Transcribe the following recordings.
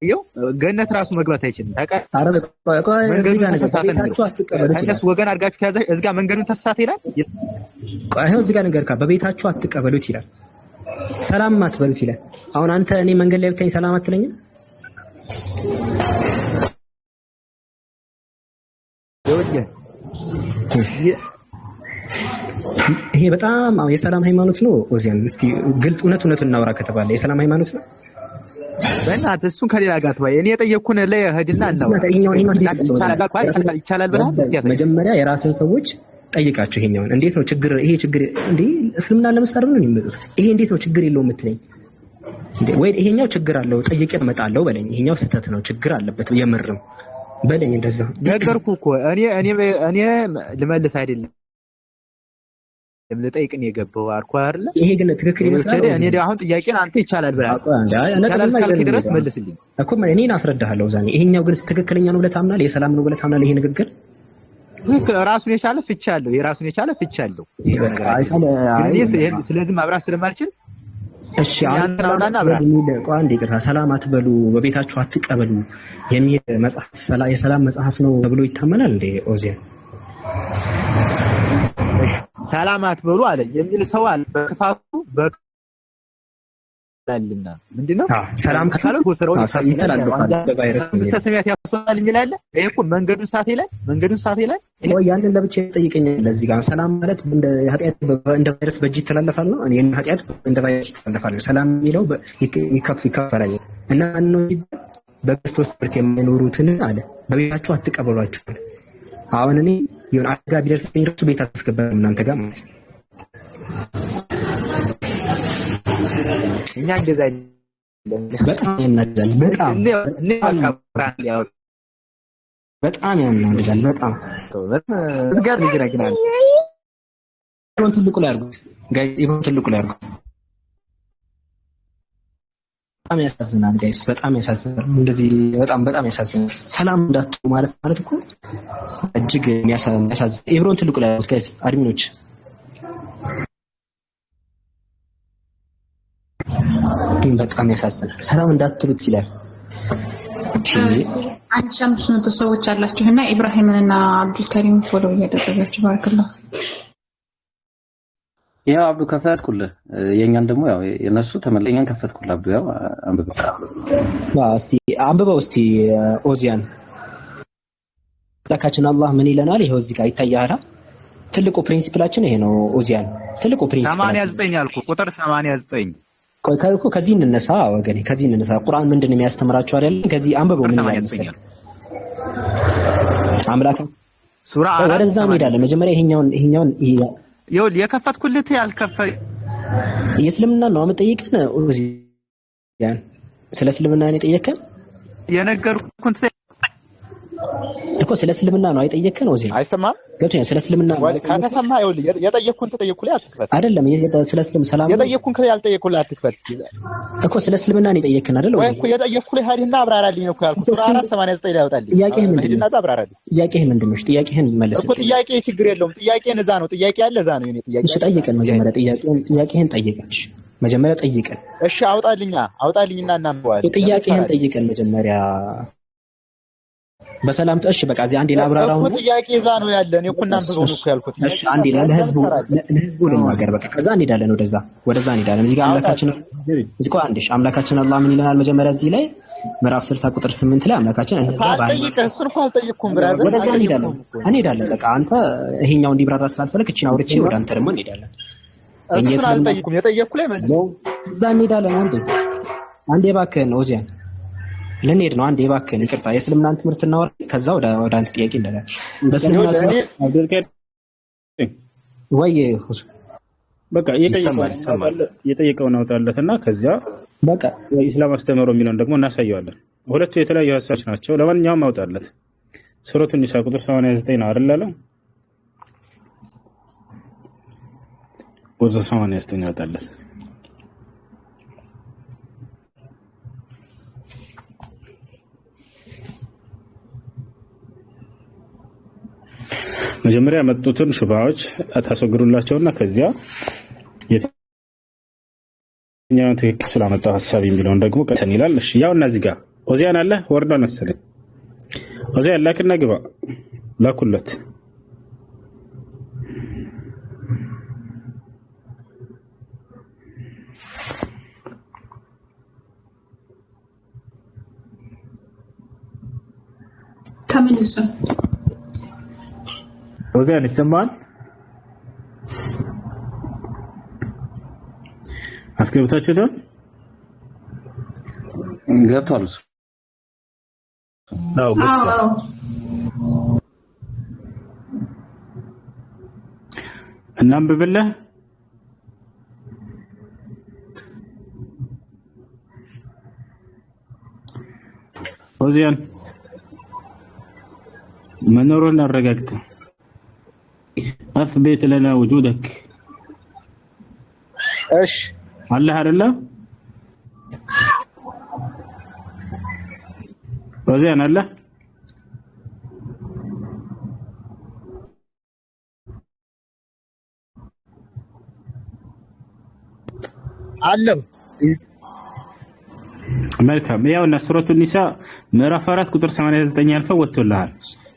ይው ገነት ራሱ መግባት አይችልም። ታውቃለህ? አረ ቆይ እዚህ ጋር ነገር በቤታችሁ አትቀበሉት ይላል። ከነሱ ወገን አድርጋችሁ ከያዘ እዚህ ጋር መንገዱን ተሳሳተ ይላል። ቆይ ይኸው እዚህ ጋር ነገር በቤታችሁ አትቀበሉት ይላል። ሰላም አትበሉት ይላል። አሁን አንተ እኔ መንገድ ላይ ብትለኝ ሰላም አትለኝም? ይሄ በጣም የሰላም ሃይማኖት ነው። ኦዚያን እስቲ ግልጽ እውነቱን እናውራ ከተባለ የሰላም ሃይማኖት ነው። በእናትህ እሱን ከሌላ ጋር ተወው። እኔ የጠየኩህን ለህድና እናውራ ይቻላል ብለህ መጀመሪያ የራስን ሰዎች ጠይቃቸው። ይሄኛውን እንዴት ነው ችግር ይሄ ችግር እንዴ እስልምና ለመስጠር ነው የሚመጡት? ይሄ እንዴት ነው ችግር የለውም የምትለኝ እንዴ? ወይ ይሄኛው ችግር አለው ጠይቄ እመጣለሁ በለኝ። ይሄኛው ስህተት ነው ችግር አለበት የምርም በለኝ። እንደዛ ነገርኩህ እኮ እኔ ልመልስ አይደለም ልጠይቅ ነው የገባው አልኩህ አይደለ? ይሄ ግን ትክክል ይመስላል። እኔ አሁን ጥያቄን አንተ ይቻላል ብለህ ድረስ መልስልኝ እኮ እኔን አስረዳሃለሁ። ዛኔ ይሄኛው ግን ትክክለኛ ነው ብለህ ታምናለህ? የሰላም ነው ብለህ ታምናለህ? ይሄ ንግግር ራሱን የቻለ ፍቻ አለው። የራሱን የቻለ ፍቻ አለው። ስለዚህ ማብራት ስለማልችል እሺ አንድ ይቅርታ፣ ሰላም አትበሉ በቤታችሁ አትቀበሉ የሚል መጽሐፍ የሰላም መጽሐፍ ነው ተብሎ ይታመናል እንዴ? ኦዚያን ሰላም አትበሉ አለ የሚል ሰው አለ። በክፋቱ በላልና ምንድነው ሰላም ካለው ይተላለፋል በቫይረስ ተሰሚያት ያስወጣል የሚል አለ። ይሄ እኮ መንገዱን ሰዓት ይላል። ወይ ያንን ለብቻ ይጠይቀኛል። ለዚህ ጋር ሰላም ማለት እንደ ኃጢአት እንደ ቫይረስ በእጅ ይተላለፋል ነው። እኔ ኃጢአት እንደ ቫይረስ ይተላለፋል። ሰላም የሚለው ይከፈላል እና ነው በክርስቶስ ብርት የማይኖሩትን አለ በቤታችሁ አትቀበሏቸው አለ። አሁን እኔ የሆነ አደጋ ቢደርስብኝ ራሱ ቤት አታስገባም እናንተ ጋር ማለት ነው። እኛ እንደዛ በጣም ያናድዳል። በጣም ያናድዳል። በጣም ጋር ይገናኛል። ይሁን ትልቁ ላይ አድርጉት ጋይስ፣ ይሁን ትልቁ ላይ አድርጉት። በጣም ያሳዝናል ጋይስ፣ በጣም ያሳዝናል። እንደዚህ በጣም ያሳዝናል። ሰላም እንዳትሉ ማለት እኮ እጅግ የሚያሳዝን። ኢብሮን ትልቁ ላይ አድርጉት ጋይስ፣ አድሚኖች በጣም ያሳዝናል። ሰላም እንዳትሉት ይላል። 1500 ሰዎች አላችሁና ኢብራሂምንና አብዱልከሪም ፎሎ እያደረጋችሁ ባርክላ። ያው አብዱ ከፈትኩልህ፣ የኛን ደግሞ ያው የነሱ ተመለኛን ከፈትኩልህ። አብዱ ያው አንብበው እስቲ ኦዚያን ለካችን አላህ ምን ይለናል? ይሄው እዚህ ጋር ይታያል። ትልቁ ፕሪንሲፕላችን ይሄ ነው ኦዚያን። ትልቁ ፕሪንሲፕል 89 ያልኩህ ቁጥር 89 ቆይ ከዚህ እንነሳ ወገኔ፣ ከዚህ እንነሳ። ቁርአን ምንድነው የሚያስተምራችሁ አይደል? ከዚህ አንብበው ምን ይላል መሰለህ? አምላክ ሱራ ወደዛ እንሄዳለን። መጀመሪያ ይሄኛውን ይኸውልህ የከፈትኩልህ የእስልምና ነው የምጠይቀን ኦዚያን። ስለ እስልምና ነው የጠየቀን የነገርኩህን እኮ ስለ እስልምና ነው አይጠየቀን ኦዚያን። አይሰማም? ገብቶኛል። ስለ እስልምና ነው ከተሰማህ ይኸውልህ የጠየቅኩህን ተጠየቅኩልህ አትክፈት። አይደለም ስለ እስልምና ሰላም የጠየቅኩህን ያልጠየቅኩልህ አትክፈት። እስኪ እኮ ስለ እስልምና ነው የጠየቅን አይደል? ወይ እኮ የጠየቅኩልህ ሄድና አብራራልኝ ነው እኮ ያልኩህ። ሱራ 489 ላይ ያወጣልኝ። ጥያቄህ ምንድነው? ሄድና አብራራልኝ። ጥያቄህ ምንድነው? ጥያቄህን መልስ እኮ ጥያቄ ችግር የለውም። ጥያቄን እዛ ነው ጥያቄ ያለ እዛ ነው የኔ ጥያቄ። እሺ ጠይቀን መጀመሪያ ጥያቄህን ጠይቀን መጀመሪያ ጠይቀን። እሺ አውጣልኝና እናምባዋለን። ጥያቄህን ጠይቀን መጀመሪያ በሰላም እሺ በቃ እዚህ አንዴ ላብራራው ነው። ጥያቄ እዛ ነው ያለ። እኔ እኮ እናንብበው ነው እኮ ያልኩት። እሺ አንዴ ለህዝቡ ልናገር በቃ ከዛ እንሄዳለን ወደዛ እንሄዳለን። እዚህ ጋር አምላካችን አላህ ምን ይለናል? መጀመሪያ እዚህ ላይ ምዕራፍ 60 ቁጥር 8 ላይ አምላካችን እንደዛ እሱን እኮ አልጠየቅኩም ብራዘር። ወደዛ እንሄዳለን በቃ አንተ ይሄኛው እንዲብራራ ስላልፈለክ እቺን አውርቼ ወደ አንተ ደግሞ እንሄዳለን። እሱን አልጠየቅኩም። የጠየቅኩ ላይ መልስ እዛ እንሄዳለን። አንዴ እባክህን ኦዚያን ልንሄድ ነው። አንዴ እባክህን ይቅርታ፣ የእስልምናን ትምህርት እናወራ፣ ከዛ ወደ አንተ ጥያቄ እንላለን። በእስልምና ወይ በቃ የጠየቀውን አውጣለትና ከዚያ በቃ ኢስላም አስተምሮ የሚለውን ደግሞ እናሳየዋለን። ሁለቱ የተለያዩ ሀሳቦች ናቸው። ለማንኛውም አውጣለት። ሱረቱ ኒሳ ቁጥር 89 ነው አይደል አለው? ቁጥር 89 አውጣለት። መጀመሪያ ያመጡትን ሹብሃዎች ታስወግዱላቸውና ከዚያ የትኛውን ትክክል ስላመጣው ሀሳብ የሚለውን ደግሞ ቀሰን ይላል። እሺ ያው እነዚህ ጋር ኦዚያን አለ ወርዷል መሰለኝ። ኦዚያን ላክና ግባ ላኩለት። ተመልሶ ኦዚያን ይሰማል? አስገብታችሁታል? ገብቷል እሱ። አዎ ገብቷል። እናንብብልህ። ኦዚያን መኖሩን አረጋግጥ። أثبت لنا وجودك. እሺ አለህ አይደለ? ኦዚያን አለ? አለም መልካም። ያውና ሱረቱ ኒሳ ምዕራፍ 4 ቁጥር 89 ያልፈው ወጥቶልሃል።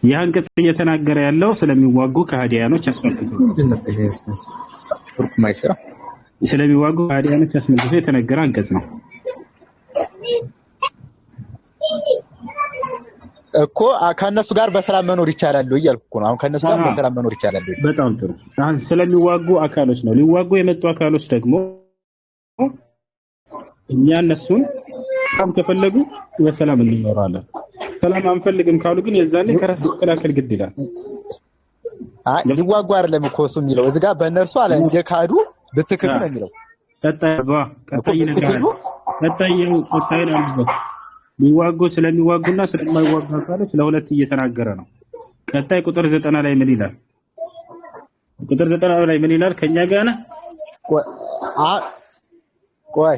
ይህ አንቀጽ እየተናገረ ያለው ስለሚዋጉ ከሃዲያኖች አስመልክቶ ስለሚዋጉ ከሃዲያኖች አስመልክቶ የተነገረ አንቀጽ ነው እኮ። ከነሱ ጋር በሰላም መኖር ይቻላል እያልኩ እኮ ነው። አሁን ከነሱ ጋር በሰላም መኖር ይቻላል። በጣም ጥሩ። አሁን ስለሚዋጉ አካሎች ነው። ሊዋጉ የመጡ አካሎች ደግሞ እኛ እነሱን ከፈለጉ በሰላም እንኖራለን። ሰላም አንፈልግም ካሉ ግን የዛኔ ከራስ መከላከል ግድ ይላል። ሊዋጉ አይደለም እኮ እሱ የሚለው እዚህ ጋር በእነርሱ አለ እንደካዱ ብትክዱ ነው የሚለው። ቀጣይ ነው ሊዋጉ ስለሚዋጉና ስለማይዋጉ አካሎች ለሁለት እየተናገረ ነው። ቀጣይ ቁጥር 90 ላይ ምን ይላል? ቁጥር 90 ላይ ምን ይላል? ከኛ ጋር ነህ? ቆይ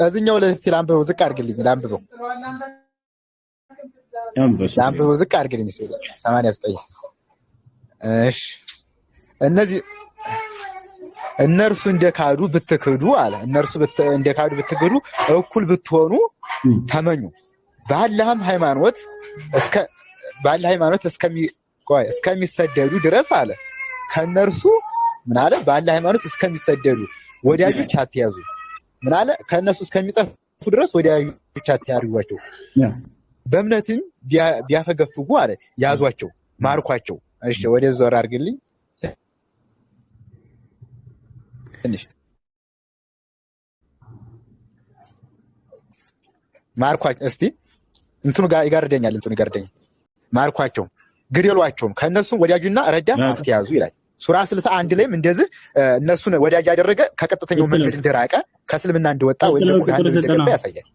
እዚህኛው ላይ እስቲ ላንብበው፣ ዝቅ አድርግልኝ። ላንብበው ዝቅ አድርግልኝ። 89 እሺ። እነርሱ እንደካዱ ብትክዱ አለ። እነርሱ እንደካዱ ብትክዱ እኩል ብትሆኑ ተመኙ። በአላህም ሃይማኖት እስከሚሰደዱ ድረስ አለ። ከነርሱ ምን አለ? በአላህ ሃይማኖት እስከሚሰደዱ ወዳጆች አትያዙ። ምን አለ? ከነሱ እስከሚጠፉ ድረስ ወዳጆች አትያዙዋቸው። በእምነትም ቢያፈገፍጉ አለ ያዟቸው፣ ማርኳቸው። እሺ ወደ ዞር አድርግልኝ ትንሽ። ማርኳቸው እስቲ እንትኑ ጋር ይጋርደኛል። ማርኳቸው፣ ግደሏቸውም፣ ከነሱም ወዳጁና ረዳት አትያዙ ይላል። ሱራ 61 ላይም እንደዚህ እነሱን ወዳጅ ያደረገ ከቀጥተኛው መንገድ እንደራቀ ከእስልምና እንደወጣ ወይ ደግሞ እንደገባ ያሳያል።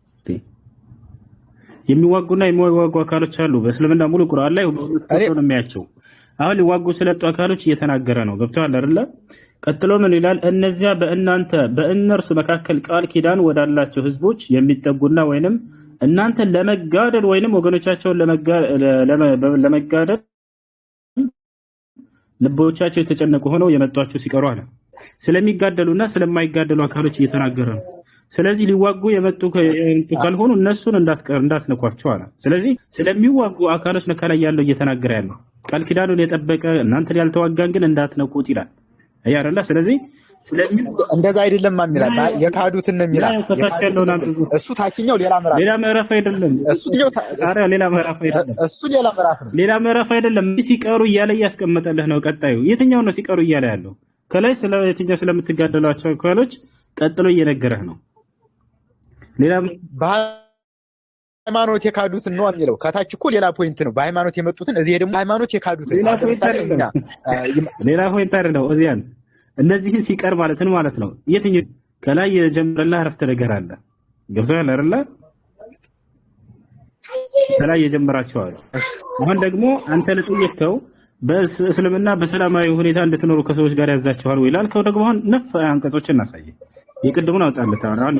የሚዋጉና የማይዋጉ አካሎች አሉ። በእስልምና ሙሉ ቁርአን ላይ ነው የሚያቸው። አሁን ሊዋጉ ስለጡ አካሎች እየተናገረ ነው። ገብቶሃል አይደለ? ቀጥሎ ምን ይላል? እነዚያ በእነርሱ መካከል ቃል ኪዳን ወዳላቸው ህዝቦች የሚጠጉና ወይንም እናንተን ለመጋደል ወይንም ወገኖቻቸውን ለመጋደል ልቦቻቸው የተጨነቁ ሆነው የመጧቸው ሲቀሩ አለ። ስለሚጋደሉና ስለማይጋደሉ አካሎች እየተናገረ ነው። ስለዚህ ሊዋጉ የመጡ ካልሆኑ እነሱን እንዳትነኳቸው አለ። ስለዚህ ስለሚዋጉ አካሎች ከላይ ያለው እየተናገረ ያለው ቃል ኪዳኑን የጠበቀ እናንተን ያልተዋጋን ግን እንዳትነኩት ይላል። አይደለ? ስለዚህ እንደዛ አይደለም የሚላል የካዱትን ነው የሚላል። እሱ ታችኛው ሌላ ምዕራፍ አይደለም። እሱ ሌላ ምዕራፍ አይደለም። ሌላ ምዕራፍ አይደለም። ሲቀሩ እያለ እያስቀመጠልህ ነው። ቀጣዩ የትኛው ነው ሲቀሩ እያለ ያለው? ከላይ የትኛው ስለምትጋደሏቸው አካሎች ቀጥሎ እየነገረህ ነው። ሌላ በሃይማኖት የካዱትን ነው የሚለው። ከታች እኮ ሌላ ፖይንት ነው። በሃይማኖት የመጡትን እዚህ ደግሞ ሃይማኖት የካዱትን ሌላ ፖይንት አይደለም። ኦዚያን እነዚህን ሲቀር ማለት ነው። የትኛው ከላይ የጀመረልህ አረፍተ ነገር አለ። ገብቶሃል አይደለ? ከላይ የጀመራቸው። አሁን ደግሞ አንተ ለጠየቅከው በእስልምና በሰላማዊ ሁኔታ እንድትኖሩ ከሰዎች ጋር ያዛቸዋል ወይ ላልከው ደግሞ አሁን ነፍ አንቀጾችን እናሳየ። የቅድሙን አውጣለት አሁን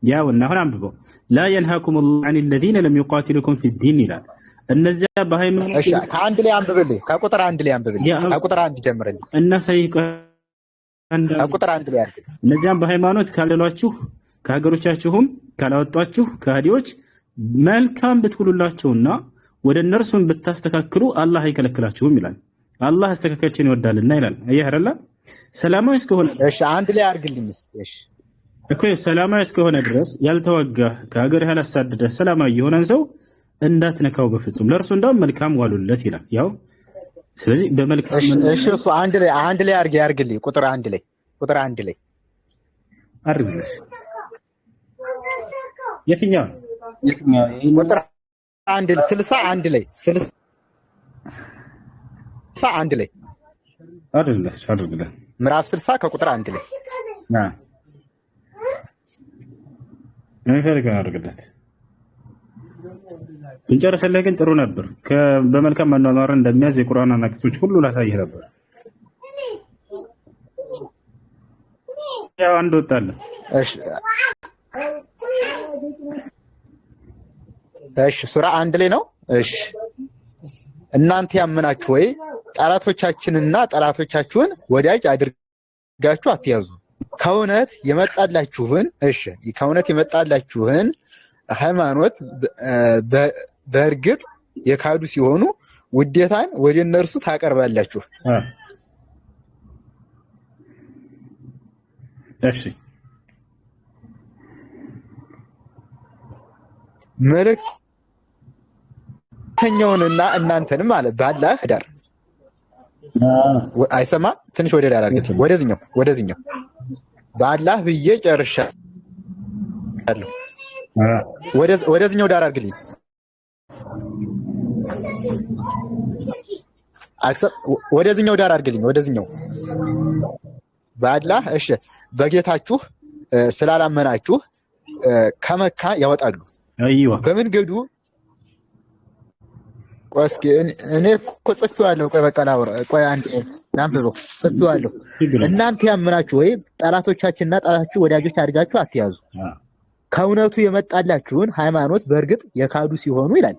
ያውና አሁን አንብበው። ላ የንሃኩም ላሁ አን ለዚነ ለም ዩቃቲሉኩም ፊዲን ይላል። እነዚያ በሃይማኖት ከአንድ ላይ አንብብልኝ፣ ከቁጥር አንድ ላይ አንብብልኝ፣ ከቁጥር አንድ ጀምርልኝ እና ሰይቀ ከቁጥር አንድ ላይ አድርግ። እነዚያም በሃይማኖት ካልሏችሁ ከሀገሮቻችሁም ካላወጧችሁ ከሃዲዎች መልካም ብትውሉላቸውና ወደ እነርሱም ብታስተካክሉ አላህ አይከለክላችሁም ይላል። አላህ አስተካካዮችን ይወዳልና ይላል። አየህ አይደለ? ሰላማዊ እስከሆነ እሺ፣ አንድ ላይ አድርግልኝ እስቲ። እሺ እኮ ሰላማዊ እስከሆነ ድረስ ያልተዋጋ ከሀገር ያላሳደደ ሰላማዊ የሆነን ሰው እንዳትነካው በፍጹም። ለእርሱ እንደውም መልካም ዋሉለት ይላል። ያው ስለዚህ በመልካም እሺ፣ እሱ አንድ ላይ አድርግልኝ። ቁጥር አንድ ላይ አድርግልሽ። የትኛው ቁጥር 61 ላይ አድርግልሽ ምዕራፍ 60 ከቁጥር 1 ላይ አድርግለት። ብንጨርሰልህ ግን ጥሩ ነበር። በመልካም መኗኗር እንደሚያዝ የቁርአን አናቅጾች ሁሉ ላሳይህ ነበር። ያው አንድ ወጣለ። እሺ ሱራ 1 ላይ ነው። እሺ እናንተ ያመናችሁ ወይ ጠላቶቻችንና ጠላቶቻችሁን ወዳጅ አድርጋችሁ አትያዙ። ከእውነት የመጣላችሁን ሃይማኖት በእርግጥ የካዱ ሲሆኑ ውዴታን ወደ እነርሱ ታቀርባላችሁ። እሺ መልእክተኛውንና እናንተንም አለ በአላህ ዳር አይሰማ ትንሽ ወደ ዳር አድርገኝ። ወደዚህኛው በአላህ ብዬ ጨርሻለሁ። ወደዚህኛው ዳር አድርግልኝ። ወደዚህኛው ዳር አድርግልኝ። ወደዚህኛው በአላህ እሺ፣ በጌታችሁ ስላላመናችሁ ከመካ ያወጣሉ። አይዋ በመንገዱ ቆስኪ እኔ እኮ ጽፌዋለሁ። ቆይ በቃ ላውራ። ቆይ አንዴ ላንብበው። ጽፌዋለሁ። እናንተ ያመናችሁ ወይ ጠላቶቻችንና ጠላቶቻችሁ ወዳጆች አድርጋችሁ አትያዙ። ከእውነቱ የመጣላችሁን ሃይማኖት በእርግጥ የካዱ ሲሆኑ ይላል።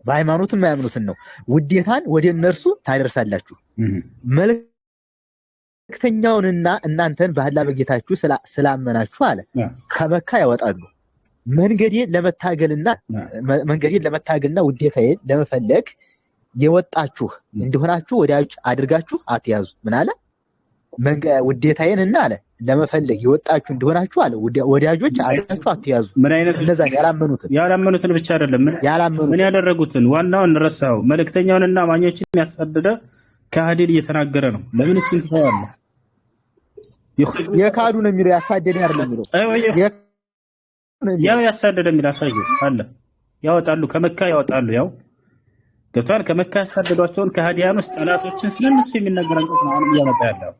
በሃይማኖትም የማያምኑትን ነው ውዴታን ወደ እነርሱ ታደርሳላችሁ። መልእክተኛውንና እናንተን በአላህ በጌታችሁ ስላመናችሁ አለ ከመካ ያወጣሉ። መንገዴን ለመታገልና ውዴታዬን ለመፈለግ የወጣችሁ እንደሆናችሁ ወዳጆች አድርጋችሁ አትያዙ። ምን አለ? ውዴታዬን እና አለ ለመፈለግ የወጣችሁ እንደሆናችሁ አለ ወዳጆች አድርጋችሁ አትያዙ። ምን አይነት እነዛ ያላመኑትን ብቻ አይደለም ምን ያደረጉትን ዋናውን ረሳው። መልእክተኛውንና አማኞችን ያሳደደ ከሃዲን እየተናገረ ነው። ለምን እሱን ትተዋለህ? የካዱ ነው የሚለው ያሳደደ አይደለም የሚለው ያው ያሳደደ የሚል አሳየው አለ። ያወጣሉ ከመካ ያወጣሉ። ያው ገብቷል። ከመካ ያሳደዷቸውን ከሃዲያን ውስጥ ጠላቶችን ስለነሱ የሚናገር አንቀጽ ነው አሁን እያመጣ ያለው።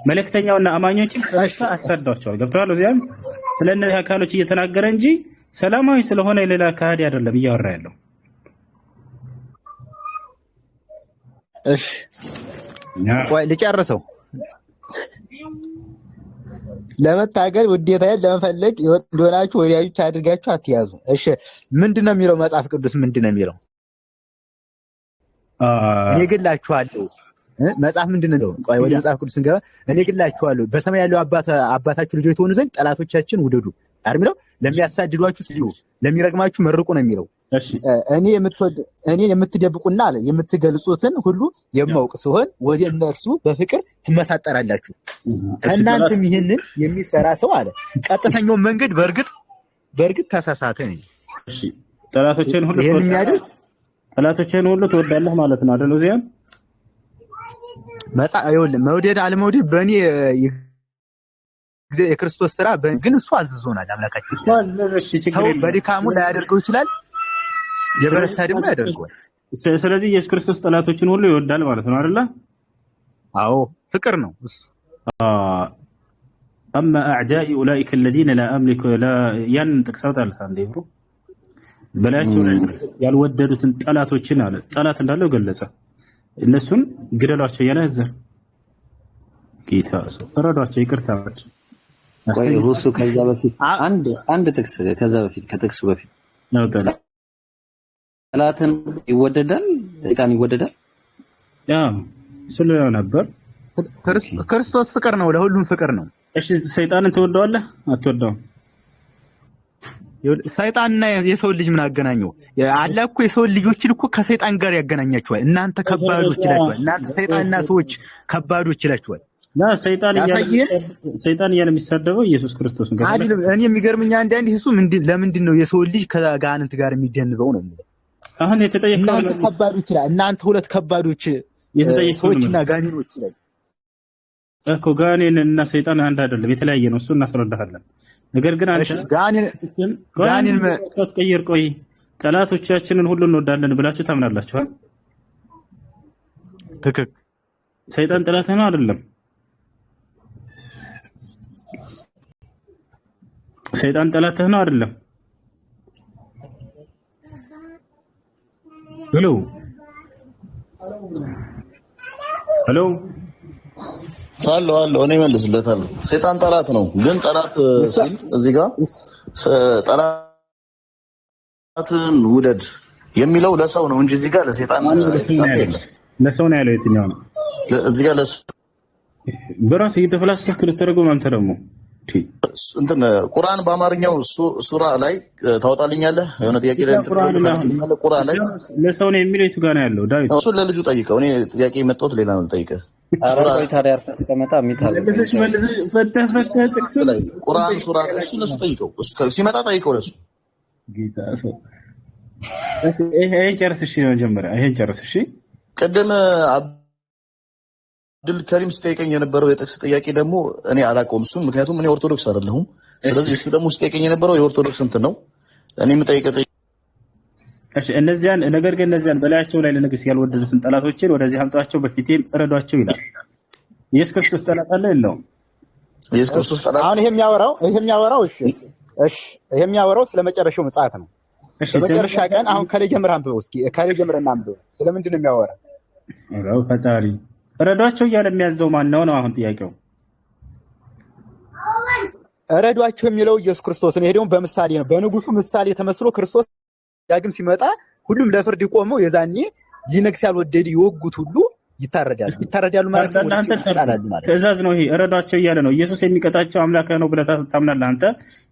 መልእክተኛውና አማኞችን አሳደዷቸዋል። ገብቷል። እዚያም ስለነዚህ አካሎች እየተናገረ እንጂ ሰላማዊ ስለሆነ የሌላ ከሃዲ አይደለም እያወራ ያለው። እሺ ቆይ ልጨርሰው። ለመታገል ውዴታዬን ለመፈለግ እንደሆናችሁ ወዳጆች አድርጋችሁ አትያዙ። እሺ ምንድነው የሚለው መጽሐፍ ቅዱስ? ምንድነው የሚለው? እኔ ግላችኋለሁ መጽሐፍ ምንድነው? ቆይ ወደ መጽሐፍ ቅዱስ እንገባ። እኔ ግላችኋለሁ በሰማይ ያለው አባታችሁ ልጆች ትሆኑ ዘንድ ጠላቶቻችን ውደዱ አይደል የሚለው? ለሚያሳድዷችሁ ጽዩ፣ ለሚረግማችሁ መርቁ ነው የሚለው። እኔ የምትደብቁና አለ የምትገልጹትን ሁሉ የማውቅ ሲሆን ወደ እነርሱ በፍቅር ትመሳጠራላችሁ። ከእናንተም ይህንን የሚሰራ ሰው አለ ቀጥተኛውን መንገድ በእርግጥ ተሳሳተ ነው። እሺ ጠላቶችን ሁሉ ትወዳለህ ማለት ነው አይደል? እዚያም መውደድ አለመውደድ በእኔ የክርስቶስ ስራ ግን እሱ አዝዞናል። አምላካችን ሰው በድካሙ ላያደርገው ይችላል፣ የበረታ ደግሞ ያደርገዋል። ስለዚህ ኢየሱስ ክርስቶስ ጠላቶችን ሁሉ ይወዳል ማለት ነው አይደል? አዎ ፍቅር ነው እሱ። اما اعدائي اولئك الذين لا املك لا ያን ተክሳውታል አንዴ ብሩ በላያቸው ያልወደዱትን ጠላቶችን አለ ጠላት እንዳለው ገለጸ። እነሱን ግደሏቸው ያለ ዘር ጌታ ሰው ረዷቸው፣ ይቅርታቸው። ቆይ ሁሱ ከዛ በፊት አንድ ጥቅስ ከጥቅሱ በፊት ነው ጠላትን ይወደዳል፣ ሰይጣን ይወደዳል። ያ ስለ ነበር ክርስቶስ ፍቅር ነው፣ ለሁሉም ፍቅር ነው። እሺ ሰይጣንን ትወደዋለህ አትወደውም? ሰይጣንና የሰው ልጅ ምን አገናኘው? አላህ እኮ የሰው ልጆችን እኮ ከሰይጣን ጋር ያገናኛቸዋል። እናንተ ከባዶች ይላችኋል። እናንተ ሰይጣንና ሰዎች ከባዶች ይላችኋል። ሰይጣን እያለ የሚሳደበው ኢየሱስ ክርስቶስ ነው አይደል? እኔ የሚገርምኝ አንዳንዴ እሱ ለምንድን ነው የሰው ልጅ ከጋንንት ጋር የሚደንበው ነው የሚለው። አሁን የተጠየቀው እናንተ ከባዶች ይላል። እናንተ ሁለት ከባዶች ሰዎችና ጋኔኖች ይላል እኮ። ጋኔን እና ሰይጣን አንድ አይደለም፣ የተለያየ ነው። እሱ እናስረዳሃለን። ነገር ግን አንተ ጋኔን ተቀየር። ቆይ ጠላቶቻችንን ሁሉ እንወዳለን ብላችሁ ታምናላችሁ? ትክክል። ሰይጣን ጠላት ነው አይደለም? ሰይጣን ጠላትህ ነው አይደለም? ሄሎ አሎ እኔ መልስለታለሁ። ሰይጣን ጠላት ነው፣ ግን ጠላት ሲል እዚህ ጋር ጠላትን ውደድ የሚለው ለሰው ነው እንጂ እዚህ ጋር ለሰይጣን ለሰው ነው ያለው። የትኛው ነው እዚህ ጋር ለሰው? በራስ እየተፈላሰፍክ ልትተረጉም አንተ ደግሞ እንትን ቁርአን በአማርኛው ሱራ ላይ ታወጣልኛለህ? የሆነ ጥያቄ ላይ ቁርአን ላይ ለሰው ነው የሚለው የቱ ጋር ነው ያለው? ዳዊት እሱን ለልጁ ጠይቀው። እኔ ጥያቄ የመጣሁት ሌላ ነው። ልጠይቅህ ቁርአን ሱራ እሱ ለሱ ጠይቀው፣ ሲመጣ ጠይቀው ለሱ። ይሄን ጨርስ እሺ። መጀመሪያ ይሄን ጨርስ እሺ። ቅድም አብዱልከሪም ስጠይቀኝ የነበረው የጥቅስ ጥያቄ ደግሞ እኔ አላውቀውም እሱን፣ ምክንያቱም እኔ ኦርቶዶክስ አይደለሁም። ስለዚህ እሱ ደግሞ ስጠይቀኝ የነበረው የኦርቶዶክስ እንትን ነው። እኔ የምጠይቀው እሺ፣ እነዚያን ነገር ግን እነዚያን በላያቸው ላይ ለንግስ ያልወደዱትን ጠላቶችን ወደዚህ አምጧቸው፣ በፊቴም እረዷቸው ይላል። ኢየሱስ ክርስቶስ ጠላት አለ የለውም? ኢየሱስ ክርስቶስ ጠላት አሁን ይሄ የሚያወራው ስለመጨረሻው ምጽአት ነው። በመጨረሻ ቀን አሁን ከላይ ጀምረህ አንብበው እስኪ። ከላይ ጀምረህ አንብበው። ስለምንድን ነው የሚያወራው? አዎ ፈጣሪ እረዷቸው እያለ የሚያዘው ማን ነው ነው አሁን ጥያቄው። እረዷቸው የሚለው ኢየሱስ ክርስቶስ ነው። ይሄ ደግሞ በምሳሌ ነው። በንጉሱ ምሳሌ ተመስሎ ክርስቶስ ዳግም ሲመጣ ሁሉም ለፍርድ ቆመው የዛኔ ሊነግስ ያልወደዱ የወጉት ሁሉ ይታረዳሉ ማለት ነው። ትእዛዝ ነው ይሄ። እረዷቸው እያለ ነው። ኢየሱስ የሚቀጣቸው አምላክ ነው ብለህ ታምናለህ አንተ?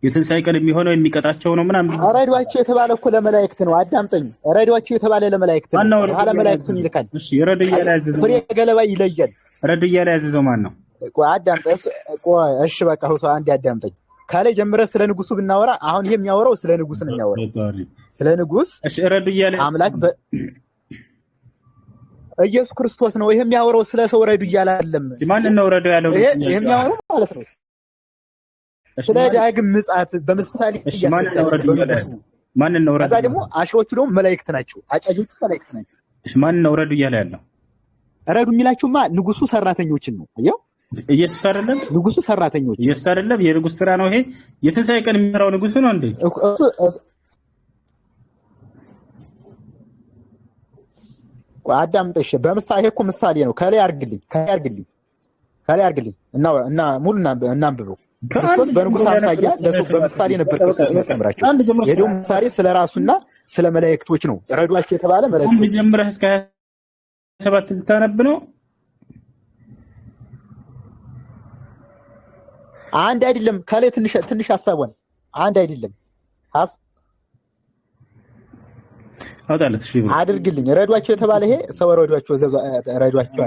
የትንሣኤ ቀን የሚሆነው የሚቀጣቸው ነው ምናምን። እረዷቸው የተባለ እኮ ለመላእክት ነው። አዳምጠኝ። እረዷቸው የተባለ ለመላእክት ነው። ኋላ መላእክትን ይልካል። እሺ እረዱ እያለ ያዘዘው ፍሬ ገለባ ይለያል። እረዱ እያለ ያዘዘው ማን ነው? ቆይ አዳምጠኝ። እሺ በቃ ሁሉ አንድ አዳምጠኝ። ካለ ጀምረህ ስለ ንጉሱ ብናወራ አሁን ይሄ የሚያወራው ስለ ንጉስ ነው የሚያወራው። ስለ ንጉስ እሺ እረዱ እያለ አምላክ ኢየሱስ ክርስቶስ ነው። ይሄ የሚያወራው ስለ ሰው ረዱ እያለ አይደለም። ማን ነው ረዱ ያለው? ይሄ የሚያወራው ማለት ነው ስለ ዳግም ምጽአት በምሳሌ ማን ነው ረዱ እያለ? ማን ነው ረዱ? ከዛ ደግሞ አሽሮቹ ደግሞ መላእክት ናቸው። አጫጆቹ መላእክት ናቸው። እሺ ማን ነው ረዱ እያለ ያለው? ረዱ የሚላቸውማ ንጉሱ ሰራተኞችን ነው። አየው ኢየሱስ አይደለም ንጉሱ ሰራተኞች። ኢየሱስ አይደለም የንጉስ ስራ ነው ይሄ። የትንሣኤ ቀን የሚመራው ንጉሱ ነው እንዴ? አዳምጠሽ በምሳሌ እኮ ምሳሌ ነው። ከላይ አርግልኝ እና ሙሉ እናንብበው። ክርስቶስ በንጉስ አምሳያ ለሰው በምሳሌ ነበር ክርስቶስ ያስተምራቸው። የደው ምሳሌ ስለራሱና ስለ መላእክቶች ነው። ረዷቸው የተባለ መላእክቶች አንድ ጀምረህ እስከ 27 ልታነብ ነው። አንድ አይደለም። ከላይ ትንሽ ሐሳቡን አንድ አይደለም አውጣለት። እሺ አድርግልኝ። ረዷቸው የተባለ ይሄ ሰው ረዷቸው ረዷቸው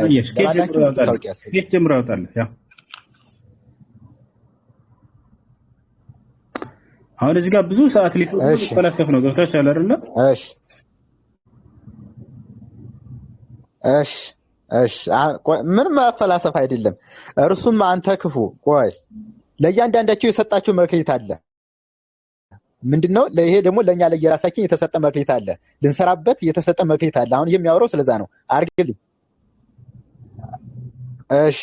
ከየት ጀምሮ ያውጣልህ? ያው አሁን እዚህ ጋር ብዙ ሰዓት ሊፈላሰፍ ነው። ገብታችኋል አይደል? እሺ ምንም መፈላሰፍ አይደለም። እርሱም አንተ ክፉ ቆይ ለእያንዳንዳቸው የሰጣቸው መክሊት አለ። ምንድነው? ይሄ ደግሞ ለኛ ለየራሳችን የተሰጠ መክሊት አለ። ልንሰራበት የተሰጠ መክሊት አለ። አሁን የሚያወራው ስለዛ ነው። አርግልኝ። እሺ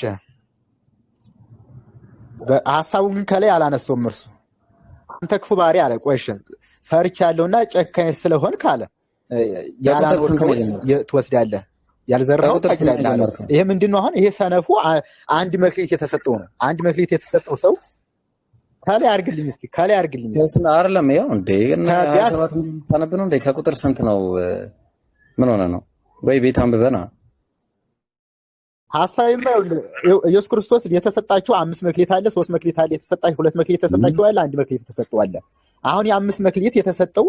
ሐሳቡን ግን ከላይ አላነሳውም። እርሱ አንተ ክፉ ባሪያ አለ። ቆይ ፈርቻለሁና ጨካኝ ስለሆንክ አለ ያላኖርከው ትወስዳለህ፣ ያልዘራኸው ታጭዳለህ። ይሄ ምንድነው? አሁን ይሄ ሰነፉ አንድ መክሊት የተሰጠው ነው። አንድ መክሊት የተሰጠው ሰው ከላይ አርግልኝ እስቲ ከላይ አርግልኝ። አይደለም ያው እንዴ እና 27 ታነብ ነው እንዴ? ከቁጥር ስንት ነው? ምን ሆነ ነው ወይ ቤት አንብበና ሐሳብማ ኢየሱስ ክርስቶስ የተሰጣቸው 5 መክሊት አለ፣ 3 መክሊት አለ የተሰጣቸው፣ 2 መክሊት የተሰጣቸው አለ፣ 1 መክሊት የተሰጠው አለ። አሁን የ5 መክሊት የተሰጠው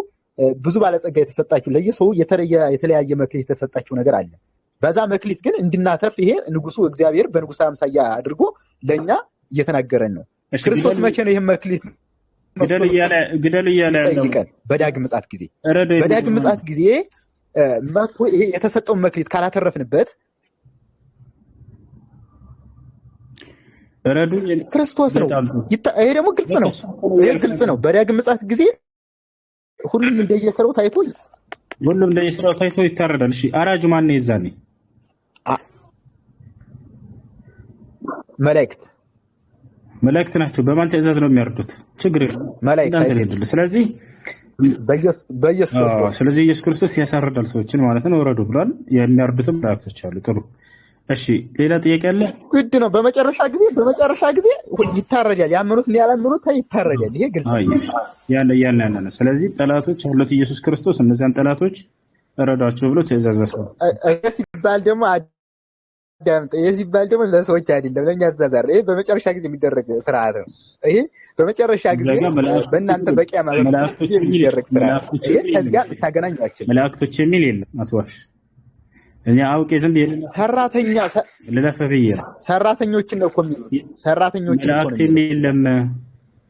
ብዙ ባለጸጋ የተሰጣቸው ለየሰው የተለያየ መክሊት የተሰጣቸው ነገር አለ። በዛ መክሊት ግን እንድናተርፍ ይሄ ንጉሱ እግዚአብሔር በንጉሥ አምሳያ አድርጎ ለኛ እየተናገረን ነው። ክርስቶስ መቼ ነው ይሄን መክሊት ግደል እያለ ያለው? በዳግም ምጽአት ጊዜ። በዳግም ምጽአት ጊዜ መጥቶ ይሄ የተሰጠውን መክሊት ካላተረፍንበት ክርስቶስ ነው። ይሄ ደግሞ ግልጽ ነው። ይሄ ግልጽ ነው። በዳግም ምጽአት ጊዜ ሁሉም እንደየስራው ታይቶ ይታረዳል። እሺ አራጁ ማን ነው የዛኔ? መላእክት ናቸው። በማን ትእዛዝ ነው የሚያርዱት? ችግር የለም መላእክት። ስለዚህ በኢየሱስ ክርስቶስ ስለዚህ ኢየሱስ ክርስቶስ ያሳርዳል ሰዎችን ማለት ነው። ወረዱ ብሏል። የሚያርዱትም መላእክቶች አሉ። ጥሩ እሺ፣ ሌላ ጥያቄ አለ? ግድ ነው። በመጨረሻ ጊዜ ይታረዳል። ያመኑት እና ያላመኑት ይታረዳል። ይሄ ግልጽ ነው ያለ። ስለዚህ ጠላቶች አሉት ኢየሱስ ክርስቶስ፣ እነዚያን ጠላቶች እረዷቸው ብሎ ትእዛዝ ሰጥቷል። ሲባል ደግሞ ለሰዎች አይደለም ለእኛ ትእዛዝ አይደለም። ይሄ በመጨረሻ ጊዜ የሚደረግ ስርዓት ነው። ይሄ በመጨረሻ ጊዜ በእናንተ በቂያማ ጊዜ የሚደረግ ስርዓት ነው። ይሄ ከዚህ ጋር ልታገናኟቸው መላእክቶች የሚል የለም። አትዋሽ። እኔ አውቄ ዝም ብዬ ሰራተኛ ልለፈብዬ ሰራተኞችን ነው እኮ ሰራተኞችን እኮ የለም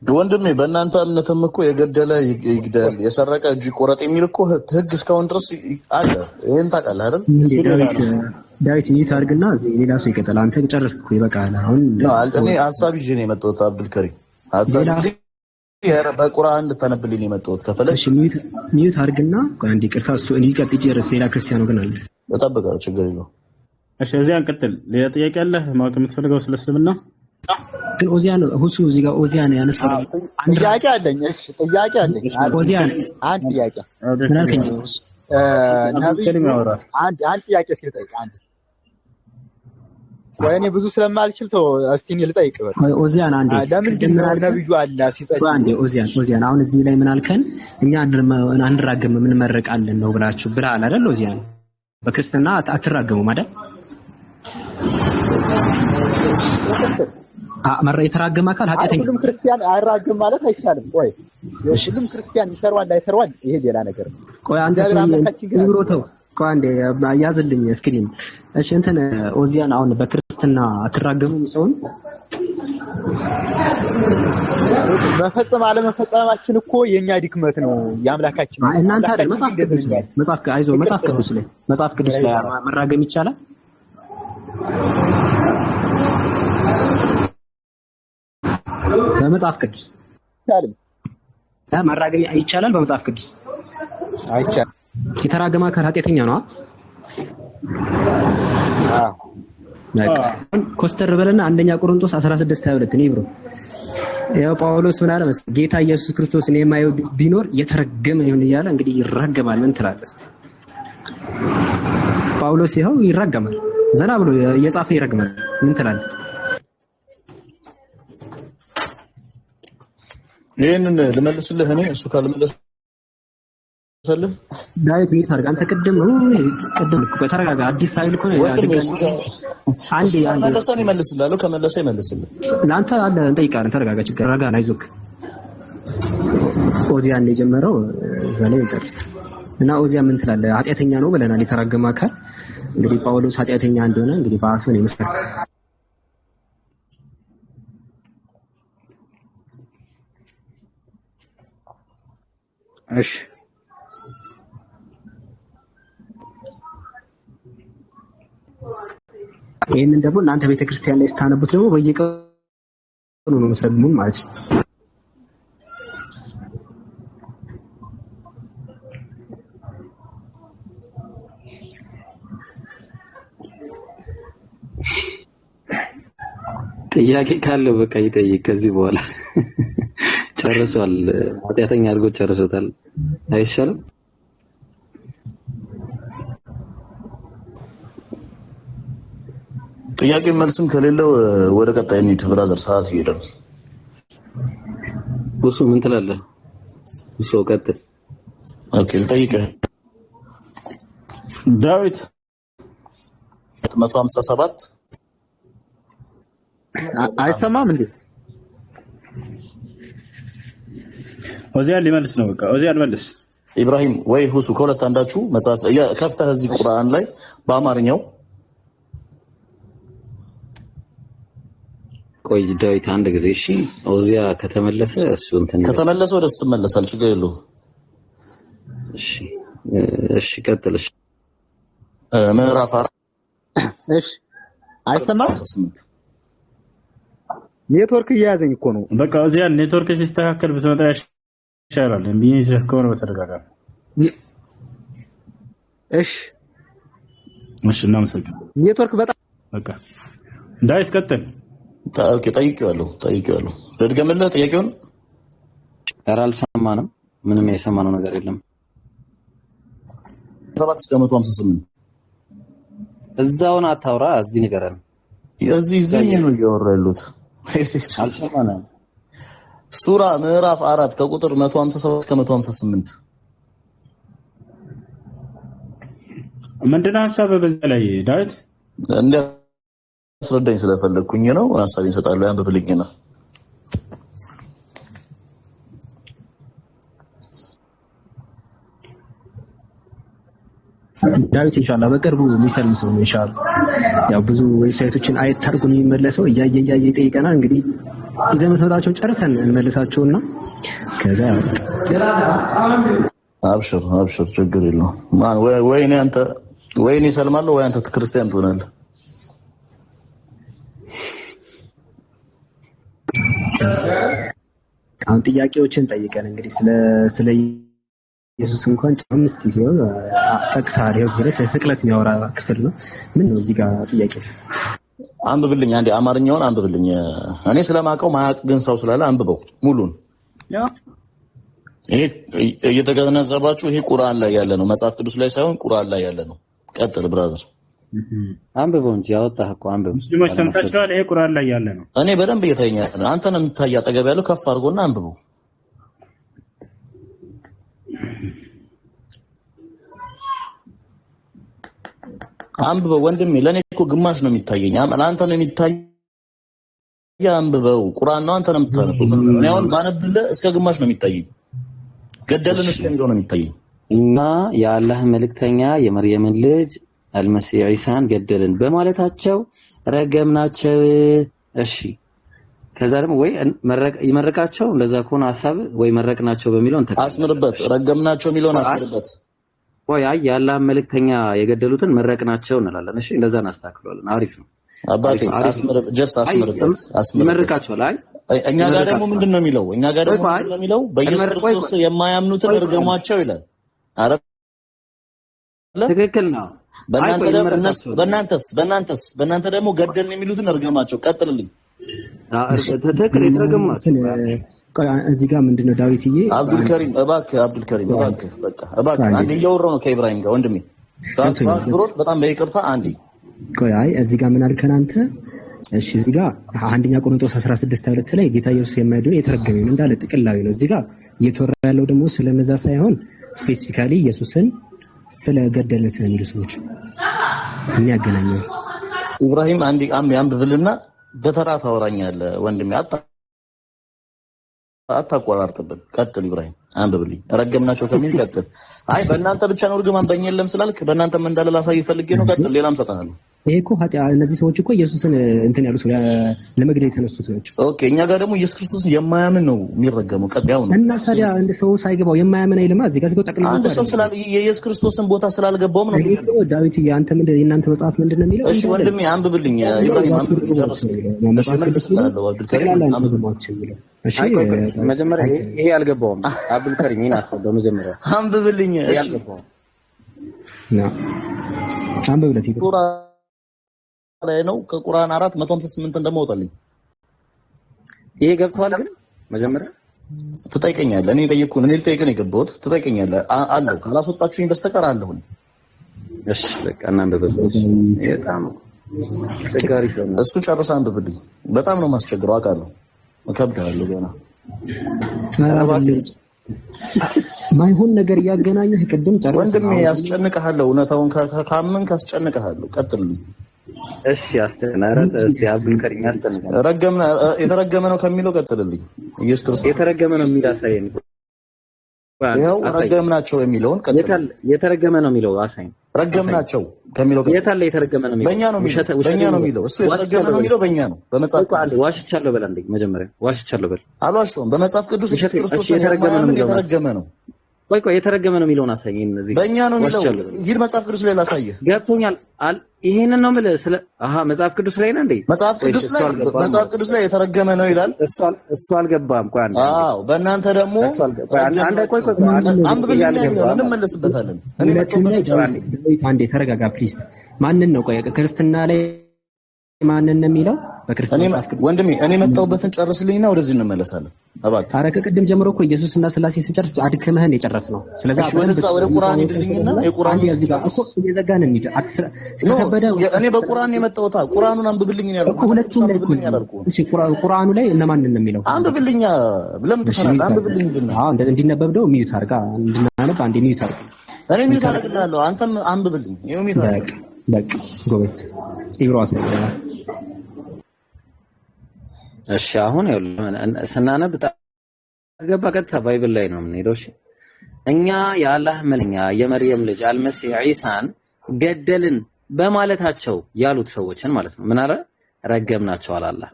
ወንድሜ። በእናንተ እምነትም እኮ የገደለ ይግደል፣ የሰረቀ እጅ ይቆረጥ የሚል እኮ ህግ እስካሁን ድረስ አለ። ይሄን ታውቃለህ አይደል? ዳዊት ሚዩት አድርግና ሌላ ሰው ይቀጥል። አንተ ጨረስክ እኮ ይበቃል። አሁን እኔ ሀሳብ ይዤ ነው የመጣሁት። አብዱልከሪም ሀሳብ በቁርአን እንድታነብልኝ ነው የመጣሁት። ከፈለግሽ ሚዩት አድርግና አንድ ይቅርታ፣ እሱ እንዲቀጥል ይጨርስ። ሌላ ክርስቲያኑ ግን አለ እጠብቃለሁ። ችግር የለውም። እሺ፣ እዚያ እንቀጥል። ሌላ ጥያቄ አለ ማወቅ የምትፈልገው ስለ እስልምና? ግን ኦዚያን ሁሱ እዚህ ጋር ኦዚያን ያነሳው ጥያቄ አለኝ። እሺ፣ ጥያቄ አለኝ። ኦዚያን አንድ ጥያቄ ምን አልከኝ? አንድ ጥያቄ እስኪ ልጠይቅ። ወይኔ ብዙ ስለማልችል ተው እስቲ እኔ ልጠይቅ። ኦዚያን አንዴ ለምንድን ነው ነብዩ አላ ሲጸልይ? አንዴ ኦዚያን አሁን እዚህ ላይ ምን አልከን? እኛ አንራገም ምን መረቃለን ነው ብላችሁ ብለሃል አይደል? ኦዚያን በክርስትና አትራገሙም አይደል? የተራገመ አካል ኃጢአተኛ። ሁሉም ክርስቲያን አይራገም ማለት አይቻልም። ቆይ ሁሉም ክርስቲያን ይሰራዋል አይሰራዋል ይሄ ሌላ ነገር ነው። ቆይ አንተ ይብሮተው ቆይ አንዴ ያዝልኝ እስክሪን። እሺ እንትን ኦዚያን አሁን በክርስትና አትራገሙም ሰውን? መፈጸም አለመፈጸማችን እኮ የኛ ድክመት ነው የአምላካችን። እናንተ አይደል መጽሐፍ ቅዱስ ላይ መራገም ይቻላል? በመጽሐፍ ቅዱስ መራገም ይቻላል? በመጽሐፍ ቅዱስ አይቻልም። የተራገመ አካል ኃጢአተኛ ነው። ኮስተር በለና አንደኛ ቆሮንቶስ 16:22 ነው ብሮ። ያው ጳውሎስ ምን አለ መሰለህ? ጌታ ኢየሱስ ክርስቶስን የማይወድ ቢኖር የተረገመ ይሁን እያለ እንግዲህ ይራገማል። ምን ትላለህ? ጳውሎስ ይኸው ይራገማል፣ ዘና ብሎ እየጻፈ ይረግማል። ምን ትላለህ? ይሄንን ልመልስልህ እኔ እሱ ካልመለሰልህ ዳዊት ሚት አድርግ። አንተ ቅድም እኮ ተረጋጋ። አዲስ ኃይል እኮ ነው። አንዴ መለሰን ይመልስልሃለሁ። ከመለሰ ይመልስልህ። ለአንተ አለ እንጠይቃለን። ተረጋጋ። ችግር ረጋ አይዞህ። ኦዚያን ነው የጀመረው፣ እዛ ላይ ይጨርሳል። እና ኦዚያን ምን ትላለህ? ኃጢአተኛ ነው ብለናል። የተራገመ አካል እንግዲህ ጳውሎስ ኃጢአተኛ እንደሆነ እንግዲህ በአፉ ነው የመሰከረው። እሺ ይሄንን ደግሞ እናንተ ቤተክርስቲያን ላይ ስታነቡት ደግሞ በየቀኑ ነው መስለሙን ማለት ነው። ጥያቄ ካለው በቃ ይጠይቅ። ከዚህ በኋላ ጨርሷል። ኃጢአተኛ አድርጎ ጨርሶታል። አይሻልም? ጥያቄ መልስም ከሌለው ወደ ቀጣይ እንሂድ። ብራዘር ሰዓት እየሄደ ነው። እሱ ምን ትላለህ? እሱ ቀጥል። ኦኬ ልጠይቅህ። ዳዊት 157 አይሰማም እንዴ? ኦዚያን ሊመልስ ነው። በቃ ኦዚያን መልስ። ኢብራሂም ወይ ሁሱ ከሁለት አንዳችሁ መጽሐፍ ከፍተህ እዚህ ቁርአን ላይ በአማርኛው ቆይ ዳዊት አንድ ጊዜ እሺ። ኦዚያ ከተመለሰ እሱ እንትን ከተመለሰ ወደ ስትመለሳል ችግር የለውም። እሺ ቀጥልሽ። ምዕራፍ 4 እሺ አይሰማም? ኔትወርክ እያያዘኝ እኮ ነው። በቃ ኦዚያን ኔትወርክ ሲስተካከል ብትመጣ ይሻላል። ቢዚ ከሆነ በተደጋጋሚ እሺ እናመሰግናለን። ኔትወርክ በጣም በቃ ዳዊት ቀጥል። ጠይቄዋለሁ። ልድገምልህ ጥያቄውን? ኧረ አልሰማንም። ምንም የሰማነው ነገር የለም። 7 እስከ 158 እዛውን አታውራ፣ እዚህ ንገረን። እዚህ ነው እያወራ ያሉት። አልሰማንም። ሱራ ምዕራፍ 4 ከቁጥር 157 እስከ 158 ምንድነው ሐሳብ በዛ ላይ ዳዊት? አስረዳኝ ስለፈለኩኝ ነው። ሐሳቤን እሰጣለሁ። ያንብብልኝና ዳዊት ኢንሻአላህ በቅርቡ የሚሰልም ሰው ነው። ኢንሻአላህ ያው ብዙ ዌብሳይቶችን አየት አድርጎ ነው የሚመለሰው። እያየ ይጠይቀናል። እንግዲህ ይዘን መጥታቸው ጨርሰን እንመልሳቸውና ከዛ አብሽር ችግር የለውም። ማን ወይኔ አንተ ወይኔ ሰልማለሁ ወይ አንተ ክርስቲያን ትሆናለህ። አሁን ጥያቄዎችን ጠይቀን እንግዲህ ስለ ኢየሱስ እንኳን 5 ሲሆን ጠቅሰሃል። ይኸው ድረስ ስቅለት የሚያወራ ክፍል ነው። ምን ነው እዚህ ጋር ጥያቄ? አንብብልኝ አንዴ፣ አማርኛውን አንብብልኝ። እኔ ስለማውቀው ማያውቅ ግን ሰው ስላለ አንብበው ሙሉን። ይሄ እየተገነዘባችሁ ይሄ ቁርአን ላይ ያለ ነው፣ መጽሐፍ ቅዱስ ላይ ሳይሆን ቁርአን ላይ ያለ ነው። ቀጥል ብራዘር። አንብበው እንጂ ያወጣህ እኮ አንብብ። ሙስሊሞች ሰምታችኋል? ይሄ ቁርአን ላይ ያለ ነው። እኔ በደንብ እየታየኝ ነው። አንተ ነው የምታይ አጠገብ ያለው። ከፍ አድርጎና አንብበው። አንብበው ወንድሜ። ለኔ እኮ ግማሽ ነው የሚታየኝ። አንተ ነው የሚታይ። አንብበው። ቁርአን ነው፣ አንተ ነው የምታነበው። እኔ አሁን ባነብልህ እስከ ግማሽ ነው የሚታየኝ። ገደልን እስከሚለው ነው የሚታየኝ። እና የአላህ መልእክተኛ የመርየምን ልጅ አልመሲህ ዒሳን ገደልን በማለታቸው ረገምናቸው። እሺ ከዛ ደግሞ ወይ ይመረቃቸው። እንደዛ ከሆነ ሐሳብ ወይ መረቅናቸው በሚለው አስምርበት። ረገምናቸው የሚለውን አስምርበት። ወይ አይ የአላህ መልእክተኛ የገደሉትን መረቅናቸው እንላለን። እሺ እንደዛ እናስተካክለዋለን። አሪፍ ነው አባቴ። አስምርበት። ይመረቃቸዋል። አይ እኛ ጋር ደግሞ ምንድን ነው የሚለው? በኢየሱስ ክርስቶስ የማያምኑትን እርገሟቸው ይላል። አረ ትክክል ነው። በእናንተ ደግሞ ገደልን የሚሉትን እርገማቸው። ቀጥልልኝ። ትክክል የተረገማቸው እዚህ ጋር ምንድነው ዳዊትዬ? አብዱልከሪም እባክህ በቃ አንዴ እያወራሁ ነው ከኢብራሂም ጋር ወንድሜ። ብሮት በጣም በይቅርታ አንዴ ቆይ። አይ እዚህ ጋር ምን አልከን አንተ? እሺ እዚህ ጋር አንደኛ ቆሮንቶስ 16:2 ላይ ጌታ ኢየሱስ የማይድን የተረገመ ነው እንዳለ ጥቅላዊ ነው። እዚህ ጋር እየተወራ ያለው ደግሞ ስለነዛ ሳይሆን ስፔሲፊካሊ ኢየሱስን ስለገደልን ስለሚሉ ሰዎች የሚያገናኘው። ኢብራሂም አንዴ አንብብልና በተራ ታወራኛለህ ወንድሜ። አታቋራርጥብን። ቀጥል ኢብራሂም አንብብልኝ። ረገምናቸው ከሚል ቀጥል። አይ በእናንተ ብቻ ነው እርግማን በእኛ የለም ስላልክ በእናንተም እንዳለ ላሳይ ፈልጌ ነው። ቀጥል። ሌላም ሰጣለሁ። ይሄ እኮ እነዚህ ሰዎች እኮ ኢየሱስን እንትን ያሉ ሰው ለመግደል የተነሱት ናቸው። ኦኬ እኛ ጋር ደግሞ ኢየሱስ ክርስቶስ የማያምን ነው የሚረገመው። ቀጥያው ነው እና ታዲያ እንደ ሰው ሳይገባው የማያምን አይልማ። እዚህ ጋር ጠቅልሎ አንድ ሰው ስላል የኢየሱስ ክርስቶስን ቦታ ስላልገባውም ነው የሚለው። ዳዊት ያንተ ምንድን የእናንተ መጽሐፍ ምንድን ነው የሚለው? እሺ ወንድሜ አንብብልኝ። ኢብራሂም አንብብልኝ። ጨርስ። እሺ መጀመሪያ ይሄ አልገባውም። አብዱልከሪም ይናፈው በመጀመሪያ አንብብልኝ። እሺ አንብብለት ላይ ነው ከቁርአን 4:158 እንደማውጣልኝ ይሄ ገብቷል። ግን መጀመሪያ ትጠይቀኛለህ። እኔ ልጠይቅህ ነው የገባሁት። ትጠይቀኛለህ አለው። ካላስወጣችሁኝ በስተቀር አለሁ። እሺ በቃ እናንብብልኝ። በጣም አስቸጋሪ ሰው ነው እሱ። ጨርሰህ አንብብልኝ። በጣም ነው የማስቸግረው አውቃለሁ። እከብድሃለሁ ገና። ማይሆን ነገር እያገናኘህ ቅድም ጨርሰህ ወንድሜ ያስጨንቅሃለሁ። እውነታውን ካመንክ አስጨንቅሃለሁ። ቀጥልልኝ። እሺ አስተናረተ እስቲ አብዱል ከሪም ያስተናገረ ረገምና የተረገመ ነው ከሚለው ቀጥልልኝ። ኢየሱስ ክርስቶስ የተረገመ ነው የሚል አሳየኝ። ይኸው ረገምናቸው የሚለውን ቀጥል። የተረገመ ነው የሚለው አሳየኝ። ረገምናቸው ከሚለው ቀጥል። የታለ የተረገመ ነው የሚለው? በእኛ ነው የሚለው። እሱ የተረገመ ነው የሚለው በእኛ ነው። በመጽሐፍ ቅዱስ ዋሽቻለሁ በል አንዴ መጀመሪያ ዋሽቻለሁ በል። አልዋሽቶም። በመጽሐፍ ቅዱስ ኢየሱስ ክርስቶስ የተረገመ ነው። ቆይ የተረገመ ነው የሚለውን አሳየኝ። እነዚህ በእኛ ነው የሚለው። ሂድ መጽሐፍ ቅዱስ ላይ ላሳየህ። ገብቶኛል። ይሄንን ነው የምልህ። ስለ መጽሐፍ ቅዱስ ላይ ነው እንዴ? መጽሐፍ ቅዱስ ላይ የተረገመ ነው ይላል። እሱ አልገባም። ቆይ አንዴ። አዎ በእናንተ ደግሞ አንዴ ቆይ አንብብልኝ፣ እንመለስበታለን። አንዴ ተረጋጋ ፕሊዝ። ማንን ነው ቆይ ክርስትና ላይ ማንን ነው የሚለው? በክርስቶስ ወንድሜ እኔ መጣሁበትን ጨርስልኝና ወደዚህ እንመለሳለን። እባክህ ኧረ ከቅድም ጀምሮ እኮ ኢየሱስና ስላሴ ሲጨርስ አድክምህን የጨረስ ነው። ስለዚህ ወደ ቁርአን ሂድልኝና የቁርአን እኮ እየዘጋን እንሂድ። ከከበደ እኔ በቁርአን የመጣሁት ቁርአኑን አንብብልኝ ነው ያልኩት። ሁለቱም ላይ እሺ፣ ቁርአኑ ላይ እነማንን ነው የሚለው? አንብብልኛ። ለምን ትፈራለህ? አንብብልኝ ብልና እንዲነበብ ነው ሚዩት አድርጋ እንድናነብ። አንዴ ሚዩት አድርግ። እኔ ሚዩት አድርግልሃለሁ፣ አንተም አንብብልኝ። ይኸው ሚዩት አድርግ። በቃ ጎበዝ ኢብራስ ነው። እሺ አሁን ስናነብ ገባ ቀጥታ ባይብል ላይ ነው የምንሄደው። እሺ እኛ የአላህ መልእክተኛ የመርየም ልጅ አልመሲህ ዒሳን ገደልን በማለታቸው ያሉት ሰዎችን ማለት ነው ምን አለ? ረገምናቸው አላህ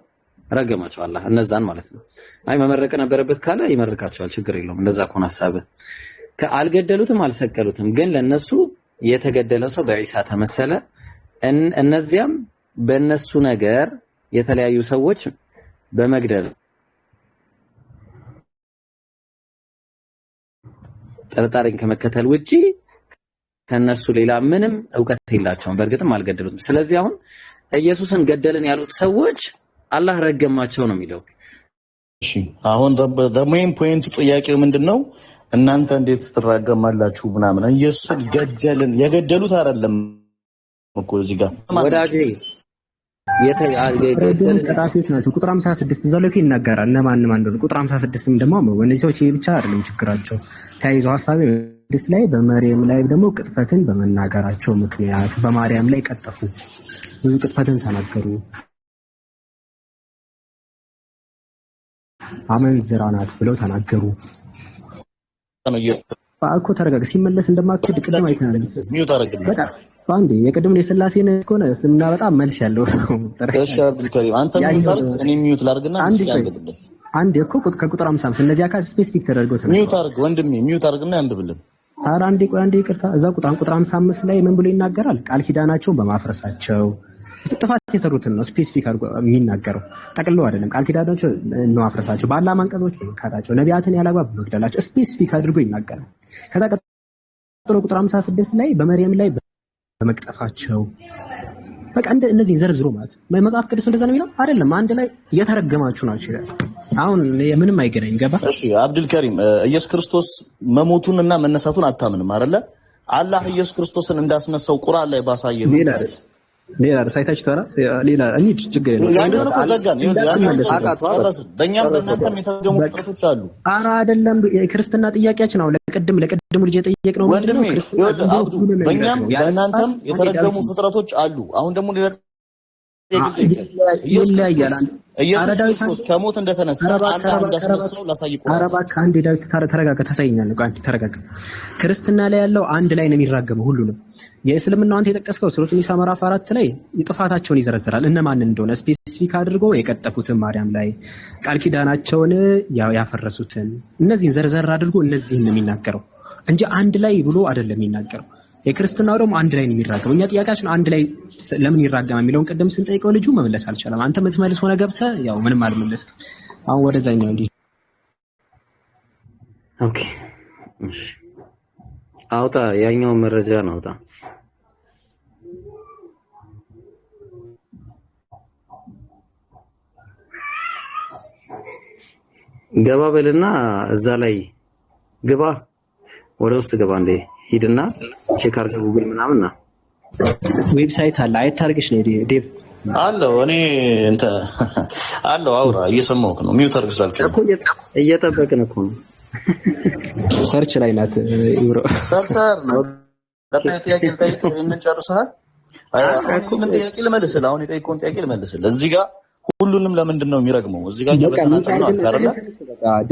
ረገማቸው አላህ እነዛን ማለት ነው። አይ መመረቅ ነበረበት ካለ ይመርካቸዋል፣ ችግር የለውም። እንደዛ ከሆነ ሐሳብ አልገደሉትም አልሰቀሉትም፣ ግን ለነሱ የተገደለ ሰው በዒሳ ተመሰለ። እነዚያም በእነሱ ነገር የተለያዩ ሰዎች በመግደል ጥርጣሬን ከመከተል ውጪ ከነሱ ሌላ ምንም ዕውቀት የላቸውም። በእርግጥም አልገደሉትም። ስለዚህ አሁን ኢየሱስን ገደልን ያሉት ሰዎች አላህ ረገማቸው ነው የሚለው። እሺ አሁን the point ጥያቄው ምንድነው? እናንተ እንዴት ትራገማላችሁ ምናምን? ኢየሱስን ገደልን የገደሉት አይደለም እኮ እዚህ ጋር ወዳጄ ቀጣፊዎች ናቸው። ቁጥር 56 እዛው ላይ ይናገራል እነማን እንደሆነ። ቁጥር 56ም ደግሞ እነዚህ ሰዎች ይሄ ብቻ አይደለም ችግራቸው ተያይዞ ሐሳብ ቅድስ ላይ በመርየም ላይ ደግሞ ቅጥፈትን በመናገራቸው ምክንያት በማርያም ላይ ቀጠፉ፣ ብዙ ቅጥፈትን ተናገሩ። አመንዝራ ናት ብለው ተናገሩ። እኮ ተረጋግ። ሲመለስ እንደማትወድ ቅድም አይተናል። ሚዩት አደረግልኝ በቃ አንዴ የቅድሙን የሥላሴን ከሆነ እስልምና በጣም መልስ ያለው ነው። እሺ አብዱል ከሪም አንተ ሚዩት አድርግ፣ እኔ ሚዩት ላድርግና ያንብብልኝ። አንዴ እኮ ከቁጥር 55 እነዚህ አካል ስፔሲፊክ ተደርገው ተናግረዋል። ሚዩት አድርግ ወንድሜ፣ ሚዩት አድርግና ያንብብልኝ። ኧረ አንዴ ቆይ አንዴ ይቅርታ። እዛ ቁጥር 55 ላይ ምን ብሎ ይናገራል? ቃል ኪዳናቸውን በማፍረሳቸው ጥፋት የሰሩትን ነው ስፔሲፊክ አድርጎ የሚናገረው፣ ጠቅልሎ አይደለም። ቃል ኪዳናቸው ነው ማፍረሳቸው፣ ባላ ማንቀጾች በመካዳቸው፣ ነቢያትን ያላግባብ በመግደላቸው ስፔሲፊክ አድርጎ ይናገራል። ከዛ ቀጥሎ ቁጥር 56 ላይ በመርየም ላይ በመቅጠፋቸው በቃ እነዚህ ዘርዝሮ ማለት መጽሐፍ ቅዱስ እንደዛ ነው የሚለው አይደለም። አንድ ላይ እየተረገማችሁ ናችሁ ይላል። አሁን ምንም አይገናኝም። ገባ? እሺ አብዱል ከሪም ኢየሱስ ክርስቶስ መሞቱን እና መነሳቱን አታምንም አይደለ? አላህ ኢየሱስ ክርስቶስን እንዳስነሳው ቁርአን ላይ ባሳየው ሌላ ሳይታች ተራ ሌላ እንሂድ፣ ችግር የለውም። ያንደሆነ ዘጋን በእኛም በእናንተም የተረገሙ ፍጥረቶች አሉ። ኧረ አይደለም የክርስትና ጥያቄያችን አሁን ለቅድሙ ልጅ የጠየቅነው ወንድሜ በእኛም በእናንተም የተረገሙ ፍጥረቶች አሉ። አሁን ደግሞ ሌላ ኢየሱስ ክርስቶስ ከሞት እንደተነሳ አላህ እንዳስነሳው ላሳይቁ። ኧረ እባክህ አንዴ ዳዊት ተረጋጋ፣ ታሳየኛለህ። አንዴ ተረጋጋ። ክርስትና ላይ ያለው አንድ ላይ ነው የሚራገመው ሁሉንም። የእስልምናው አንተ የጠቀስከው ሱረቱ ኒሳ ምዕራፍ 4 ላይ ጥፋታቸውን ይዘረዝራል፣ እነማንን እንደሆነ ስፔሲፊክ አድርጎ የቀጠፉትን ማርያም ላይ ቃል ኪዳናቸውን ያፈረሱትን፣ እነዚህን ዘርዘር አድርጎ እነዚህን ነው የሚናገረው እንጂ አንድ ላይ ብሎ አይደለም የሚናገረው። የክርስትናው ደግሞ አንድ ላይ ነው የሚራገመው። እኛ ጥያቄያችን አንድ ላይ ለምን ይራገማል የሚለውን ቀደም ስንጠይቀው ልጁ መመለስ አልቻለም። አንተ የምትመልስ ሆነ ገብተህ ያው ምንም አልመለስክም። አሁን ወደዛኛው እንዴ ኦኬ እሺ አውጣ፣ ያኛው መረጃ ነው አውጣ። ገባ በልና እዛ ላይ ግባ፣ ወደ ውስጥ ገባ እንዴ ሂድና ቼክ አድርገህ ጉግል ምናምን ና ዌብሳይት አለ አይታርግሽ ነው ዴቭ አለው። እኔ እንተ አለው አውራ እየሰማሁህ ነው። ሚውት አድርግ ስላልክ እኮ እየጠበቅን እኮ ነው። ሰርች ላይ ናት። ኢብሮ ሰርተር ነው። ለጣይ ጥያቄ ጠይቅ እንጨርሳለን። ምን ጥያቄ ልመልስልህ? አሁን የጠየቀውን ጥያቄ ልመልስልህ። እዚህ ጋር ሁሉንም ለምንድን ነው የሚረግመው? እዚህ ጋር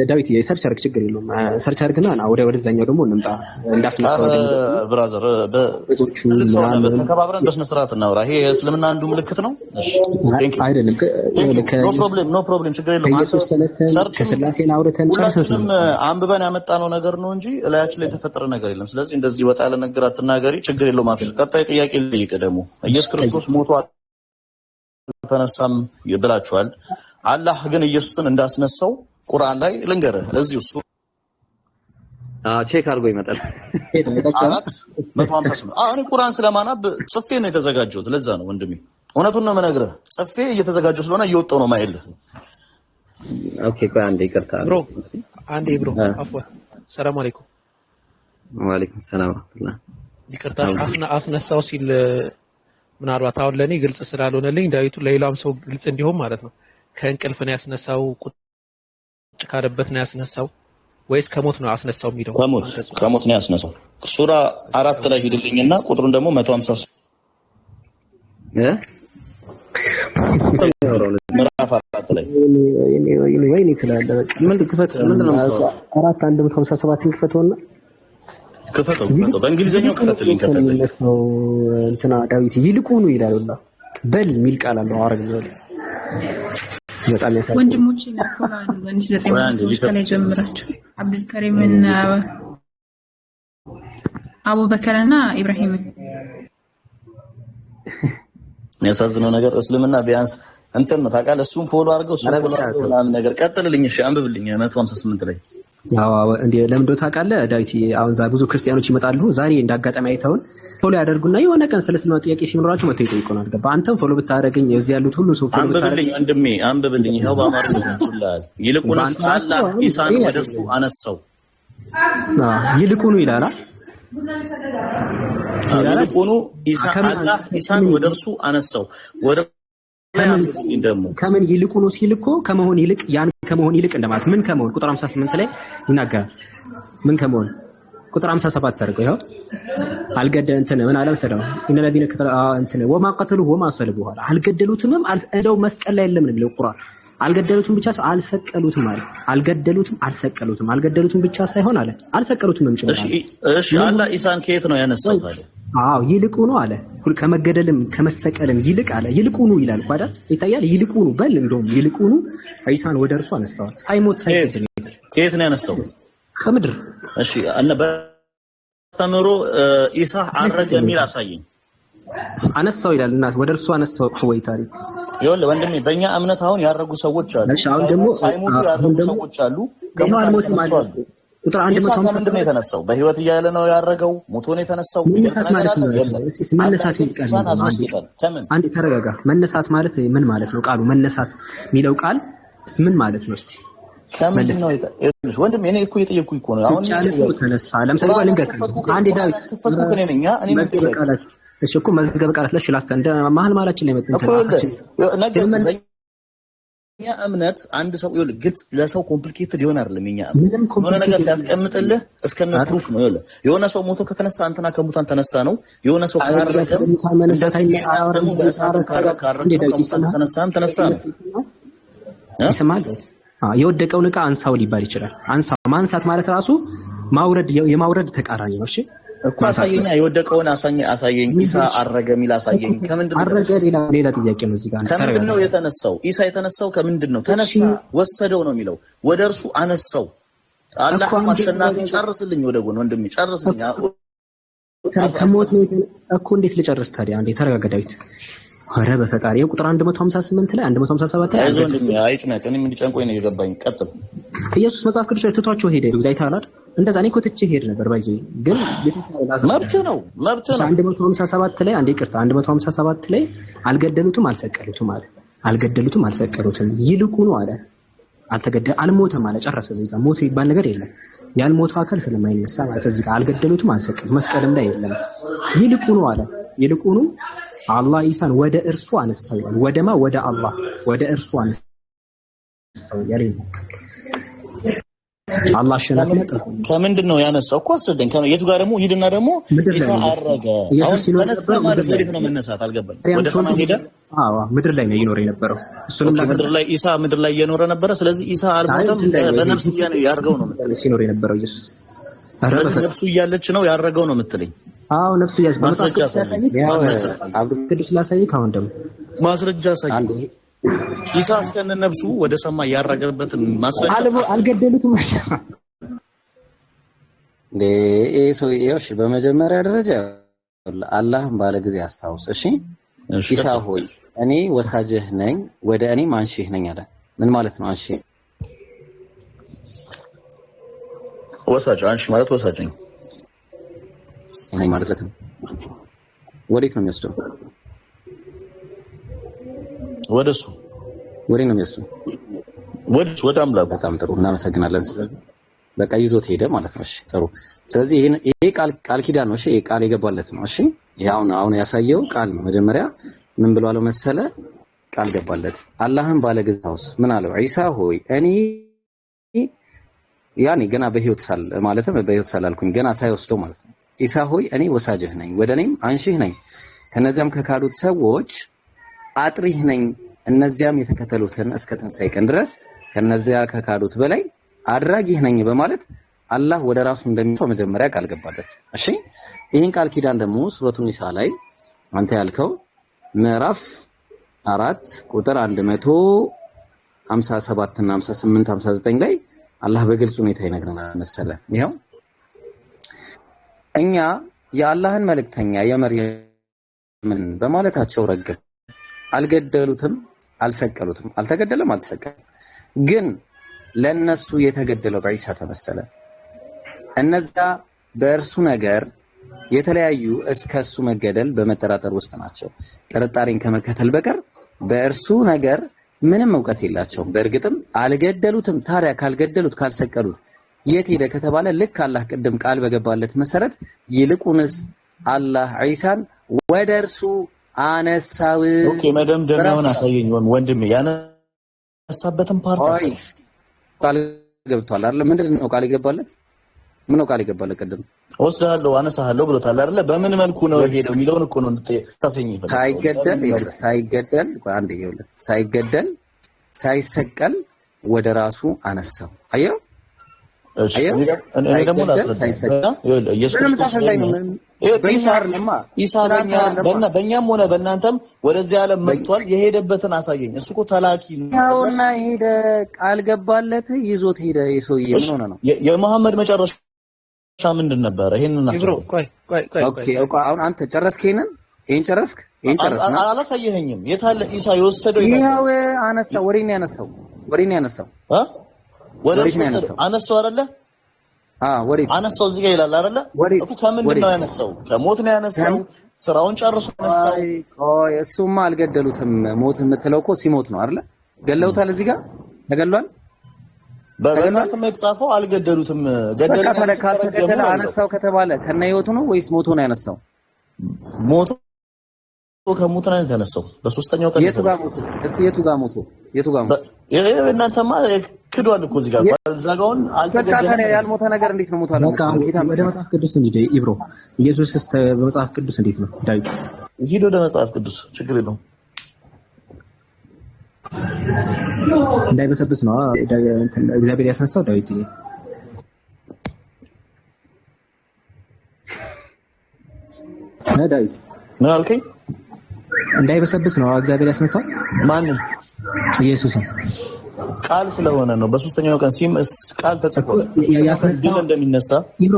ዳዊት የሰርች አርግ ችግር የለውም። ሰርች አርግና ወደዛኛው ደግሞ እንምጣ። እንዳስመጣው ብራዘር ተከባብረን በስነ ስርዓት እናውራ። ይሄ እስልምና አንዱ ምልክት ነው አይደለም? ኖ ፕሮብሌም ችግር የለውም። ከስላሴን አውርተን ሁላችንም አንብበን ያመጣነው ነገር ነው እንጂ እላያችን ላይ የተፈጠረ ነገር የለም። ስለዚህ እንደዚህ ወጣ ያለ ነገር አትናገሪ። ችግር የለውም። አብሽር። ቀጣይ ጥያቄ ልጠይቅህ ደግሞ ኢየሱስ ክርስቶስ ሞቷል ተነሳም ይብላችኋል። አላህ ግን ኢየሱስን እንዳስነሳው ቁርአን ላይ ልንገርህ። እዚህ እሱ ቼክ አድርጎ ይመጣል 458 እኔ ቁርአን ስለማናብ ጽፌ ነው የተዘጋጀሁት። ለዛ ነው ወንድሜ፣ እውነቱን ነው የምነግርህ። ጽፌ እየተዘጋጀሁ ስለሆነ እየወጣሁ ነው ማይልህ። ኦኬ ቆይ አንዴ ይቅርታ ብሮ፣ አንዴ ብሮ። አፍዋ ሰላም አለይኩም። ወአለይኩም ሰላም ወራህመቱላህ። ይቅርታ አስነሳው ሲል ምናልባት አሁን ለኔ ግልጽ ስላልሆነልኝ ዳዊቱ ለሌላም ሰው ግልጽ እንዲሆን ማለት ነው። ከእንቅልፍ ነው ያስነሳው? ቁጭ ካለበት ነው ያስነሳው? ወይስ ከሞት ነው ያስነሳው የሚለው? ከሞት ነው ያስነሳው። ሱራ 4 ላይ ሂድልኝና ቁጥሩን ደግሞ 150 ምዕራፍ 4 ላይ ወይኔ ትላለህ። በቃ ምን ልክፈት? ምንድነው 4 157 ክፈተውና ክፈተው በእንግሊዘኛው ክፈትልኝ። ከፈተው እንትና ዳዊት ይልቁኑ ይላልና በል ሚል ቃል አለው አረጋው። በጣም ያሳዝናል። ወንድሞቼ ናፈራሉ። ወንድ 9 ከላይ ጀምራችሁ አብዱልከሪም እና አቡበከርና ኢብራሂም። የሚያሳዝነው ነገር እስልምና ቢያንስ እንትን ነው ታውቃለህ። እሱም ፎሎ አድርገው ምናምን ነገር ቀጥልልኝ። እሺ አንብብልኝ 158 ላይ እንዴ ለምንዶ ታውቃለህ ዳዊት? አሁን ብዙ ክርስቲያኖች ይመጣሉ። ዛሬ እንዳጋጣሚ አይተውን ፎሎ ያደርጉና የሆነ ቀን ስለ እስልምና ጥያቄ ሲኖራቸው መተው ይጠይቁናል። ገባ? አንተም ፎሎ ብታደርገኝ እዚህ ያሉት ሁሉ ሰው ፎሎ ብታደርገኝ ወንድሜ አንብብልኝ። ይሄው በአማርኛ ተጽፏል። ይልቁንስ አላህ ኢሳን ወደሱ አነሳው። ይልቁኑ ይላል። ይልቁኑ አላህ ኢሳን ወደሱ አነሳው። ከምን ይልቁኑ ሲል እኮ ከመሆን ይልቅ ያን ከመሆን ይልቅ እንደማለት ምን ከመሆን ቁጥር 58 ላይ ይናገራል። ምን ከመሆን ቁጥር 57 ታርገው ይሄው አልገደ እንትን ምን አለ መሰለው ኢነ ለዲነ እንትን ወማ ቀተሉሁ ወማ ሰለቡሁ አልገደሉትም። እንደው መስቀል ላይ የለም ነው የሚለው ቁርአን። አልገደሉትም ብቻ ሳይሆን አልሰቀሉትም አለ። አልገደሉትም አልሰቀሉትም። አልገደሉትም ብቻ ሳይሆን አለ አልሰቀሉትም ጭምር። እሺ አላህ ኢሳን ከየት ነው ያነሳው ታዲያ? ይልቁኑ አለ ከመገደልም ከመሰቀልም ይልቅ አለ። ይልቁኑ ይላል እኮ አይደል? ይታያል። ይልቁኑ በል እንደውም ይልቁኑ ኢሳን ወደ እርሱ አነሳው። ሳይሞት ሳይገደል ከየት ነው ያነሳው? ከምድር። እሺ በስተምሮ ኢሳ አረገ የሚል አሳየኝ። አነሳው ይላል እና ወደ እርሱ አነሳው ወይ ታሪክ ይኸውልህ ወንድሜ፣ በእኛ እምነት አሁን ያረጉ ሰዎች አሉ። አሁን ደግሞ ሳይሞቱ ያረጉ ሰዎች አሉ። ከሞት ማለት ቁጥር 150 ምንድን ነው የተነሳው? በህይወት እያለ ነው ያረገው? ሞቶ ነው የተነሳው? መነሳት ይቀር። አንዴ ተረጋጋ። መነሳት ማለት ምን ማለት ነው? ቃሉ መነሳት የሚለው ቃል ምን ማለት ነው? እስቲ ከምንድን ነው ወንድሜ? እኔ እኮ እየጠየኩኝ እኮ ነው። አሁን ተነሳ ለምሳሌ አንዴ ዳዊት እሺ እኮ መዝገበ ቃላት ለሽ ላስተ እንደ መሀላችን ላይ መጥተን እኛ እምነት አንድ ሰው ይኸውልህ ግልጽ ለሰው ኮምፕሊኬትድ ይሆን አይደለም። እኛ የሆነ ነገር ሲያስቀምጥልህ እስከነ ፕሩፍ ነው። ይኸውልህ የሆነ ሰው ሞቶ ከተነሳ አንተና ከሙታን ተነሳ ነው። የሆነ ሰው ካረከም ተነሳ ነው። ይስማል። የወደቀውን ዕቃ አንሳው ሊባል ይችላል። አንሳው ማንሳት ማለት ራሱ ማውረድ የማውረድ ተቃራኒ ነው። እሺ እኮ አሳየኛ፣ የወደቀውን አሳየኝ። ኢሳ አረገ የሚል አሳየኝ። ከምንድን ነው አረገ? ሌላ ጥያቄ ነው እዚህ ጋር። ከምንድን ነው የተነሳው? ኢሳ የተነሳው ከምንድን ነው? ተነሳ ወሰደው ነው የሚለው። ወደ እርሱ አነሳው። አላህ አሸናፊ። ጨርስልኝ፣ ወደ ጎን ወንድሜ ጨርስልኝ። ከሞት ነው እኮ። እንዴት ልጨርስ ታዲያ? አንዴ ተረጋጋ ዳዊት። ኧረ በፈጣሪ ቁጥር 158 ላይ 157 ላይ አይዞህ ወንድሜ፣ አይጭነቅ። እኔም እንዲጨንቆኝ ነው የገባኝ። ቀጥል። ኢየሱስ መጽሐፍ ቅዱስ ላይ ትቷቸው ሄደ። አይተሃል? እንደዛ እኔ እኮ ትቼ ሄድ ነበር። ባይዘው ግን መብት ነው። 157 ላይ አንዴ ይቅርታ፣ 157 ላይ አልገደሉትም አልሰቀሉትም አለ። አልገደሉትም አልሰቀሉትም ይልቁኑ አለ አልሞተም አለ። ጨረሰ። እዚህ ጋር ሞት የሚባል ነገር የለም። ያልሞተው አካል ስለማይነሳ ማለት እዚህ ጋር አልገደሉትም አልሰቀሉትም መስቀልም ላይ የለም። ይልቁኑ አለ ይልቁኑ አላህ ኢሳን ወደ እርሱ አነሳው ይላል። ወደማ ወደ አላህ ወደ እርሱ አነሳው ያለ አላህ አሸናፊ ነው። ከምንድን ነው ያነሳው እኮ አስረዳኝ። የቱ ጋር ደግሞ ሂድና ደግሞ ኢሳ አረገ። አሁን ተነሳ ማለት ወዴት ነው መነሳት? አልገባኝም። ወደ ሰማይ ሄደ? አዎ ምድር ላይ ነው እየኖረ የነበረው። እሱንም ምድር ላይ ኢሳ ምድር ላይ እየኖረ ነበረ። ስለዚህ ኢሳ አልሞተም፣ በነፍስያ ነው ያርገው ነው የምትለኝ? ሲኖር የነበረው ኢየሱስ ነፍሱ እያለች ነው ያረገው ነው የምትለኝ? አዎ ነፍሱ እያለች ማስረጃ ቅዱስ ላሳይህ። አሁን ደግሞ ማስረጃ ሳይ ኢሳ እስከነ ነፍሱ ወደ ሰማይ ያረገበትን ማስረጃ አልገደሉትም። እሺ በመጀመሪያ ደረጃ አላህም ባለ ጊዜ አስታውስ። እሺ ኢሳ ሆይ እኔ ወሳጅህ ነኝ፣ ወደ እኔ አንሺህ ነኝ አለ። ምን ማለት ነው አንሺ? ወሳጅ አንሺ ማለት ወሳጅ ነኝ እኔ ማለት ነው። ወዴት ነው የሚወስደው? ወደሱ ወዴት ነው የሚወስደው? ወደ አምላኩ። በጣም ጥሩ እናመሰግናለን። ስለዚህ በቃ ይዞት ሄደ ማለት ነው። እሺ ጥሩ። ስለዚህ ይሄ ቃል ኪዳን ነው። እሺ ይሄ ቃል የገባለት ነው። እሺ ይሄ አሁን ያሳየው ቃል ነው። መጀመሪያ ምን ብሏል መሰለ? ቃል ገባለት። አላህም ባለግዛውስ ምን አለው? ኢሳ ሆይ እኔ ያኔ ገና በህይወት ሳላልኩኝ ገና ሳይወስደው ማለት ነው። ኢሳ ሆይ እኔ ወሳጅህ ነኝ፣ ወደ እኔም አንሺህ ነኝ፣ ከነዚያም ከካዱት ሰዎች አጥሪህ ነኝ፣ እነዚያም የተከተሉትን እስከ ትንሣኤ ቀን ድረስ ከነዚያ ከካዱት በላይ አድራጊህ ነኝ በማለት አላህ ወደ ራሱ እንደሚሰው መጀመሪያ ቃል ገባለት። እሺ ይህን ቃል ኪዳን ደግሞ ሱረቱ ኒሳ ላይ አንተ ያልከው ምዕራፍ 4 ቁጥር 157 እና 58 59 ላይ አላህ በግልጽ ሁኔታ ይነግረናል መሰለ። ይሄው እኛ የአላህን መልእክተኛ የመርየምን በማለታቸው ረገም አልገደሉትም፣ አልሰቀሉትም። አልተገደለም፣ አልተሰቀለም። ግን ለነሱ የተገደለው በኢሳ ተመሰለ። እነዚያ በእርሱ ነገር የተለያዩ እስከሱ መገደል በመጠራጠር ውስጥ ናቸው። ጥርጣሬን ከመከተል በቀር በእርሱ ነገር ምንም እውቀት የላቸውም። በእርግጥም አልገደሉትም። ታዲያ ካልገደሉት ካልሰቀሉት የት ሄደ ከተባለ ልክ አላህ ቅድም ቃል በገባለት መሰረት ይልቁንስ አላህ ዒሳን ወደ እርሱ አነሳው። ኦኬ መደምደሚያውን አሳየኝ ወንድሜ። ያነሳበትን ፓርት አሳየኝ። ቃል ገብቷል አይደል? ምንድን ነው ቃል የገባለት? ምን ነው ቃል የገባለት? ቅድም ወስዳለሁ አነሳለሁ ብሎታል አይደል? በምን መልኩ ነው ሄደው የሚለውን እኮ ነው ታሰኝ ይፈልጋል። ሳይገደል ሳይሰቀል ወደ ራሱ አነሳው። አየው እሺ እኔ ደግሞ ላስረዳ። ኢየሱስ ክርስቶስ በእኛም ሆነ በእናንተም ወደዚህ ዓለም መጥቷል። የሄደበትን አሳየኝ። እሱ እኮ ተላኪ ነው። ያውና ሄደ፣ ቃል ገባለት፣ ይዞት ሄደ። የሰውዬ ምን ሆነ ነው? የመሐመድ መጨረሻ ምንድን ነበረ? ይሄንን ቆይ ኦኬ አሁን አንተ ጨረስክ? ይሄን ጨረስክ? አላሳየኸኝም። የት አለ ኢሳ የወሰደው? ይሄው አነሳው። ወሬን ያነሳው አነሳው አይደለ? ወሬት አነሳው እዚህ ጋር ይላል አይደለ? እኮ ከምንድን ነው ያነሳው? ከሞት ነው ያነሳው። ስራውን ጨርሶ ያነሳው። እሱማ አልገደሉትም። ሞት የምትለው እኮ ሲሞት ነው አይደለ? ገለውታል። እዚህ ጋር ተገሏል። በእናንተም የተጻፈው አልገደሉትም። ገደለ አነሳው ከተባለ ከነ ህይወቱ ነው ወይስ ሞቶ ነው ያነሳው? ሞቶ ከሞት ነው የተነሳው። በሶስተኛው ቀን የቱ ጋር ሞቶ? እናንተማ ክዷል እኮ እዚህ ጋር ዘጋውን አልተገደለም። ያልሞተ ነገር እንዴት ነው ሞቷል? ወደ መጽሐፍ ቅዱስ እንጂ ኢብሮ ኢየሱስስ በመጽሐፍ ቅዱስ እንዴት ነው? ዳዊት ሂድ ወደ መጽሐፍ ቅዱስ፣ ችግር የለውም። እንዳይበሰብስ ነው እግዚአብሔር ያስነሳው ዳዊት። ዳዊት ምን አልከኝ? እንዳይበሰብስ ነው እግዚአብሔር ያስነሳው። ማንም ኢየሱስን ቃል ስለሆነ ነው። በሶስተኛው ቀን ቃል ተጽፏል ያስነሳው እንደሚነሳ ኢብሮ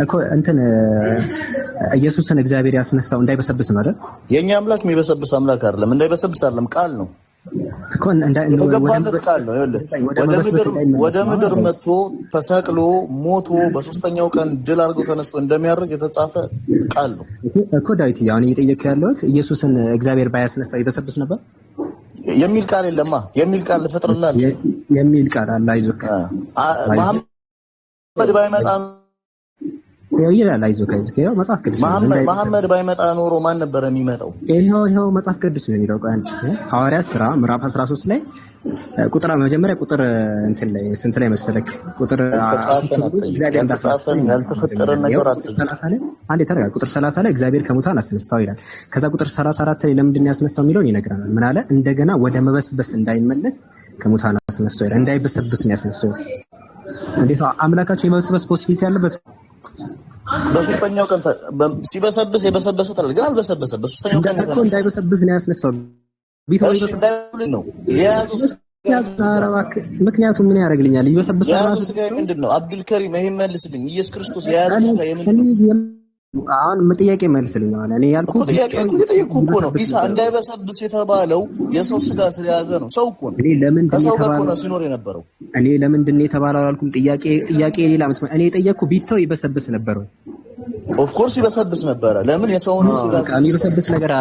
እኮ እንትን ኢየሱስን እግዚአብሔር ያስነሳው እንዳይበሰብስ ነው አይደል? የኛ አምላክ የሚበሰብስ አምላክ አይደለም። እንዳይበሰብስ አይደለም፣ ቃል ነው እኮ ቃል ነው። ወደ ምድር መጥቶ ተሰቅሎ ሞቶ በሶስተኛው ቀን ድል አድርጎ ተነስቶ እንደሚያደርግ የተጻፈ ቃል ነው እኮ። ዳዊት አሁን እየጠየቅህ ያለሁት ኢየሱስን እግዚአብሔር ባያስነሳው ይበሰብስ ነበር የሚል ቃል የለማ። የሚል ቃል ልፈጥርልህ የሚል ቃል አለ። አይዞህ መሐመድ ባይመጣም ያው ይላል። አይዞህ ከዚህ መጽሐፍ ቅዱስ መሐመድ ባይመጣ ኖሮ ማን ነበር የሚመጣው? ይሄው መጽሐፍ ቅዱስ ነው የሚለው። አንቺ ሐዋርያት ሥራ ምዕራፍ 13 ላይ ቁጥር መጀመሪያ ቁጥር እንትን ላይ ስንት ላይ መሰለክ? ቁጥር ያልተፈጠረ ነገር አትልም። አንዴ ተረጋ። ቁጥር 30 ላይ እግዚአብሔር ከሙታን አስነሳው ይላል። ከዛ ቁጥር 34 ላይ ለምንድን ነው ያስነሳው የሚለውን ይነግረናል። ምን አለ? እንደገና ወደ መበስበስ እንዳይመለስ ከሙታን አስነሳው ይላል። እንዳይበሰብስ ነው ያስነሳው። እንዴት አምላካችን የመበስበስ ፖሲቢሊቲ ያለበት? በሶስተኛው ቀን ሲበሰብስ የበሰበሰ ታላል፣ ግን አልበሰበሰ። በሶስተኛው ቀን እንዳይበሰብስ ነው ያስነሳው። ነው የያዘው። ምክንያቱም ምን ያደርግልኛል? ይበሰብሳል። የያዘው ስጋ ምንድነው? አብዱል ከሪም ይሄን መልስልኝ። ኢየሱስ ክርስቶስ የያዘው ስጋ ምንድነው? አሁን ጥያቄ መልስልኝ። አሁን እኔ ያልኩት ጥያቄ እኮ ነው። ኢሳ እንዳይበሰብስ የተባለው የሰው ስጋ ስለያዘ ነው። ሰው እኮ ነው። ከሰው ጋር ነው ሲኖር የነበረው። እኔ ለምንድን ነው የተባለው አላልኩም። ጥያቄ ሌላ መስመር። እኔ የጠየቅኩ ቢተው ይበሰብስ ነበር ወይ? ኦፍ ኮርስ ይበሰብስ ነበረ። ለምን? የሰውን ስጋ የሚበሰብስ ነገር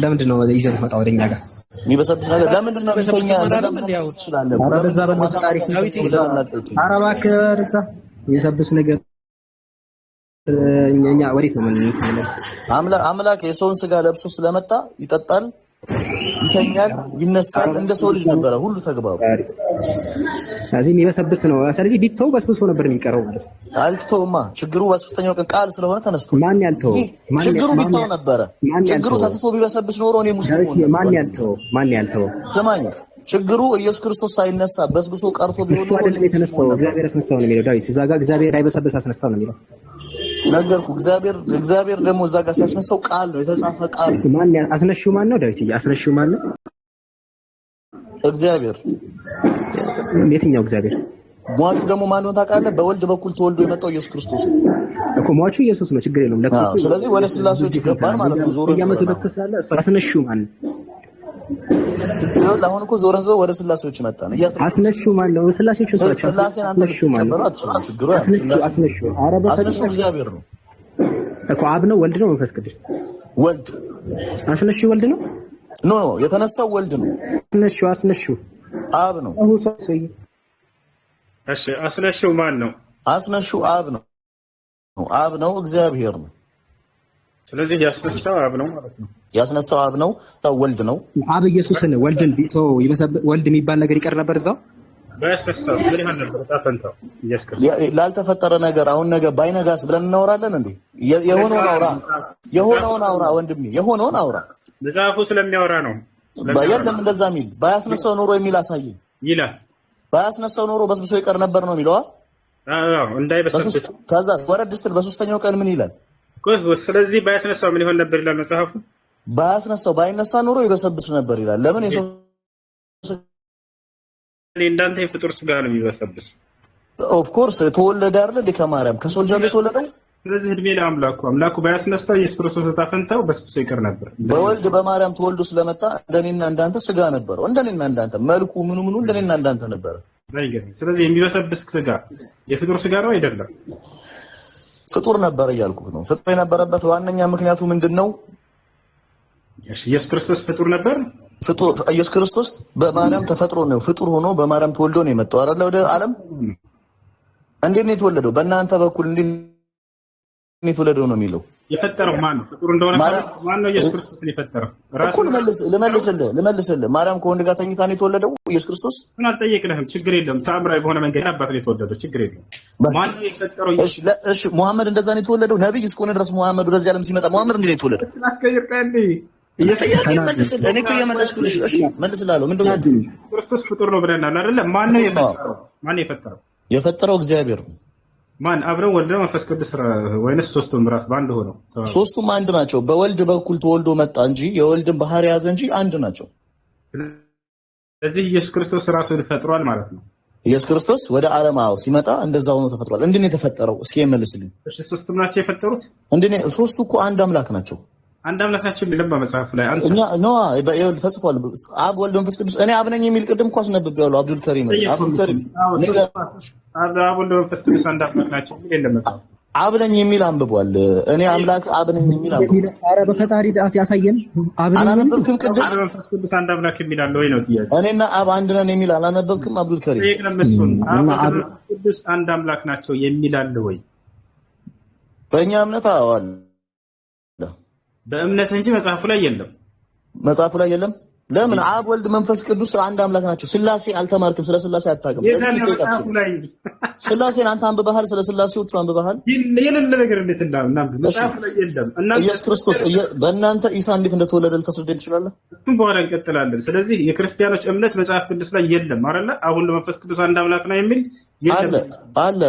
ለምንድን ነው ይዘህ የምትመጣው ወደኛ ጋር? የሚበሰብስ ነገር ለምንድን ነው የሚተኛ? ለምን ይችላል? ኧረ በዛ በመጣሪ ሲዳዊት ኧረ እባክህ እርሳ የሚበሰብስ ነገር እኛ ወዴት ነው ምን? አምላክ የሰውን ስጋ ለብሶ ስለመጣ ይጠጣል፣ ይተኛል፣ ይነሳል። እንደ ሰው ልጅ ነበረ ሁሉ ተግባሩ። ስለዚህ የሚበሰብስ ነው። ስለዚህ ቢተው በስብሶ ነበር የሚቀረው ማለት ነው። አልተውማ። ችግሩ በሶስተኛው ቀን ቃል ስለሆነ ተነስቶ ማን ያልተው? ችግሩ ቢተው ነበረ። ችግሩ ተትቶ ቢበሰብስ ኖሮ እኔ ሙስሊም ነው። ማን ያልተው? ስማኝ፣ ችግሩ ኢየሱስ ክርስቶስ ሳይነሳ በስብሶ ቀርቶ ቢሆን እሱ አይደለም የተነሳው። እግዚአብሔር አስነሳው ነው የሚለው ዳዊት። እዛ ጋር እግዚአብሔር እንዳይበሰብስ አስነሳው ነው የሚለው። ነገርኩ። እግዚአብሔር ደግሞ እዛ ጋር ሲያስነሳው ቃል ነው፣ የተጻፈ ቃል። ማን አስነሽው? ማን ነው ዳዊት? አስነሽው ማን ነው? እግዚአብሔር። የትኛው እግዚአብሔር? ሟቹ ደግሞ ማን ነው ታውቃለህ? በወልድ በኩል ተወልዶ የመጣው ኢየሱስ ክርስቶስ እኮ ሟቹ ኢየሱስ ነው። ችግር የለውም። ስለዚህ ወደ ስላሴዎች ይገባል ማለት ነው። ዞሮ ያመጡ ደከሳለ። አስነሽው ማን ነው? አሁን እኮ ዞረን ወደ ስላሴዎች መጣ ነው። አስነሽው ማን ነው? ስላሴዎች ተሰጣቸው። ስላሴን አንተ ልትቀበሉ አትችልም። ችግሩ አስነሽው አስነሽው እግዚአብሔር ነው እኮ። አብ ነው? ወልድ ነው? መንፈስ ቅዱስ? ወልድ። አስነሽው ወልድ ነው? ኖ የተነሳው ወልድ ነው። አስነሽው አብ ነው። እሺ አስነሽው ማን ነው? አስነሽው አብ ነው። አብ ነው፣ እግዚአብሔር ነው። ስለዚህ ያስነሳው አብ ነው ማለት ነው። ያስነሳው አብ ነው፣ ወልድ ነው። አብ ኢየሱስን ወልድን ቢቶ ወልድ የሚባል ነገር ይቀር ነበር እዛው በያስነሳው ምን ይሆን ነበር? ታፈንታው ኢየሱስ ክርስቶስ ላልተፈጠረ ነገር አሁን ነገ ባይነጋስ ብለን እናወራለን እንዴ? የሆነውን አውራ ወንድሜ፣ የሆነውን አውራ። መጽሐፉ ስለሚያወራ ነው። የለም እንደዛ የሚል ባያስነሳው ኖሮ የሚል አሳየኝ ይላል። ባያስነሳው ኖሮ በስብሶ ይቀር ነበር ነው የሚለው። አዎ እንዳይበሰብስ። ከዛ ወረድ ስትል በሶስተኛው ቀን ምን ይላል? ስለዚህ ባያስነሳው ምን ይሆን ነበር ይላል መጽሐፉ። ባያስነሳው ባይነሳ ኖሮ ይበሰብስ ነበር ይላል። ለምን? የሰው እንዳንተ የፍጡር ስጋ ነው የሚበሰብስ። ኦፍ ኮርስ ተወለደ አይደል እንዴ ከማርያም ከሰው ልጅ የተወለደው። ስለዚህ እድሜ ለአምላኩ ባያስነሳው ኢየሱስ ክርስቶስ ታፈንታው በስብሶ ይቀር ነበር። በወልድ በማርያም ተወልዶ ስለመጣ እንደኔና እንዳንተ ስጋ ነበረው። እንደኔና እንዳንተ መልኩ ምኑ እንደኔና እንዳንተ ነበረ። ስለዚህ የሚበሰብስ ስጋ የፍጡር ስጋ ነው አይደለም? ፍጡር ነበር እያልኩህ ነው። ፍጡር የነበረበት ዋነኛ ምክንያቱ ምንድነው? እሺ ኢየሱስ ክርስቶስ ፍጡር ነበር። ኢየሱስ ክርስቶስ በማርያም ተፈጥሮ ነው፣ ፍጡር ሆኖ በማርያም ተወልዶ ነው የመጣው አይደል ወደ ዓለም። እንዴት ነው የተወለደው? በእናንተ በኩል እንዴት ነው የተወለደው ነው የሚለው። የፈጠረው ማን ነው? ፍጡር እንደሆነ ማን ነው ኢየሱስ ክርስቶስን የፈጠረው? ራሱ ልመልስልህ። ማርያም ከወንድ ጋር ተኝታ ነው የተወለደው ኢየሱስ ክርስቶስ። ምን አልጠየቅንህም። ችግር የለም። ተአምራዊ በሆነ መንገድ አባት ነው የተወለደው። ችግር የለም። ማን ነው የፈጠረው? እሺ ሙሐመድ እንደዛ ነው የተወለደው። ነብይ እስከሆነ ድረስ ሙሐመድ ወደዚህ ዓለም ሲመጣ ሙሐመድ እንዴት ነው የተወለደው? እኔ እኮ እየመለስኩልሽ። እሺ መልስላለሁ። ምንድን ነው ክርስቶስ ፍጡር ነው ብለናል አይደለ? ማን ነው የፈጠረው? ማን የፈጠረው? የፈጠረው እግዚአብሔር ነው። ማን? አብረው ወልድ መንፈስ ቅዱስ ወይንስ ሶስቱም ራስ በአንድ ሆነው? ሶስቱም አንድ ናቸው። በወልድ በኩል ተወልዶ መጣ እንጂ የወልድን ባህሪ ያዘ እንጂ አንድ ናቸው። ስለዚህ ኢየሱስ ክርስቶስ ራሱን ፈጥሯል ማለት ነው። ኢየሱስ ክርስቶስ ወደ ዓለም ሲመጣ እንደዛ ሆኖ ተፈጥሯል። እንዴት ነው የተፈጠረው? እስኪ መልስልኝ። እሺ ሶስቱም ናቸው የፈጠሩት? እንዴት? ሶስቱ እኮ አንድ አምላክ ናቸው። አንድ አምላክ ናቸው የሚለው በመጽሐፍ ላይ አንተ ነው ተጽፏል። አብ ወልድ መንፈስ ቅዱስ። እኔ አብ ነኝ የሚል ቅድም እኮ አስነብቤዋለሁ። አብዱል ከሪም አብ ወልድ መንፈስ ቅዱስ አንድ አምላክ ናቸው የሚል የለም መጽሐፍ። አብ ነኝ የሚል አንብቧል። እኔ አምላክ አብ ነኝ የሚል አንብቧል። ኧረ በፈጣሪ ያሳየን። አላነበብክም? ቅድም አብ መንፈስ ቅዱስ አንድ አምላክ የሚል አለ ወይ ነው ጥያቄ። እኔና አብ አንድ ነን የሚል አላነበብክም? አብዱል ከሪም አብ ወልድ መንፈስ ቅዱስ አንድ አምላክ ናቸው የሚል አለ ወይ? በእኛ እምነት አዋል በእምነት እንጂ መጽሐፉ ላይ የለም። መጽሐፉ ላይ የለም። ለምን? አብ ወልድ መንፈስ ቅዱስ አንድ አምላክ ናቸው። ስላሴ አልተማርክም፣ ስለ ስላሴ አታውቅም። ስላሴን አንተ አንብበሃል? ስለ ስላሴዎቹ አንብበሃል? የሌለ ነገር እንዴት እንዳምናም መጽሐፉ ላይ የለም። ኢየሱስ ክርስቶስ በእናንተ ኢሳ እንዴት እንደተወለደ ልታስረዳኝ ትችላለህ? እሱም በኋላ እንቀጥላለን። ስለዚህ የክርስቲያኖች እምነት መጽሐፍ ቅዱስ ላይ የለም አይደለ? አሁን መንፈስ ቅዱስ አንድ አምላክ ነው የሚል አለ።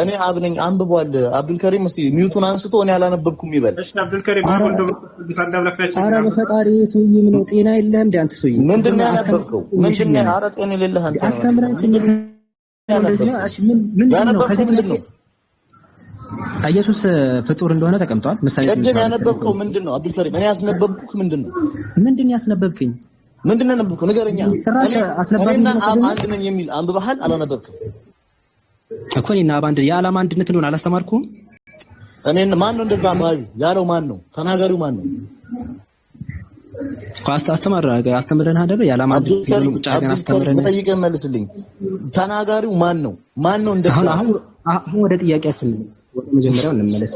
እኔ አብ ነኝ አንብቧል። አብዱልከሪም እስቲ ሚውቱን አንስቶ እኔ አላነበብኩም ይበል። እሺ አብዱልከሪም አሁን መንፈስ አንድ አምላክ ናቸው። ኧረ በፈጣሪ ሰውዬ ምን ጤና የለህም እንዴ አንተ ሰውዬ? ምንድነው ያነበብከው? ምንድነው? ኧረ ጤና የሌለህ አንተ አስተምረን ምንድነው? ኢየሱስ ፍጡር እንደሆነ ተቀምጧል። ምሳሌ ቅድም ያነበብከው ምንድነው? አብዱልከሪም እኔ ያስነበብኩህ ምንድነው? ምንድነው ያስነበብከኝ? ምንድነው ያነበብከው? ንገረኛ። እኔና አብ አንድ ነኝ የሚል አንብበሃል? አላነበብክም እኮ። እኔና አብ አንድ የዓላማ አንድነት እንደሆነ አላስተማርኩም። እኔን ማን ነው እንደዛ ባዩ ያለው? ማን ነው ተናጋሪው? ማን ነው አስተምረን አይደለ? የዓላማ አንድነት እንደሆነ ቁጭ አድርገን አስተምረን። ጠይቀህ መልስልኝ። ተናጋሪው ማን ነው? ማን ነው እንደዛ? አሁን ወደ ጥያቄያችን ወደ መጀመሪያው እንመለስ።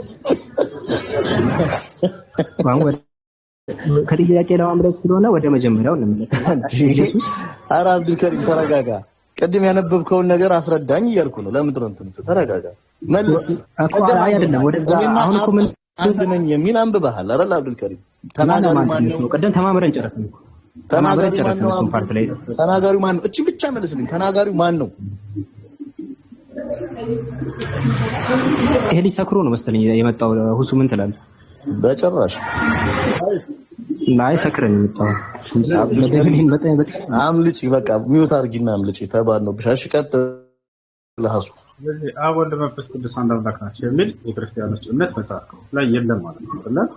ከጥያቄ ለማምለጥ ስለሆነ ወደ መጀመሪያው እንመለስ። ኧረ አብዱልከሪም ተረጋጋ። ቅድም ያነበብከውን ነገር አስረዳኝ እያልኩ ነው። ለምንድን ነው እንትን? ተረጋጋ፣ መልስ። አይደለም ወደዛ። አሁን እኮ ምን አንድ ነኝ የሚል አንብበሃል አይደል? አብዱልከሪም ተናጋሪው ማን ነው? ቀደም ተማምረን ጨረስን እኮ። ተናጋሪው ማን ነው? እሱን ፓርት ላይ ተናጋሪው ማን ነው? እቺ ብቻ መልስልኝ። ተናጋሪው ማን ነው? ይሄ ልጅ ሰክሮ ነው መሰለኝ የመጣው። ሁሱ ምን ትላለህ? በጭራሽ ላይ ሰክረን የመጣው አምልጪ። በቃ ሚውት አድርጊና አምልጪ። ተባል ነው ብሻሽ ቀጥ ለሐሱ አብ ወልድ መንፈስ ቅዱስ አንድ አምላክ ናቸው የሚል የክርስቲያኖች እምነት መጽሐፍ ላይ የለም ማለት ነው አይደል?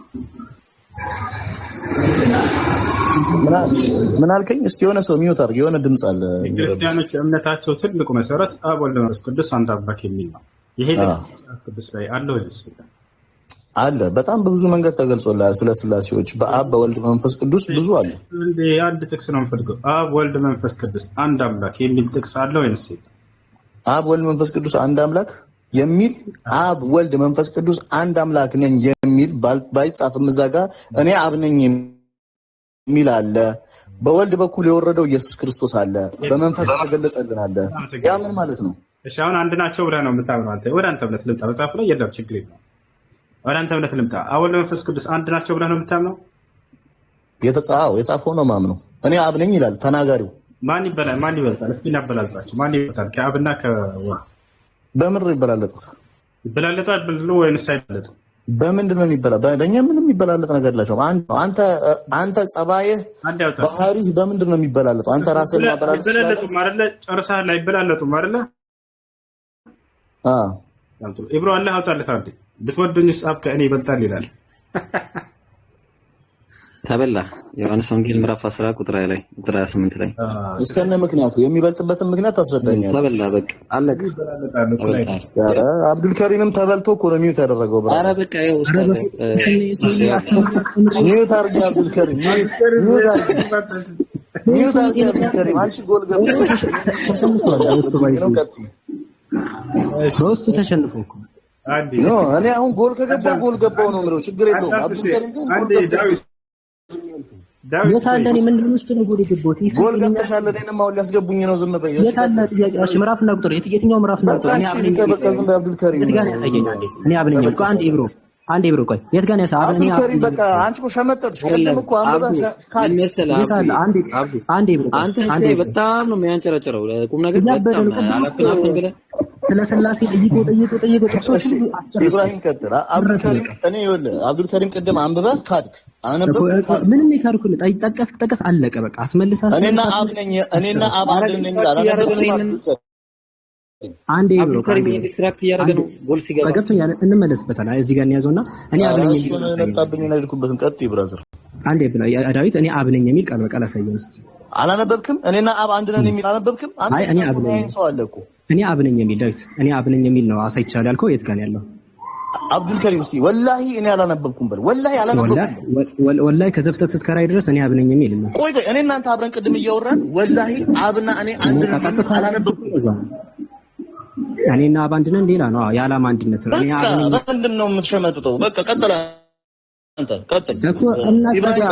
ምን አልከኝ? እስቲ የሆነ ሰው ሚውት አድርግ። የሆነ ድምጽ አለ። የክርስቲያኖች እምነታቸው ትልቁ መሰረት አብ ወልድ መንፈስ ቅዱስ አንድ አምላክ የሚል ነው። ይሄ መጽሐፍ ቅዱስ ላይ አለ ወይስ አለ? በጣም በብዙ መንገድ ተገልጾላል። ስለ ስላሴዎች በአብ በወልድ መንፈስ ቅዱስ ብዙ አለ። እንዴ አንድ ጥቅስ ነው የምፈልገው። አብ ወልድ መንፈስ ቅዱስ አንድ አምላክ የሚል ጥቅስ አለ ወይስ አብ ወልድ መንፈስ ቅዱስ አንድ አምላክ የሚል አብ ወልድ መንፈስ ቅዱስ አንድ አምላክ ነኝ የሚል ባይጻፍም እዛ ጋር እኔ አብ ነኝ የሚል አለ። በወልድ በኩል የወረደው ኢየሱስ ክርስቶስ አለ። በመንፈስ ተገለጸልን አለ። ያ ምን ማለት ነው? እሺ አሁን አንድ ናቸው ብለህ ነው የምታምነው አንተ? ወደ አንተ እምነት ልምጣ። መጽሐፉ ላይ የለም፣ ችግር የለም። ወደ አንተ እምነት ልምጣ። አብ ወልድ መንፈስ ቅዱስ አንድ ናቸው ብለህ ነው የምታምነው? የጻፈው ነው ማምነው። እኔ አብ ነኝ ይላል ተናጋሪው። ማን ይበልጣል? እስኪ እናበላልጣቸው። ማን ይበልጣል? ከአብና ከዋ በምድር ይበላለጡት? ይበላለጣል ብሎ ወይንስ አይበላለጡ? በምንድን ነው የሚበላለጥ? በእኛ ምንም የሚበላለጥ ነገር የላቸውም። አንተ ጸባይህ ባህሪህ በምንድን ነው የሚበላለጠው? አንተ ራስህን ማበላለጥ ይበላለጡም አይደለ? ጨርሰሃል። አይበላለጡም አይደለ? ኢብሮ አላህ አውጣለት አንዴ ብትወዱኝስ አብ ከእኔ ይበልጣል ይላል። ተበላ ዮሐንስ ወንጌል ምዕራፍ 10 ቁጥር 28 ላይ እስከነ ምክንያቱ የሚበልጥበትን ምክንያት ታስረዳኛለህ። ተበላ በቃ አለቀ። ኧረ አብዱልከሪምም ተበልቶ እኮ ነው ሚውት ያደረገው። ኧረ በቃ ይኸው ሚውት አድርጊ አብዱልከሪም፣ ሚውት አድርጊ አብዱልከሪም። አንቺ ጎል ገብተሽ በውስጡ ተሸንፎ እኮ ኖ እኔ አሁን ጎል ከገባው ጎል ገባው ነው የምለው። ችግር የለውም። አብዱልከሪም ግን ጎል ገባው የታለ? እኔ ምንድን ውስጥ ነው ጎል የገባሁት? ጎል ገብተሻል። እኔንም አሁን ሊያስገቡኝ ነው። ዝም በይ። የታለ ጥያቄ? ምዕራፍና ቁጥር የትኛው ምዕራፍና ቁጥር? እኔ አብነኝ በቃ ዝም በይ አብዱልከሪም። የት ጋር ያሳየኛል? እኔ አብነኝ እኮ አንዴ ብሮ ቆይ፣ የት ጋር ያሳ አብዱልከሪም በቃ አንቺ እኮ ሸመጠጥሽ። ቅድም እኮ አንብበሽ አንዴ ብሮ አንተ በጣም ነው የሚያንጨረጭረው። ቁም ነገር ስለ ስላሴ ጠይቆ ጥቅሶች ኢብራሂም ቀጥል። አብዱልከሪም ቅድም አንብበህ ካድክ። ምንም የካድኩ ጠቀስ አለቀ። በቃ አስመልሳ እኔና አብ አንድ ነኝ አላነበብሽም? አንዴ ብሎ ከሪም ዲስትራክት እያደረገ ነው። ጎል ሲገባ ገብቶኛል። እንመለስበታለን። እዚህ ጋር እንያዘውና እኔ አብ ነኝ የሚል መጣብኝ ነው ልኩበትን። ቀጥ ብራዘር አንዴ ብሎ ዳዊት እኔ አብ ነኝ የሚል ቃል በቃል አሳየን እስቲ። አላነበብክም? እኔና አብ አንድ ነን የሚል አላነበብክም? አይ እኔ አብ ነኝ ሰው አለ እኮ እኔ አብ ነኝ የሚል ዳዊት እኔ አብ ነኝ የሚል ነው አሳይቻለሁ ያልከው። የት ጋር ነው ያለው? አብዱልከሪም እስቲ ወላሂ እኔ አላነበብኩም በል። ወላሂ አላነበብኩም። ወላሂ ከዘፍጥረት እስከ ራዕይ ድረስ እኔ አብ ነኝ የሚል ነው። ቆይ እኔ እናንተ አብረን ቅድም እያወራን ወላሂ አብና እኔ አንድ ነን አላነበብኩም። እኔና አብ አንድ ነን ሌላ ነው የዓላማ አንድነት ነው። እኔ አብ ነኝ። ምንድን ነው የምትሸመጥጠው? በቃ ቀጥል አንተ ቀጥል እኮ እና ታዲያ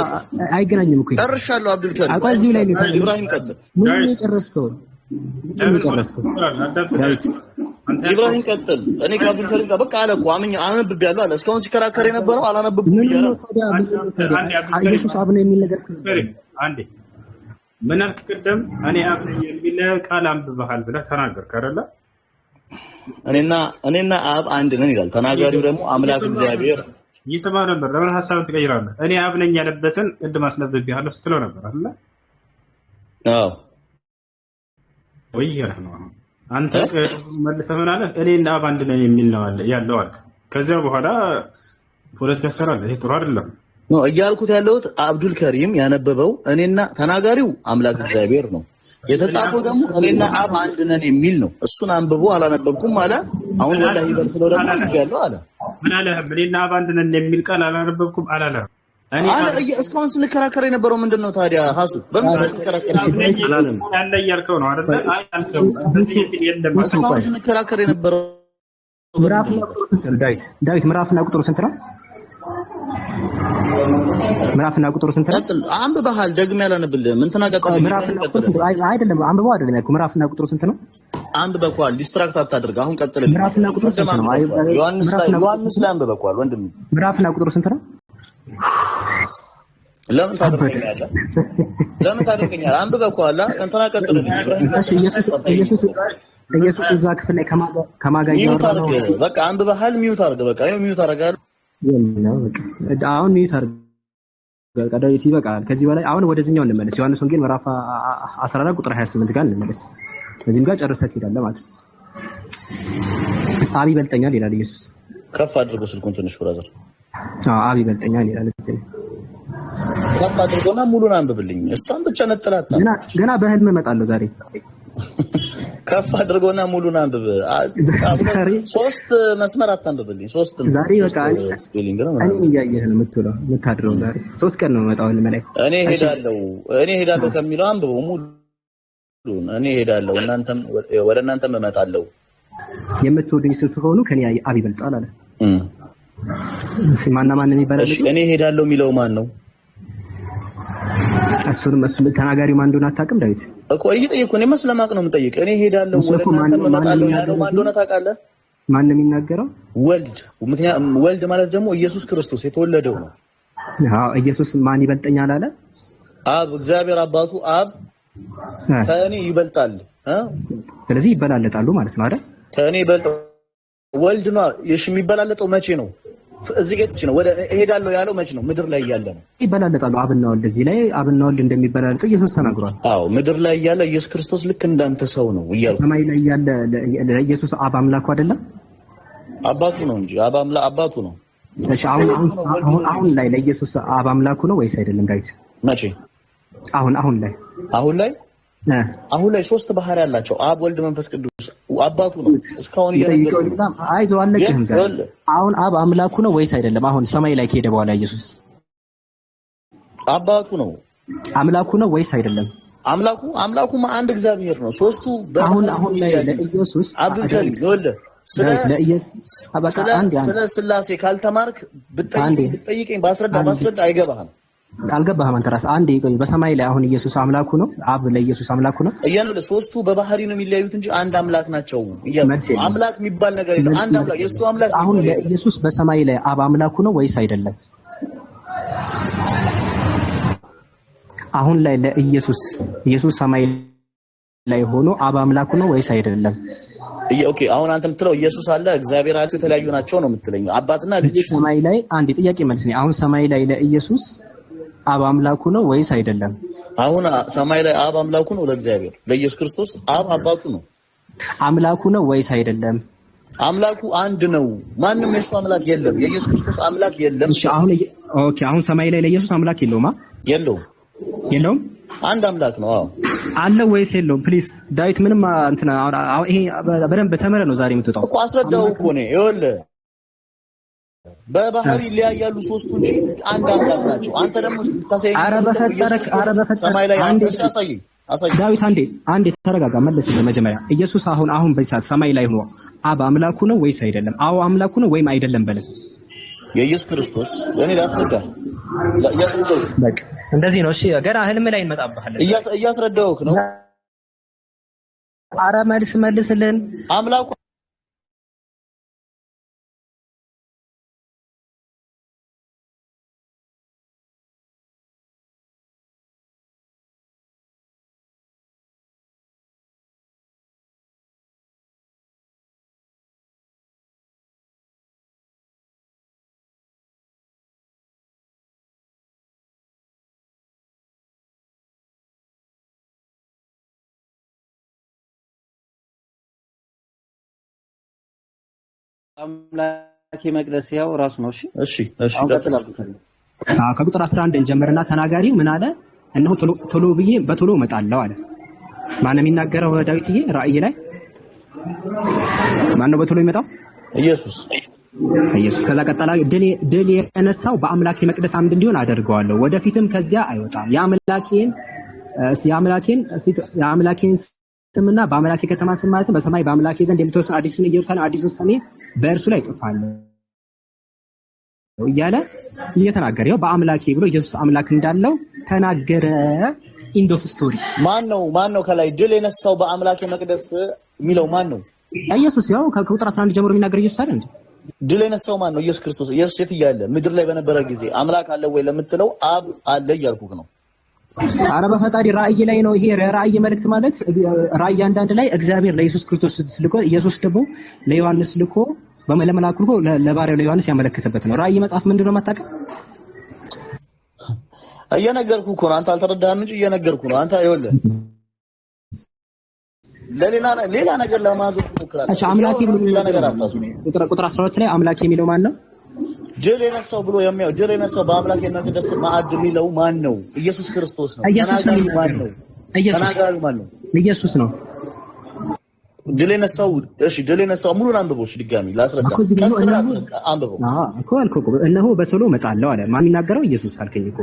አይገናኝም እኮ ጨርሻለሁ። አብዱልከሪም አቋ እዚሁ ላይ ነው። ኢብራሂም ቀጥል። ምን የጨረስከው? ኢብራሂም ቀጥል። እኔ ከአብዱልከሪም ጋር በቃ አለ እኮ አንብቤያለሁ አለ። እስካሁን ሲከራከር የነበረው አላነበብኩም እያለ ነው። ኢየሱስ አብ ነው የሚል ነገር አንዴ ምን አልክ ቅድም? እኔ አብ ነኝ የሚል ቃል አንብበሃል ብለህ ተናገርክ አይደለ? እኔና አብ አንድ ነን ይላል። ተናጋሪው ደግሞ አምላክ እግዚአብሔር ይሰማ ነበር። ለምን ሐሳብን ትቀይራለህ? እኔ አብ ነኝ ያለበትን ቅድም አስነብቤሃለሁ ስትለው ነበር አይደለ? አዎ ወይ ነው አንተ መልሰህ ምን አለ? እኔና አብ አንድ ነን የሚል ነው ያለው አልክ። ከዚያ በኋላ ፖለቲካ ሰራለህ። ይሄ ጥሩ አይደለም ነው እያልኩት ያለሁት። አብዱልከሪም ያነበበው እኔና ተናጋሪው አምላክ እግዚአብሔር ነው። የተጻፈው ደግሞ እኔና አብ አንድ ነን የሚል ነው። እሱን አንብቦ አላነበብኩም አለ። አሁን ወላሂ በርሰለው ደግሞ ያለው አለ። ምን አለ? እኔና አብ አንድ ነን የሚል ቃል አላነበብኩም አላለህም? እስካሁን ስንከራከር የነበረው ምንድን ነው ታዲያ? ሀሱ በምን ስንከራከር ያለ እያልከው ነው አይደለ? እስካሁን ስንከራከር የነበረው ምዕራፍና ቁጥሩ ስንት ነው? ዳዊት ምዕራፍና ቁጥሩ ስንት ነው? ምዕራፍና ቁጥሩ ስንት ነው? አንብበሃል። ደግሜ ያላነብልህም እንትና ቀጥል። ምዕራፍና ቁጥሩ ስንት ነው? አይደለም አንብበው አይደለም ያልኩህ። ምዕራፍና ቁጥሩ ስንት ነው? አንብበኳል። ዲስትራክት አታድርግ። አሁን ቀጥል። ምዕራፍና ቁጥሩ ስንት ነው? ዮሐንስ ላይ አንብበኳል ወንድሜ። ምዕራፍና ቁጥሩ ስንት ነው? ለምን ታደርገኛለህ? አንብበኳል። እንትና ቀጥል። ኢየሱስ እዛ ክፍል ላይ ከማጋ እያወራ ነው። በቃ አንብበሃል። ሚዩት አድርግ። በቃ ይኸው ሚዩት አደርጋለሁ። አሁን ሚዩት አድርግ። በቃ ዳዊት ይበቃል። ከዚህ በላይ አሁን ወደዚህኛው እንመለስ። ዮሐንስ ወንጌል ምዕራፍ 14 ቁጥር 28 ጋር እንመለስ። እዚህም ጋር ጨርሰህ ትሄዳለህ ማለት ነው። አብ ይበልጠኛል ይላል ኢየሱስ። ከፍ አድርጎ ስልኩን ትንሽ ብራዘር። አብ ይበልጠኛል ይላል። እዚህ ከፍ አድርጎና ሙሉን አንብብልኝ። እሷን ብቻ ነጥላታ ገና በህልም እመጣለሁ ዛሬ። ከፍ አድርጎና ሙሉን አንብብ። ሶስት መስመር አታንብብልኝ። ሶስት ዛሬ በቃ ስፔሊንግ ነው። እኔ እያየህ ነው የምታድረው። ዛሬ 3 ቀን ነው የምመጣው ህልም ላይ። እኔ ሄዳለሁ ከሚለው አንብበው ሙሉን። እኔ ሄዳለሁ ወደ እናንተም እመጣለሁ። የምትወዱኝ ስትሆኑ ከኔ አብ ይበልጣል አለ። ማና ማን የሚባለው? እሺ እኔ ሄዳለሁ የሚለው ማን ነው? እሱንም ተናጋሪው ማን እንደሆነ አታውቅም ዳዊት? እኮ እየጠየኩ እኔ ስለማቅ ነው የምጠይቅህ። እኔ ሄዳለሁ ወደ እናንተም እመጣለሁ ያለው ማን እንደሆነ ታውቃለህ? ማን ነው የሚናገረው? ወልድ። ምክንያቱም ወልድ ማለት ደግሞ ኢየሱስ ክርስቶስ የተወለደው ነው። አዎ ኢየሱስ ማን ይበልጠኛል አለ? አብ እግዚአብሔር አባቱ አብ ከእኔ ይበልጣል። ስለዚህ ይበላለጣሉ ማለት ነው አይደል? ከእኔ ይበልጣል። ወልድ ነው የሚበላለጠው መቼ ነው? እዚህ ጋር ነው ወደ እሄዳለሁ ያለው መቼ ነው? ምድር ላይ እያለ ነው። ይበላለጣሉ አብና ወልድ። እዚህ ላይ አብና ወልድ እንደሚበላለጡ ኢየሱስ ተናግሯል። አዎ ምድር ላይ እያለ ኢየሱስ ክርስቶስ ልክ እንዳንተ ሰው ነው እያለ ሰማይ ላይ እያለ ለኢየሱስ አብ አምላኩ አይደለም? አባቱ ነው እንጂ አባቱ ነው። እሺ አሁን ላይ ለኢየሱስ አብ አምላኩ ነው ወይስ አይደለም ዳዊት? መቼ? አሁን ላይ ሶስት ባህሪ ያላቸው አብ ወልድ መንፈስ ቅዱስ አባቱ ነው። እስካሁን እየነገርኩህ አይዞህ አለቅህም። አሁን አብ አምላኩ ነው ወይስ አይደለም? አሁን ሰማይ ላይ ከሄደ በኋላ ኢየሱስ አባቱ ነው። አምላኩ ነው ወይስ አይደለም? አምላኩማ አንድ እግዚአብሔር ነው። ሶስቱ አሁን ላይ ለኢየሱስ አብዱልከሪም ስለ ስላሴ ካልተማርክ ብትጠይቀኝ ባስረዳ አይገባህም። አልገባህም አንተ ራስህ። አንዴ በሰማይ ላይ አሁን ኢየሱስ አምላኩ ነው። አብ ለኢየሱስ አምላኩ ነው። ሶስቱ በባህሪ ነው የሚለያዩት እንጂ አንድ አምላክ ናቸው። አምላክ የሚባል ነገር የለም። አንድ አምላክ የእሱ አምላክ። አሁን ለኢየሱስ በሰማይ ላይ አብ አምላኩ ነው ወይስ አይደለም? አሁን ላይ ለኢየሱስ ሰማይ ላይ ሆኖ አብ አምላኩ ነው ወይስ አይደለም? ኦኬ አሁን አንተ የምትለው ኢየሱስ አለ እግዚአብሔር አለ የተለያዩ ናቸው ነው የምትለኝ? አባትና ልጅ ሰማይ ላይ አንድ ጥያቄ መልስ ነው። አሁን ሰማይ ላይ ለኢየሱስ አብ አምላኩ ነው ወይስ አይደለም? አሁን ሰማይ ላይ አብ አምላኩ ነው። ለእግዚአብሔር ለኢየሱስ ክርስቶስ አብ አባቱ ነው። አምላኩ ነው ወይስ አይደለም? አምላኩ አንድ ነው። ማንም የሱ አምላክ የለም። የኢየሱስ ክርስቶስ አምላክ የለም። እሺ አሁን ሰማይ ላይ ለኢየሱስ አምላክ የለውም? የለውም። አንድ አምላክ ነው። አዎ አለ ወይስ የለውም? ፕሊዝ ዳዊት ምንም እንትና ይሄ በደንብ ተመረ ነው ዛሬ የምትወጣው እኮ አስረዳው እኮ ነው። ይኸውልህ በባህሪ ሊያያሉ ሶስቱ እንጂ አንድ አምላክ ናቸው። አንተ ደግሞ ልታሳየኝ ሰማይ ላይ አንተ ያሳየኝ ዳዊት አንዴ ተረጋጋ፣ መልስ መጀመሪያ። ኢየሱስ አሁን በሰዓት ሰማይ ላይ ሆኖ አብ አምላኩ ነው ወይስ አይደለም? አዎ አምላኩ ነው ወይም አይደለም በለ። የኢየሱስ ክርስቶስ ለኔ ላስረዳ በቃ እንደዚህ ነው። እሺ ገና ህልም ላይ እንመጣብሃለን። እያስረዳሁህ ነው። ኧረ መልስልን። አምላኩ አምላኬ መቅደስ ያው ራሱ ነው። እሺ ከቁጥር 11 እንጀምርና ተናጋሪው ምን አለ? እነሆ ቶሎ ብዬ በቶሎ እመጣለሁ አለ። ማን የሚናገረው? ዳዊትዬ ራእይ ላይ ማን ነው በቶሎ የሚመጣው? ኢየሱስ። ከዛ ቀጠላ ድል የነሳው በአምላኬ መቅደስ አምድ እንዲሆን አደርገዋለሁ፣ ወደፊትም ከዚያ አይወጣም። የአምላኬን ስምና በአምላኬ ከተማ ስም ማለት በሰማይ በአምላኬ ዘንድ የምትወርሰው አዲሱን ኢየሩሳሌም አዲሱን ሰሜን በእርሱ ላይ ጽፋለሁ እያለ እየተናገረ ያው በአምላኬ ብሎ ኢየሱስ አምላክ እንዳለው ተናገረ። ኢንድ ኦፍ ስቶሪ። ማን ነው ከላይ ድል የነሳው በአምላኬ መቅደስ የሚለው ማን ነው? ኢየሱስ። ያው ከቁጥር 11 ጀምሮ የሚናገር ኢየሱስ አይደል እንዴ? ድል የነሳው ማን ነው? ኢየሱስ ክርስቶስ። ኢየሱስ የት እያለ ምድር ላይ በነበረ ጊዜ አምላክ አለ ወይ ለምትለው አብ አለ እያልኩህ ነው። አረ በፈጣሪ ራእይ ላይ ነው ይሄ ራእይ መልእክት ማለት። ራእይ አንዳንድ ላይ እግዚአብሔር ለኢየሱስ ክርስቶስ ልኮ ኢየሱስ ደግሞ ለዮሐንስ ልኮ በመለመላኩ ልኮ ለባሪያው ለዮሐንስ ያመለከተበት ነው። ራእይ መጽሐፍ ምንድነው የማታውቀው? እየነገርኩህ እኮ ነው። አንተ አልተረዳህም እንጂ እየነገርኩህ ነው። አንተ ይኸውልህ ሌላ ነገር ለማዞር ትሞክራለህ። አቻ አምላኬ ብሎ ሌላ ነገር አታዙ። ቁጥር 12 ላይ አምላኬ የሚለው ማን ነው? ድል የነሳው ብሎ የሚያው ድል የነሳው በአምላኬ መቅደስ ማዕድ የሚለው ማን ነው? ኢየሱስ ክርስቶስ ነው። ተናጋሪው ማን ነው? ኢየሱስ ነው። ድል የነሳው ድል የነሳው ሙሉን አንብቦሽ ድጋሚ ላስረዳ። አንብቦ እነሆ በቶሎ እመጣለሁ አለ። ማን የሚናገረው? ኢየሱስ አልከኝ እኮ።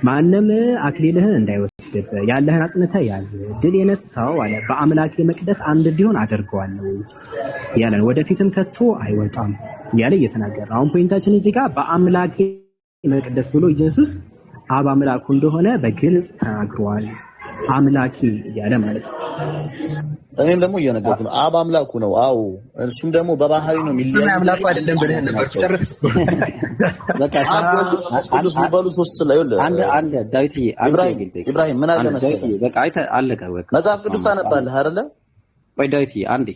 ማንም አክሊልህን እንዳይወስድብ ያለህን አጽንተህ ያዝ። ድል የነሳው አለ በአምላኬ መቅደስ አንድ እንዲሆን አደርገዋለሁ ያለን፣ ወደፊትም ከቶ አይወጣም ያለ እየተናገረ። አሁን ፖይንታችን እዚህ ጋር በአምላኬ መቅደስ ብሎ ኢየሱስ አብ አምላኩ እንደሆነ በግልጽ ተናግሯል። አምላኬ ያለ ማለት ነው። እኔም ደግሞ እየነገርኩ ነው። አብ አምላኩ ነው። አዎ እሱም ደግሞ በባህሪ ነው የሚለያየው። አምላኩ አይደለም ብለህ ነበር። ጨርስ በቃ ቅዱስ የሚባሉ ሶስት ስለይወለ አንድ ዳዊትዬ ኢብራሂም ምን አለ መሰለህ፣ በቃ አለቀ። በቃ መጽሐፍ ቅዱስ ታነባለህ አይደለ? ወይ ዳዊትዬ አንዴ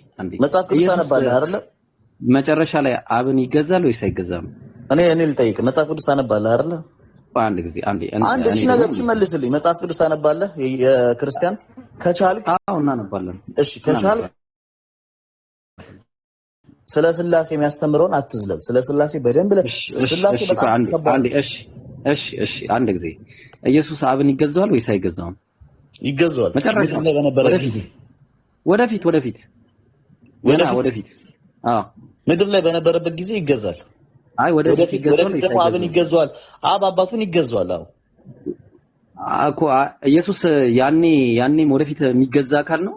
መጽሐፍ ቅዱስ ታነባለህ አይደለ? መጨረሻ ላይ አብን ይገዛል ወይስ አይገዛም? እኔ ልጠይቅ፣ መጽሐፍ ቅዱስ ታነባለህ አይደለ? አንድ ጊዜ አንዴ እቺ ነገር መልስልኝ። መጽሐፍ ቅዱስ ታነባለህ? የክርስቲያን ከቻልክ አዎ እናነባለን። እሺ ከቻልክ ስለ ስላሴ የሚያስተምረውን አትዝለል። ስለ ስላሴ በደንብ ስላሴ በጣም አንዴ እሺ አንድ ጊዜ ኢየሱስ አብን ይገዛዋል ወይስ አይገዛውም? ይገዛዋል። መጨረሻ ላይ በነበረ ጊዜ ወደፊት አዎ ምድር ላይ በነበረበት ጊዜ ይገዛል። አይ ወደፊት ደግሞ አብን ይገዛዋል። አብ አባቱን ይገዛዋል። አዎ እኮ ኢየሱስ ያኔም ወደፊት የሚገዛ አካል ነው።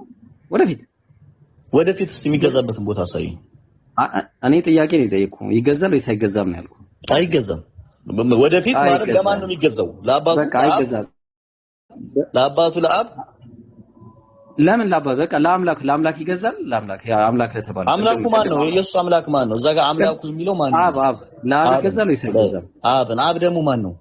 ወደፊት እስቲ የሚገዛበትን ቦታ አሳየኝ። እኔ ጥያቄ ነው የጠየኩህ። ይገዛል ወይስ አይገዛም ነው ያልኩህ። አይገዛም። ወደፊት ማለት ለማን ነው የሚገዛው? ለአባቱ። በቃ አይገዛም። ለአባቱ ለአብ። ለምን ለአባቱ? በቃ ለአምላክ ይገዛል። አምላክ ለተባለ አምላኩ ማን ነው? የኢየሱስ አምላክ ማን ነው? እዛ ጋር አምላኩ የሚለው ማን ነው? አብ ለአብ ይገዛል ወይስ አይገዛም? አብ ደግሞ ማን ነው?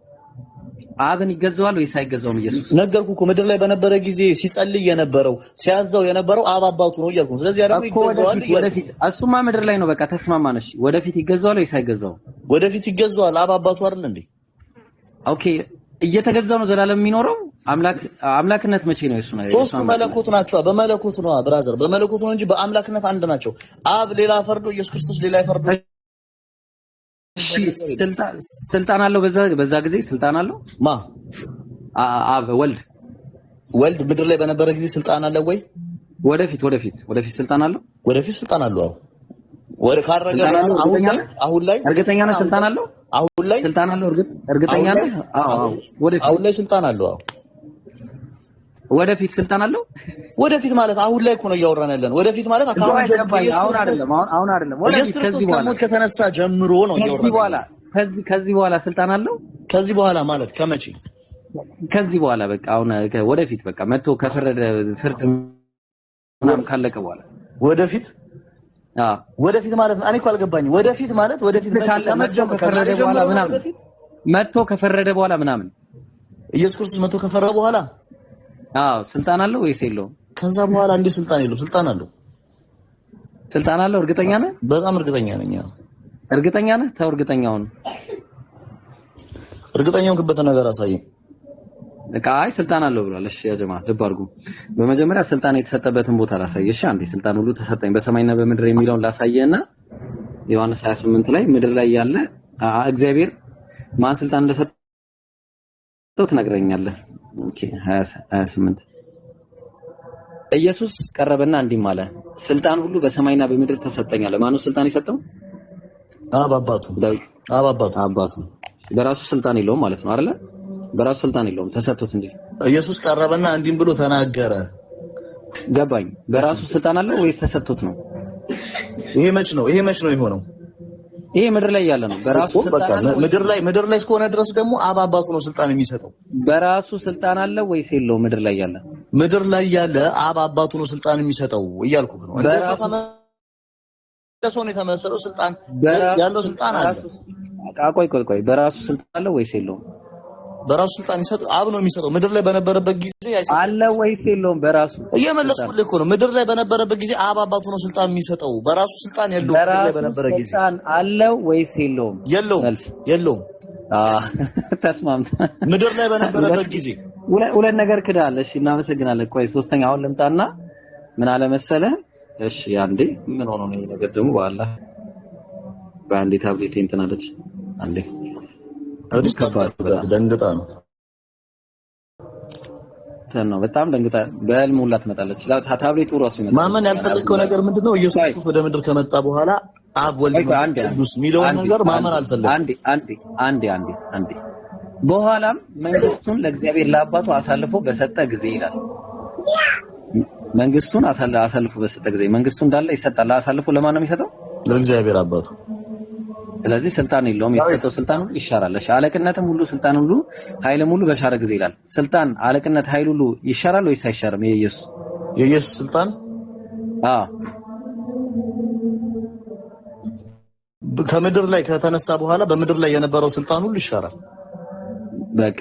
አብን ይገዛዋል ወይስ አይገዛውም? ኢየሱስ ነገርኩህ እኮ ምድር ላይ በነበረ ጊዜ ሲጸልይ የነበረው ሲያዛው የነበረው አብ አባቱ ነው እያልኩህ። ስለዚህ ደግሞ ይገዛዋል። ወደፊት እሱማ ምድር ላይ ነው። በቃ ተስማማን። እሺ ወደፊት ይገዛዋል ወይስ አይገዛውም? ወደፊት ይገዛዋል። አብ አባቱ አይደል እንዴ? ኦኬ እየተገዛው ነው ዘላለም የሚኖረው። አምላክነት መቼ ነው? እሱ ነው ሶስቱ መለኮት ናቸው። በመለኮት ነው ብራዘር፣ በመለኮት ነው እንጂ በአምላክነት አንድ ናቸው። አብ ሌላ ፈርዶ ኢየሱስ ክርስቶስ ሌላ ፈርዶ። እሺ ስልጣን አለው በዛ ጊዜ ስልጣን አለው ማ? አብ ወልድ ምድር ላይ በነበረ ጊዜ ስልጣን አለው ወይ? ወደፊት ስልጣን አለው። ወደፊት ስልጣን አለው። ወደ ካረገ አሁን ላይ እርግጠኛ ነህ? ስልጣን አለው። አሁን ላይ ስልጣን አለው። እርግጠኛ ነህ? አዎ ወደፊት አሁን ላይ ስልጣን አለው። ወደፊት ስልጣን አለው። ወደፊት ማለት አሁን ላይ እኮ ነው እያወራን ያለን። ወደፊት ማለት አሁን አይደለም። ወደፊት ከዚህ በኋላ ከተነሳ ጀምሮ ነው እያወራን። ከዚህ በኋላ ስልጣን አለው። ከዚህ በኋላ ማለት ከመቼ? ከዚህ በኋላ በቃ አሁን ወደፊት በቃ መጥቶ ከፈረደ ፍርድ ምናምን ካለቀ በኋላ ወደፊት ማለት እኔ እኮ አልገባኝም። ወደፊት ማለት ወደፊት ከፈረደ በኋላ ምናምን መጥቶ ከፈረደ በኋላ ምናምን ኢየሱስ ክርስቶስ መጥቶ ከፈረደ በኋላ ስልጣን አለው ወይስ የለውም? ከዛ በኋላ እንዴ ስልጣን የለውም? ስልጣን አለው። እርግጠኛ ነህ? በጣም እርግጠኛ ነኝ። እርግጠኛ ነህ? ተው እርግጠኛውን ክበተ ነገር አሳየኝ። በቃ ስልጣን አለው ብሏል። እሺ ያ ጀማ ልብ አድርጉ። በመጀመሪያ ስልጣን የተሰጠበትን ቦታ ላሳየሽ። አንዴ ስልጣን ሁሉ ተሰጠኝ በሰማይና በምድር የሚለውን ላሳየና ዮሐንስ 28 ላይ ምድር ላይ ያለ እግዚአብሔር ማን ስልጣን እንደሰጠው ትነግረኛለህ። ኦኬ 28 ኢየሱስ ቀረበና እንዲህ አለ፣ ስልጣን ሁሉ በሰማይና በምድር ተሰጠኝ አለ። ማነው ስልጣን የሰጠው? አባቱ። በራሱ ስልጣን የለውም ማለት ነው አይደለ? በራሱ ስልጣን የለውም ተሰጥቶት እንጂ። ኢየሱስ ቀረበና እንዲህ ብሎ ተናገረ። ገባኝ። በራሱ ስልጣን አለው ወይስ ተሰጥቶት ነው? ይሄ መች ነው የሆነው? ይሄ ምድር ላይ ያለ ነው። በራሱ ስልጣን አለው። ምድር ላይ እስከሆነ ድረስ ደግሞ አባቱ ነው ስልጣን የሚሰጠው። በራሱ ስልጣን አለው ወይስ የለው? ምድር ላይ ያለ አባቱ ነው ስልጣን የሚሰጠው እያልኩ ነው። እንደሰው ነው የተመሰለው። ስልጣን ያለው ስልጣን አለ። ቆይ በራሱ ስልጣን አለው ወይስ የለውም? በራሱ ስልጣን ይሰጥ አብ ነው የሚሰጠው። ምድር ላይ በነበረበት ጊዜ አለ ወይስ የለውም? በራሱ እየመለስኩልህ እኮ ነው። ምድር ላይ በነበረበት ጊዜ አባቱ ነው ስልጣን የሚሰጠው። በራሱ ስልጣን የለውም። ምድር ላይ በነበረበት ጊዜ ስልጣን አለው ወይስ የለውም? የለውም። ተስማምታ ምድር ላይ በነበረበት ጊዜ ሁለት ነገር ክዳለ። እሺ እናመሰግናለን። ቆይ ሶስተኛ አሁን ልምጣና ምን አለ መሰለህ? እሺ አንዴ ምን ሆኖ ነው ነገር ደግሞ በአላህ በአንዴ ታብሌት እንትን አለች። አንዴ አዲስ ደንግጣ ነው በጣም ደንግጣ በህልም ሁላ ትመጣለች። ታብሌቱ ራሱ ይመጣል። ማመን ያልፈለግከው ነገር ምንድነው? ኢየሱስ ክርስቶስ ወደ ምድር ከመጣ በኋላ አብ ወልድ መንፈስ ቅዱስ የሚለውን ነገር ማመን አልፈለግም። አንዴ በኋላም መንግስቱን ለእግዚአብሔር ለአባቱ አሳልፎ በሰጠ ጊዜ ይላል። መንግስቱን አሳልፎ በሰጠ ጊዜ መንግስቱ እንዳለ ይሰጣል። አሳልፎ ለማን ነው የሚሰጠው? ለእግዚአብሔር አባቱ። ስለዚህ ስልጣን የለውም። የተሰጠው ስልጣን ሁሉ ይሻራል። እሺ አለቅነትም ሁሉ ስልጣን ሁሉ ኃይልም ሁሉ በሻረ ጊዜ ይላል። ስልጣን፣ አለቅነት፣ ኃይል ሁሉ ይሻራል ወይስ አይሻርም? የኢየሱስ ስልጣን ከምድር ላይ ከተነሳ በኋላ በምድር ላይ የነበረው ስልጣን ሁሉ ይሻራል። በቃ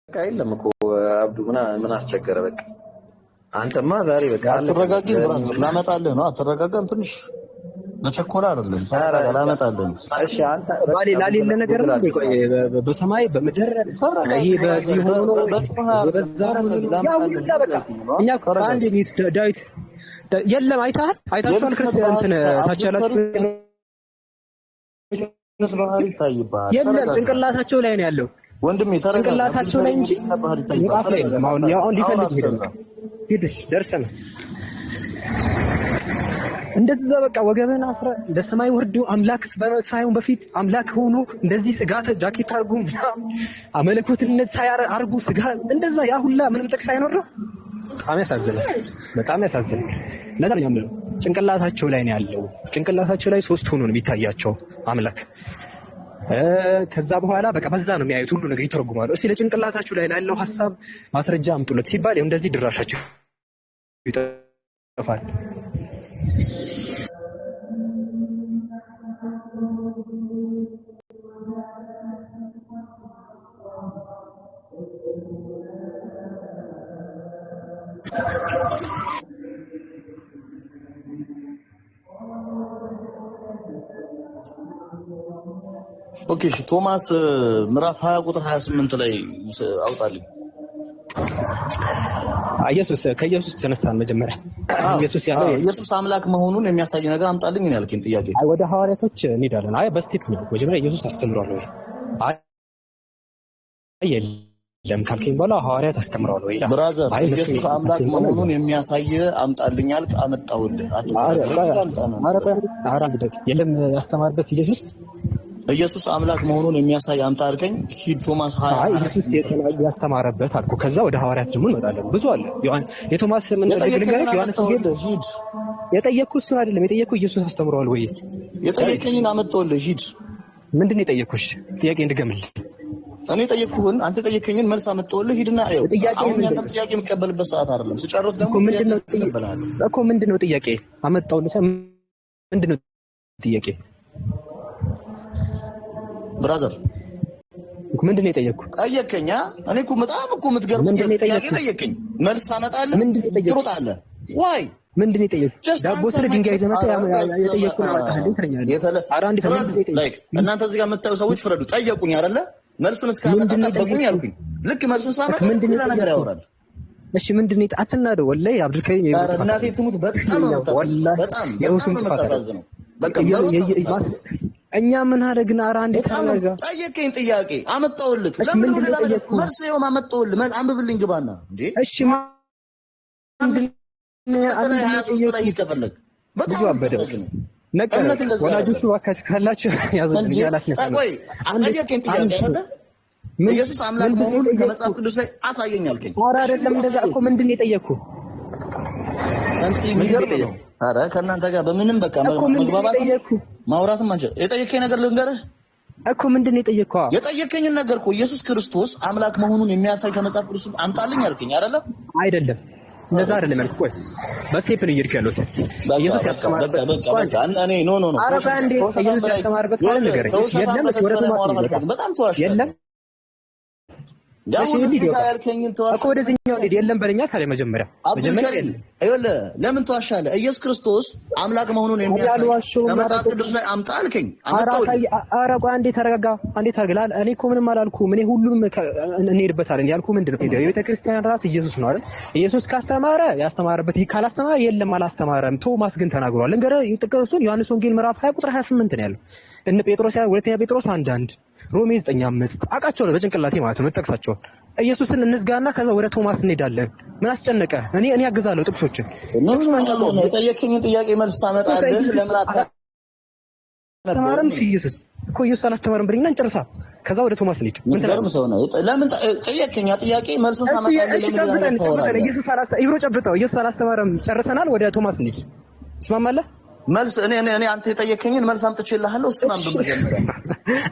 የለም እኮ አብዱ ምን አስቸገረ? በቃ አንተማ ዛሬ በቃ አትረጋጊም። ላመጣልህ ነው። አትረጋጋም። ትንሽ በቸኮላ አይደለም። ላመጣልህ። እሺ አንተ ላሌለ ነገር ነው። በሰማይ በምድር ይሄ በዚህ ሆኖ በዛ በቃ እኛ አንድ ቤት ዳዊት የለም። አይታችኋል? ክርስቲያን እንትን ታች ያላችሁ የለም። ጭንቅላታቸው ላይ ነው ያለው። ወንድሜ ጭንቅላታቸው ላይ እንጂ መጽሐፍ ላይ ነው። አሁን ሊፈልግ ሄደሽ ደርሰን እንደዛ በቃ ወገበን አስረ ለሰማይ ወርዶ አምላክ ሳይሆን በፊት አምላክ ሆኖ እንደዚህ ስጋ ጃኬት አርጉ አመለኮትነት ሳያርጉ ስጋ እንደዛ ያ ሁላ ምንም ጥቅስ ሳይኖረው በጣም ያሳዝናል። በጣም ያሳዝናል። ለዛ ነው ያምለው ጭንቅላታቸው ላይ ነው ያለው። ጭንቅላታቸው ላይ 3 ሆኖ ነው የሚታያቸው አምላክ። ከዛ በኋላ በቃ በዛ ነው የሚያዩት፣ ሁሉ ነገር ይተረጉማሉ። እስቲ ለጭንቅላታችሁ ላይ ላለው ሐሳብ ማስረጃ አምጡለት ሲባል እንደዚህ ድራሻቸው ይጠፋል። ኦኬ እሺ ቶማስ ምዕራፍ 20 ቁጥር 28 ላይ አውጣልኝ። ኢየሱስ ከኢየሱስ ተነሳን መጀመሪያ ኢየሱስ ያለው ኢየሱስ አምላክ መሆኑን የሚያሳይ ነገር አምጣልኝ ነው ያልከኝ ጥያቄ። ወደ ሐዋርያቶች እንሄዳለን። በስቴፕ ነው መጀመሪያ ኢየሱስ አስተምሯል ወይ የለም ካልከኝ በኋላ ሐዋርያት አስተምሯል ወይ ብራዘር ኢየሱስ አምላክ መሆኑን የሚያሳይ አምጣልኝ አልክ፣ አመጣውልህ። የለም ያስተማርበት ኢየሱስ አምላክ መሆኑን የሚያሳይ አምጣ አልከኝ። ሂድ ቶማስ 20 ኢየሱስ ያስተማረበት አልኩ። ከዛ ወደ ሐዋርያት ደግሞ እንመጣለን። ብዙ አለ። የቶማስ ምን እንደግልጋለት ዮሐንስ ወንጌል ሂድ። የጠየቅኩ እሱን አይደለም የጠየቅኩ ኢየሱስ አስተምሯል ወይ? የጠየቀኝን አመጣውልህ። ሂድ። ምንድን ነው የጠየቅኩሽ? ጥያቄ እንድገምልህ። እኔ ጠየቅኩህን አንተ ጠየቀኝን መልስ አመጣውልህ። ሂድና አየው። አሁን ያንተ ጥያቄ የምቀበልበት ሰዓት አይደለም። ስጨርስ ደግሞ ምንድን ነው ጥያቄ አመጣውልህ? ምንድን ነው ጥያቄ ብራዘር? ምንድን ነው የጠየቅኩ? ጠየቀኝ። እኔ እኮ በጣም እኮ የምትገርም ጥያቄ ጠየቀኝ። መልስ ታመጣለህ፣ ትሮጣለህ። ዋይ ምንድን ነው የጠየቅኩ? ዳቦ ስለ ድንጋይ ዘመታ የጠየቅኩ ነው አጣልኝ ትለኛለህ። እናንተ እዚህ ጋር የምታዩ ሰዎች ፍረዱ። ጠየቁኝ አይደለ? መልሱን እስካመጣ ጠበቁኝ ያልኩኝ። ልክ መልሱን ሳመጣ ሌላ ነገር ያወራል። እሺ ምንድን ነው አትናደው። ወላሂ አብዱልከሪም እናቴ ትሙት በጣም ነው በቃ እኛ ምን አደረግን? ኧረ አንዴ ታረጋ። ጠየቀኝ ጥያቄ አመጣውልህ። ለምን ሌላ ነገር መልስ ይኸው አመጣውልህ። አንብብልኝ ግባና እንዴ። እሺ ላይ ይከፈለግ በጣም አበደው ነገር ወላጆቹ እባካችሁ ካላችሁ ያዙልኝ። ያላችሁ ቆይ ጠየቀኝ ጥያቄ አይደለ? ኢየሱስ አምላክ መሆኑን ከመጽሐፍ ቅዱስ ላይ አሳየኝ አልከኝ። ኧረ አይደለም እንደዛ እኮ ምንድን ነው የጠየቅኩህ? አንተ የሚገርም ነው። ኧረ ከእናንተ ጋር በምንም በቃ መግባባት ማውራትም አንቺ የጠየቀኝ ነገር ልንገርህ እኮ ምንድን ነው የጠየቅከው? የጠየቀኝን ነገር እኮ ኢየሱስ ክርስቶስ አምላክ መሆኑን የሚያሳይ ከመጽሐፍ ቅዱስ አምጣልኝ አልከኝ አይደለ? አይደለም እንደዛ አይደለም ያልኩህ። ቆይ በስቴፕ ነው እየሄድክ ያለሁት። ኢየሱስ ያስተማረበት እኔ ኖ ኧረ በአንዴ ኢየሱስ ያስተማረበት ካለ ንገረኝ። የለም ወደ ቶማስ በጣም ተዋሽ የለም እኮ ወደዚህኛው እንሂድ። የለም በለኛ ታዲያ መጀመሪያ ይኸውልህ ለምን ተዋሻለህ? ኢየሱስ ክርስቶስ አምላክ መሆኑን የሚያሳይ ከመጽሐፍ ቅዱስ ላይ አምጣ አልከኝ። ኧረ ቆይ አንዴ ተረጋጋ፣ አንዴ ተረጋጋ። እኔ እኮ ምንም አላልኩም። እኔ ሁሉንም እንሄድበታለን ያልኩህ ምንድን ነው? የቤተ ክርስቲያን ራስ ኢየሱስ ነው አይደል? ኢየሱስ ካስተማረ ያስተማረበት፣ ካላስተማረ የለም አላስተማረም። ቶማስ ግን ተናግሯል። እንግዲህ ጥቅሱን ዮሐንስ ወንጌል ምዕራፍ 20 ቁጥር 28 ነው ያለው። እነ ጴጥሮስ ሁለተኛ ጴጥሮስ 1:1 ሮሜ 9:5 አውቃቸዋለሁ በጭንቅላቴ ማለት ነው የምጠቅሳቸውን። ኢየሱስን እንዝጋና ከዛ ወደ ቶማስ እንሄዳለን። ምን አስጨነቀ? እኔ ያግዛለሁ ጥቅሶችን። የጠየቀኝን ጥያቄ መልስ ታመጣለህ። ለምን አስተማረም? ኢየሱስ እኮ ኢየሱስ አላስተማረም ብለኝና እንጨርሳ። ከዛ ወደ ቶማስ እንሂድ። ምን ተርም ሰው ነው? ለምን ጠየቀኝ? ጥያቄ መልሱን ታመጣለህ። ኢየሱስ ጨብጠው። ኢየሱስ አላስተማረም። ጨርሰናል። ወደ ቶማስ እንሂድ። ትስማማለህ? መልስ እኔ አንተ የጠየቀኝን መልስ አምጥቼልሃለሁ። እሱን አንብብ መጀመሪያ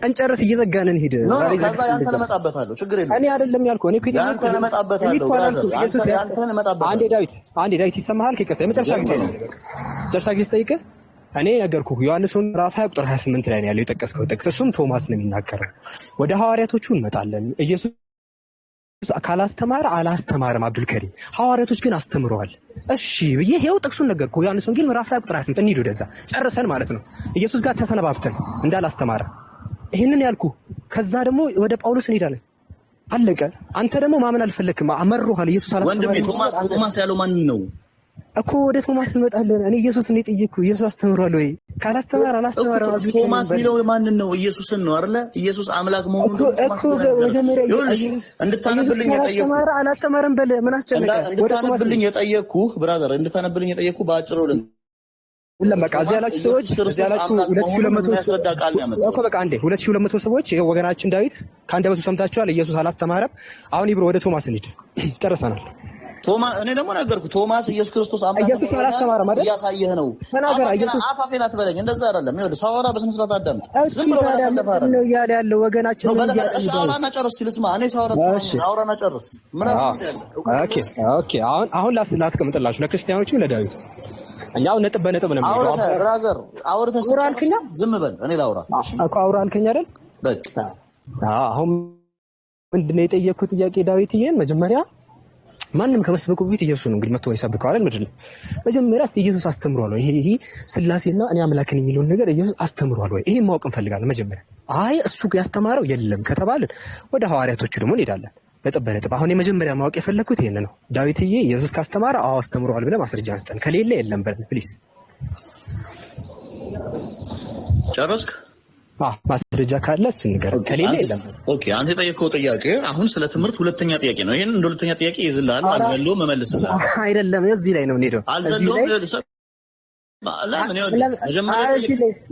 እንጨርስ። እየዘጋን እንሂድ። ከዛ ያንተ ለመጣበታለሁ። ችግር የለም። እኔ አይደለም ያልኩህ። እኔ እኮ ያንተ ለመጣበታለሁ። ኢየሱስ ያንተ ለመጣበታለሁ። አንዴ ዳዊት ይሰማሃል? ከቀጣይ የመጨረሻ ጊዜ ስጠይቅህ እኔ ነገርኩህ። ዮሐንስ ወንጌል ምዕራፍ 20 ቁጥር 28 ላይ ነው ያለው የጠቀስከው ጥቅስ። እሱም ቶማስ ነው የሚናገረው። ወደ ሐዋርያቶቹ እንመጣለን። ኢየሱስ ካላስተማረ አላስተማረም አብዱልከሪም። ሐዋርያቶች ግን አስተምረዋል። እሺ ብዬ ይሄው ጥቅሱን ነገርኩህ። ዮሐንስ ወንጌል ምዕራፍ 20 ቁጥር 28 እንሂድ። ወደዛ ጨርሰን ማለት ነው ኢየሱስ ጋር ተሰነባብተን እንዳላስተማረ ይሄንን ያልኩህ። ከዛ ደግሞ ወደ ጳውሎስ እንሄዳለን። አለቀ። አንተ ደግሞ ማመን አልፈለክም። አመሩሃል። ኢየሱስ አላስተማረም። ወንድሜ ቶማስ ያለው ማንን ነው እኮ ወደ ቶማስ እንመጣለን። እኔ ኢየሱስ ነው ጠየቅኩ። ኢየሱስ አስተምሯል ወይ? ካላስተማረ አላስተማረ። ቶማስ የሚለው ማንን ነው? ኢየሱስን ነው አይደለ? ኢየሱስ አምላክ መሆኑን እኮ መጀመሪያ እንድታነብልኝ የጠየቅኩህ አላስተማረም በለ ምን አስጨነቀ? እንድታነብልኝ የጠየቅኩህ ብራዘር፣ እንድታነብልኝ የጠየቅኩህ በአጭሩ ሁሉም በቃ እዚያ ያላችሁ ሰዎች እዚያ ያላችሁ 2200 ያስረዳ ቃል ነው ያመጣው እኮ በቃ አንዴ 2200 ሰዎች ይሄ ወገናችን ዳዊት ከአንደበቱ ሰምታችኋል። ኢየሱስ አላስተማረም። አሁን ይብሮ ወደ ቶማስ እንሂድ። ጨርሰናል። እኔ ደግሞ ነገርኩህ። ቶማስ ኢየሱስ ክርስቶስ አምላክ ኢየሱስ አላስተማረም አይደል? እያሳየህ ነው። ተናገር። ኢየሱስ አፋፌን አትበለኝ። እንደዛ አይደለም። ይኸውልህ ሳወራ በስነ ስርዓት አዳምጥ። ዝም ብሎ ነው እያለ ያለው ወገናችን ነው እያለ እሺ፣ አውራና ጨርስ። ልስማ። እኔ ሳወራ አውራና ጨርስ። ምን ኦኬ። አሁን ላስቀምጥላችሁ ለክርስቲያኖችም ለዳዊት እኛው ነጥብ በነጥብ ነው የሚለው። ብራዘር አውርተህ ዝም በል። እኔ ላውራ እኮ አውራ አልከኝ አይደል? በቃ አሁን ምንድነው የጠየቅኩት ጥያቄ ዳዊትዬን መጀመሪያ ማንም ከመስበኩ በፊት ኢየሱስ ነው እንግዲህ መጥቶ ይሰብከው አይደል? ምድር መጀመሪያ እስቲ ኢየሱስ አስተምሯል ወይ? ይሄ ስላሴና እኔ አምላክ ነኝ የሚለውን ነገር ኢየሱስ አስተምሯል ወይ? ይሄን ማወቅ እንፈልጋለን መጀመሪያ። አይ እሱ ያስተማረው የለም ከተባልን ወደ ሐዋርያቶቹ ደግሞ እንሄዳለን ነጥብ በነጥብ። አሁን የመጀመሪያ ማወቅ የፈለኩት ይሄን ነው። ዳዊትዬ ኢየሱስ ካስተማረ አዎ አስተምሯል ብለህ ማስረጃ አንስጠን፣ ከሌለ የለም በለን ፕሊዝ። ጨረስክ? ማስረጃ ካለ እሱ ንገረን፣ ከሌለ የለም። ኦኬ፣ አንተ የጠየቀው ጥያቄ አሁን ስለ ትምህርት ሁለተኛ ጥያቄ ነው። ይሄን እንደ ሁለተኛ ጥያቄ ይዝልሃል። አልዘለውም፣ እመልስልሃለሁ። አይደለም እዚህ ላይ ነው የምንሄደው። አልዘለውም።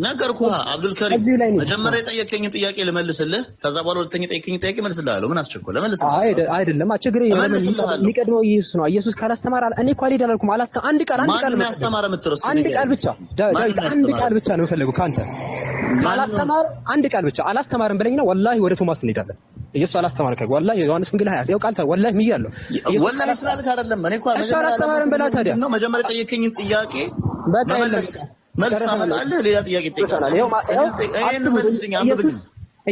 ነገርኩህ አብዱልከሪም፣ መጀመሪያ የጠየቀኝን ጥያቄ ልመልስልህ፣ ከዛ በኋላ ሁለተኛ የጠየቀኝን ጥያቄ እመልስልሃለሁ። ምን አስቸኮለ? አይደለም ችግር የሚቀድመው ኢየሱስ ነው። ኢየሱስ ካላስተማረ እኔ እኮ አልሄድ አላልኩም። አንድ ቃል ያስተማረ የምትረስ አንድ ቃል ብቻ ዳዊት፣ አንድ ቃል ብቻ ነው የምፈልገው ከአንተ። ካላስተማረ አንድ ቃል ብቻ አላስተማረም በለኝና ወላሂ ወደ ቶማስ እንሄዳለን። ኢየሱስ አላስተማረም ወላሂ ዮሐንስ ወንጌል 20 ያው ቃል ወላሂ ምያለሁ። ወላሂ ስላልክ አይደለም። እኔ እኮ አላስተማረም በላ ታዲያ ነው መጀመሪያ የጠየቀኝን ጥያቄ በቃ መልስ ታመጣለህ። ሌላ ጥያቄ ይጠይቃል።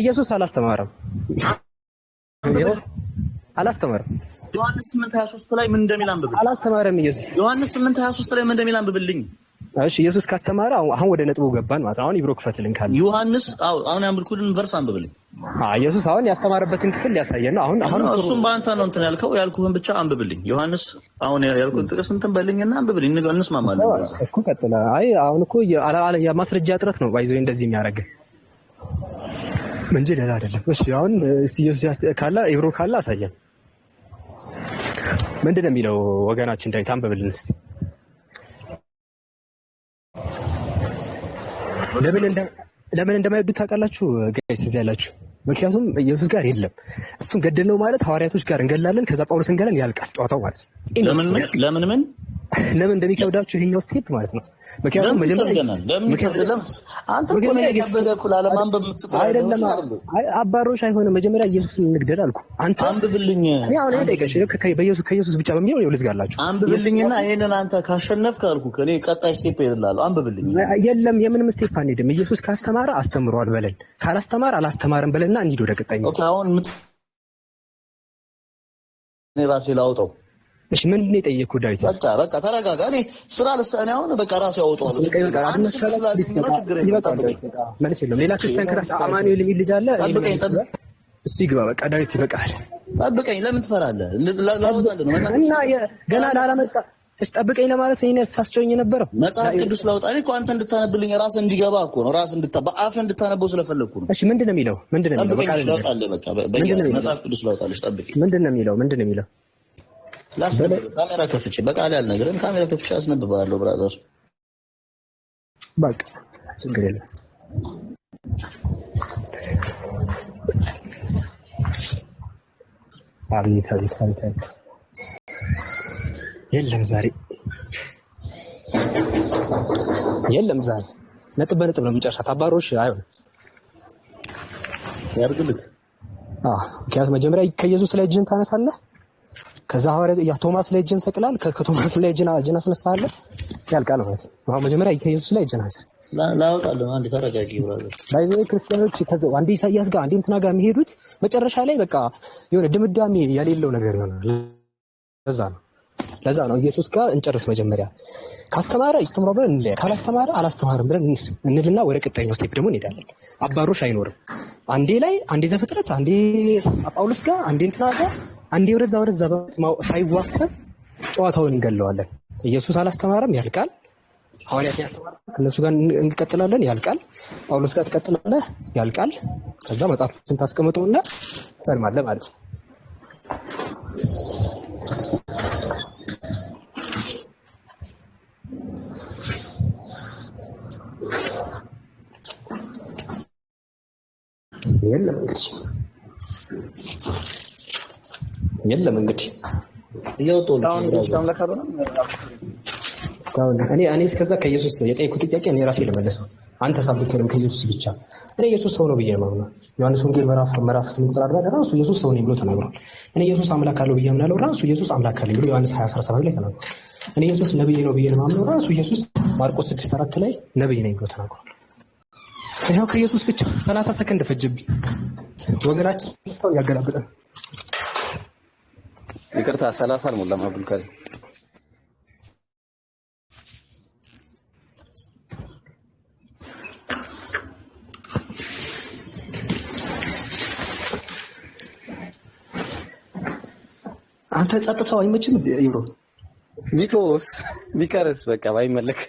ኢየሱስ አላስተማረም። አላስተማረም። ዮሐንስ 8:23 ላይ ምን እንደሚል አንብብልኝ። አላስተማረም ኢየሱስ። ዮሐንስ 8:23 ላይ ምን እንደሚል አንብብልኝ። እሺ ኢየሱስ ካስተማረ አሁን ወደ ነጥቡ ገባን ማለት ነው። አሁን ይብሮ ክፈትልን ካለ ዮሐንስ አሁን ያምልኩልን ቨርስ አንብብልኝ። ኢየሱስ አሁን ያስተማረበትን ክፍል ሊያሳየን ነው። አሁን እሱም በአንተ ነው እንትን ያልኩህን ብቻ አንብብልኝ። ዮሐንስ አሁን ያልኩህን ጥቅስ እንትን በልኝና አንብብልኝ፣ እንስማማለን እኮ ቀጥላ። አይ አሁን እኮ የማስረጃ እጥረት ነው ባይዘው እንደዚህ የሚያደርግ እንጂ ሌላ አይደለም። እሺ አሁን እስቲ ኢየሱስ ካለ ይብሮ ካለ አሳየን። ምንድነው የሚለው ወገናችን ዳዊት አንብብልን እስቲ። ለምን እንደማይወዱት ታውቃላችሁ ጋይስ እዚህ ያላችሁ? ምክንያቱም ኢየሱስ ጋር የለም። እሱን ገደልነው ማለት ሐዋርያቶች ጋር እንገላለን፣ ከዛ ጳውሎስ እንገላለን፣ ያልቃል ጨዋታው ማለት ነው። ለምን እንደሚከብዳችሁ ይሄኛው ስቴፕ ማለት ነው። ምክንያቱም መጀመሪያ አባሮሽ አይሆንም። መጀመሪያ ኢየሱስን እንግደል አልኩ። አንተ አንብብልኝ። አሁን ጠይቀሽ ከኢየሱስ ብቻ በሚለው ነው ልዝጋላችሁ። አንብብልኝና ይሄንን አንተ ካሸነፍክ አልኩ ከኔ ቀጣይ ስቴፕ ይላል። አንብብልኝ። የለም የምንም ስቴፕ አንሄድም። ኢየሱስ ካስተማረ አስተምሯል በለን፣ ካላስተማረ አላስተማረም በለንና እንሂድ ወደ ቀጣይ። ኦኬ አሁን እኔ ራሴ ላውጣው። እሺ ምንድን ነው የጠየኩህ ዳዊት? በቃ ተረጋጋ። እኔ ስራ ልስጠን አሁን በቃ ራሴ አውጣዋለሁ። መልስ የለም። ሌላ ክርስቲያን ከታች አማኑኤል የሚል ልጅ አለ። እሱ ይግባ። በቃ ዳዊት ይበቃል። ጠብቀኝ። ለምን ትፈራለህ? ላውጣልህ ነው እና ገና ላላመጣ ጠብቀኝ ለማለት ነው። ይሄን ታስጮኝ የነበረው መጽሐፍ ቅዱስ ላውጣ። እኔ እኮ አንተ እንድታነብልኝ ራስህ እንዲገባ እኮ ነው። ራስህ በአፍህ እንድታነበው ስለፈለግኩ ነው። እሺ ምንድን ነው የሚለው? መጽሐፍ ቅዱስ ላውጣልሽ። ጠብቀኝ። ምንድን ነው የሚለው? ካሜራ ከፍቼ በቃል ያልነገረን ካሜራ ከፍቼ አስነብባለሁ። ብራዘር በቃ ችግር የለም። አቤት የለም ዛሬ ነጥብ በነጥብ ነው የምንጨርሳት። አባሮሽ አይሆንም ያርግልክ። ምክንያቱም መጀመሪያ ከኢየሱስ ላይ እጅን ታነሳለህ፣ ከዛ ሐዋርያ ቶማስ ላይ እጅን ሰቅላል፣ ከቶማስ ላይ እጅን አስነሳለህ፣ ያልቃል ማለት ነው። አሁን መጀመሪያ ከኢየሱስ ላይ እጅን አንሳ። ላውጣለሁ። አንዴ ተረጋጊ ብራዘር። ባይዘው ክርስቲያኖች ከዛ አንዴ ኢሳይያስ ጋር አንዴ እንትና ጋር የሚሄዱት መጨረሻ ላይ በቃ የሆነ ድምዳሜ የሌለው ነገር ይሆናል። ለዛ ነው ኢየሱስ ጋር እንጨርስ። መጀመሪያ ካስተማረ ይስተምራ ብለን እንለያ፣ ካላስተማረ አላስተማርም ብለን እንልና ወደ ቀጣይኛው ስቴፕ ደግሞ እንሄዳለን። አባሮሽ አይኖርም። አንዴ ዘፍጥረት፣ አንዴ ጳውሎስ ጋር፣ አንዴ እንትና ጋር፣ አንዴ ወደዛ ሳይዋከብ ጨዋታውን እንገለዋለን። ኢየሱስ አላስተማረም ያልቃል። ሐዋርያት ያስተማሩ ከነሱ ጋር እንቀጥላለን ያልቃል። ጳውሎስ ጋር ትቀጥላለህ ያልቃል። ከዛ መጽሐፍን ታስቀምጠውና ትሰልማለህ ማለት ነው። የለም እንግዲህ እያወጡ እኔ እስከዛ ከኢየሱስ የጠየኩት ጥያቄ እኔ ራሴ ልመልሰው። አንተ ሳብከለም ከኢየሱስ ብቻ እኔ ኢየሱስ ሰው ነው ብዬ ነው ማለት ነው። ዮሐንስ ወንጌል ምዕራፍ 8 ቁጥር 40 ራሱ ኢየሱስ ሰው ነው ብሎ ተናግሯል። እኔ ኢየሱስ አምላክ አለው ብዬ አምናለሁ። ራሱ ኢየሱስ አምላክ አለው ብሎ ዮሐንስ 20:17 ላይ ተናግሯል። እኔ ኢየሱስ ነብይ ነው ብዬ ነው የማምነው። ራሱ ኢየሱስ ማርቆስ 6:4 ላይ ነብይ ነኝ ብሎ ተናግሯል። ይኸው ከኢየሱስ ብቻ 30 ሰከንድ ፈጀብኝ። ወገናችን እስካሁን ያገላብጣል። ይቅርታ 30 አልሞላም። አብዱልካሪም አንተ ጸጥታው አይመችም ይብሮ ቢቶስ ቢቀርስ በቃ ባይመለክ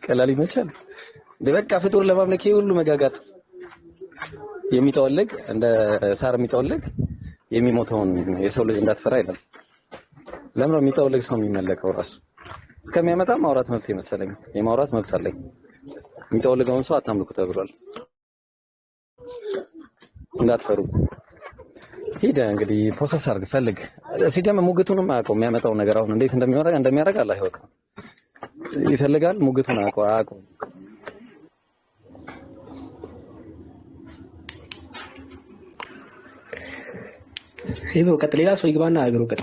ቀላል ይመቻል። በቃ ፍጡር ለማምለክ ሁሉ መጋጋጥ የሚጠወልግ እንደ ሳር የሚጠወልግ የሚሞተውን የሰው ልጅ እንዳትፈራ አይደለም። ለምን የሚጠወልግ ሰው የሚመለከው? ራሱ እስከሚያመጣ ማውራት መብት የመሰለኝ የማውራት መብት አለኝ። የሚጠወልገውን ሰው አታምልኩ ተብሏል። እንዳትፈሩ። ሂድ እንግዲህ ፕሮሰስ አድርግ ፈልግ። ሲጀምር ሙግቱንም አያውቀው የሚያመጣው ነገር አሁን እንዴት እንደሚያደርግ አላህ ያውቃል። ይፈልጋል ሙግቱን አያውቀው። ይሄው ቀጥ ሌላ ሰው ይግባና አገሩ ቀጥ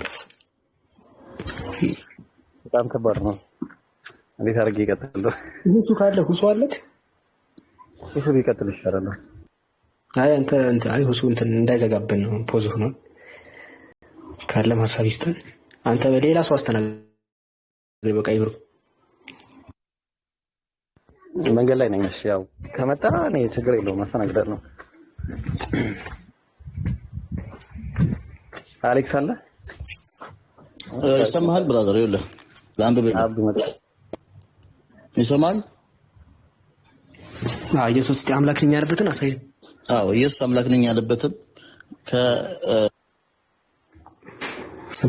በጣም ከባድ ነው። እንዴት አድርጌ እቀጥላለሁ? ሁሱ ካለ ሁሱ አለክ ሁሱ ቢቀጥል ይሻላል። አይ አንተ አይ ሁሱ እንትን እንዳይዘጋብን ነው። ፖዝ ሆኖ ካለም ሐሳብ ይስጠን። አንተ በሌላ ሰው አስተናግድ። በቃ ይብሩ መንገድ ላይ ነኝ። እሺ ያው ከመጣ እኔ ችግር የለውም ማስተናግዳለሁ። አሌክስ አለ ይሰማሃል? ብራዘር ይኸውልህ ለአንብብ አብዱ መጣ ይሰማል? ኢየሱስ አምላክ ነኝ ያለበትን አሳይ። ኢየሱስ አምላክ ነኝ ያለበትን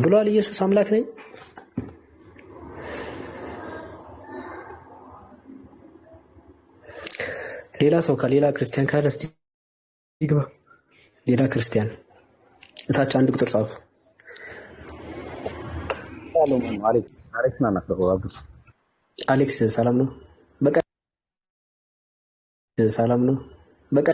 ብሏል። ኢየሱስ አምላክ ነኝ ሌላ ሰው ከሌላ ክርስቲያን ካለ እስቲ ይግባ። ሌላ ክርስቲያን እታች አንድ ቁጥር ጻፉ። አሌክስ ናና አብዱ አሌክስ ሰላም ነው። በቃ ሰላም ነው። በቃ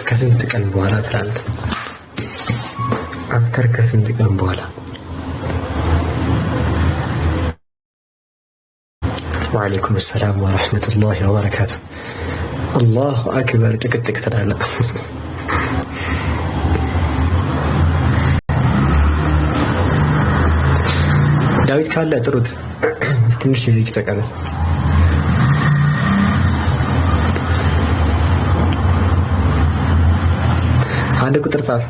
ከስንት ቀን በኋላ ትላለህ? አፍተር ከስንት ቀን በኋላ? ወአለይኩም ሰላም ወራህመቱላሂ ወበረካቱ። አላሁ አክበር ጭቅጭቅ ትላለህ። ዳዊት ካለ ጥሩት። ትንሽ ይጨቀነስ። አንድ ቁጥር ጻፍ።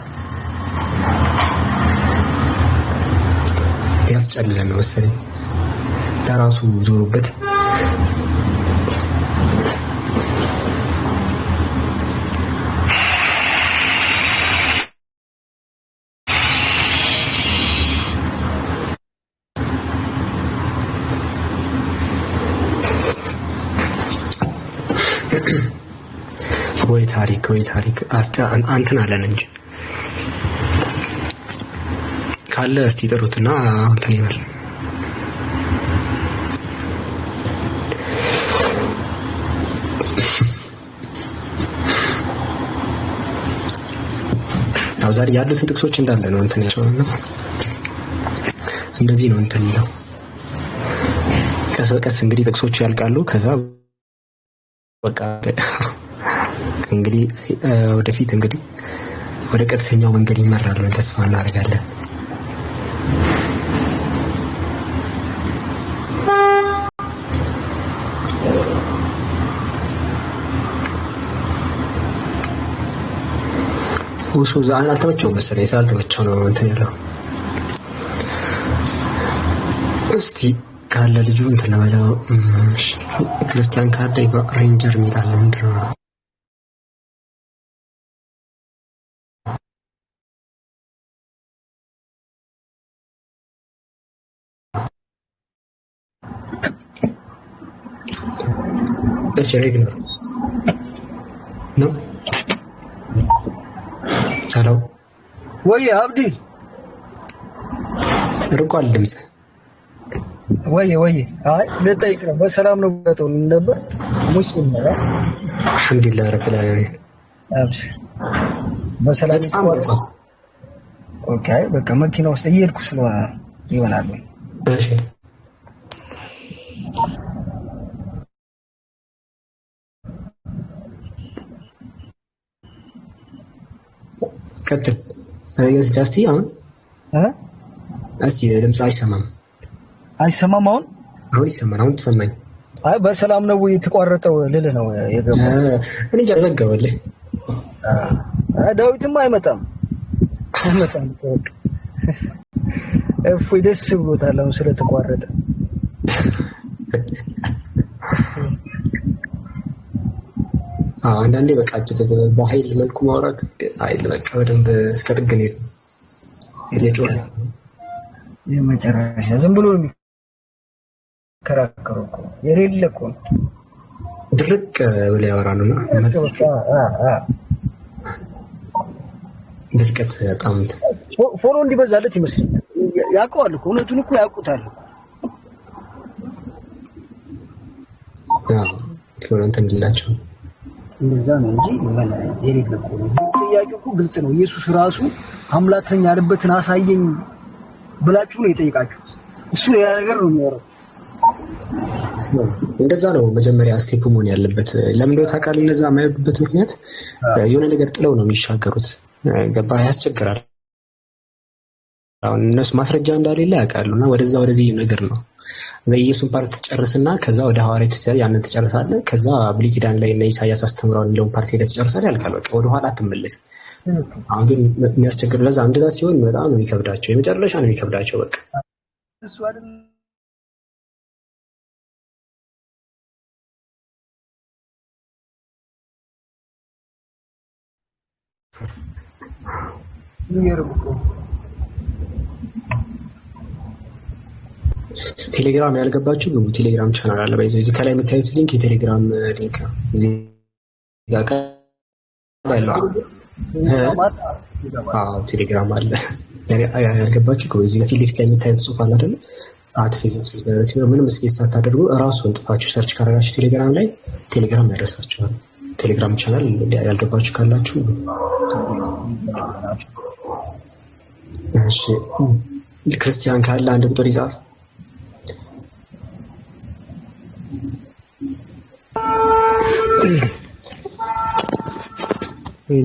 ያስጨልለን ነው መሰለኝ ለራሱ ዞሩበት። ወይ ታሪክ አንተን አለን እንጂ ካለ እስቲ ጥሩትና አንተን ይበል። ያው ዛሬ ያሉትን ጥቅሶች እንዳለ ነው እንትን ያለው እንደዚህ ነው እንትን ነው። ቀስ በቀስ እንግዲህ ጥቅሶቹ ያልቃሉ። ከዛ በቃ እንግዲህ ወደፊት እንግዲህ ወደ ቀጥተኛው መንገድ ይመራል ብለን ተስፋ እናደርጋለን። ሁሱ ዛን አልተመቸውም መሰለኝ። ሳልተመቸው ነው እንትን ያለው። እስቲ ካለ ልጁ እንትን ለማለው ክርስቲያን ካርድ ሬንጀር የሚላል ምንድን ነው? ኢግኖር ነው። ሰላም ወይ አብዲ ርቋል ድምጽ ወይ አይ ልጠይቅ ነው። በሰላም ነው ብለው ነበር። ሙስሊም ነው። አልሐምዱሊላህ ረብል ዓለሚን። አብሽር በሰላም ይቆያል። ኦኬ በቃ መኪና ውስጥ እየሄድኩ ስለሆነ ይሆናል። እሺ ቀጥል። እስቲ አሁን እስቲ ድምጽ አይሰማም አሁን ይሰማል። አሁን ተሰማኝ። አይ በሰላም ነው የተቋረጠው ልልህ ነው የገባው። እኔ ዘጋሁልህ። ዳዊትም አይመጣም። እፎይ ደስ ብሎታል አሁን ስለተቋረጠ። አንዳንዴ በቃ በኃይል መልኩ ማውራት ኃይል በቃ በደንብ እስከ ጥግ ነው የጮኸ የመጨረሻ ዝም ብሎ የሚከራከሩ እኮ የሌለ እኮ ድርቅ ብለው ያወራሉና ድርቀት በጣም ፎሎ እንዲበዛለት ይመስለኛል። ያውቀዋል እኮ እውነቱን እኮ ያውቁታል። ፎሎ እንትን እንዲላቸው እንደዛ ነው እንጂ የሌለ እኮ ነው። ጥያቄው እኮ ግልጽ ነው። ኢየሱስ ራሱ አምላክ ነኝ ያለበትን አሳየኝ ብላችሁ ነው የጠየቃችሁት። እሱ ያ ነገር ነው የሚያወራው። እንደዛ ነው መጀመሪያ ስቴፕ መሆን ያለበት። ለምን እንደው ታውቃለህ፣ እነዛ የማይወዱበት ምክንያት የሆነ ነገር ጥለው ነው የሚሻገሩት። ገባህ? ያስቸግራል። አሁን እነሱ ማስረጃ እንዳሌለ ያውቃሉና ወደዛ ወደዚህ ነገር ነው። ኢየሱስን ፓርት ትጨርስና ከዛ ወደ ሐዋርያት ትጨርስ፣ ያንን ትጨርሳለህ። ከዛ ብሉይ ኪዳን ላይ እና ኢሳያስ አስተምረዋል የሚለውን ፓርት ሄደህ ትጨርሳለህ። ያልቃል። በቃ ወደ ኋላ አትመለስ። አሁን ግን የሚያስቸግር ለዛ እንደዛ ሲሆን በጣም ነው የሚከብዳቸው። የመጨረሻ ነው የሚከብዳቸው። በቃ እሱ አይደል ቴሌግራም ያልገባችሁ ግቡ። ቴሌግራም ቻናል አለ። ባይዘው እዚህ ከላይ የምታዩት ሊንክ የቴሌግራም ሊንክ ነው። እዚህ ጋር ቴሌግራም አለ። ያልገባችሁ ግቡ። እዚህ ፊት ለፊት ላይ የምታዩት ጽሑፍ አለ አይደል? አትፌዘት ምንም ስፔስ ሳታደርጉ እራሱን ጥፋችሁ ሰርች ካደረጋችሁ ቴሌግራም ላይ ቴሌግራም ያደርሳችኋል። ቴሌግራም ቻናል ያልገባችሁ ካላችሁ እሺ ክርስቲያን ካለ አንድ ቁጥር ይጻፍ። ወይ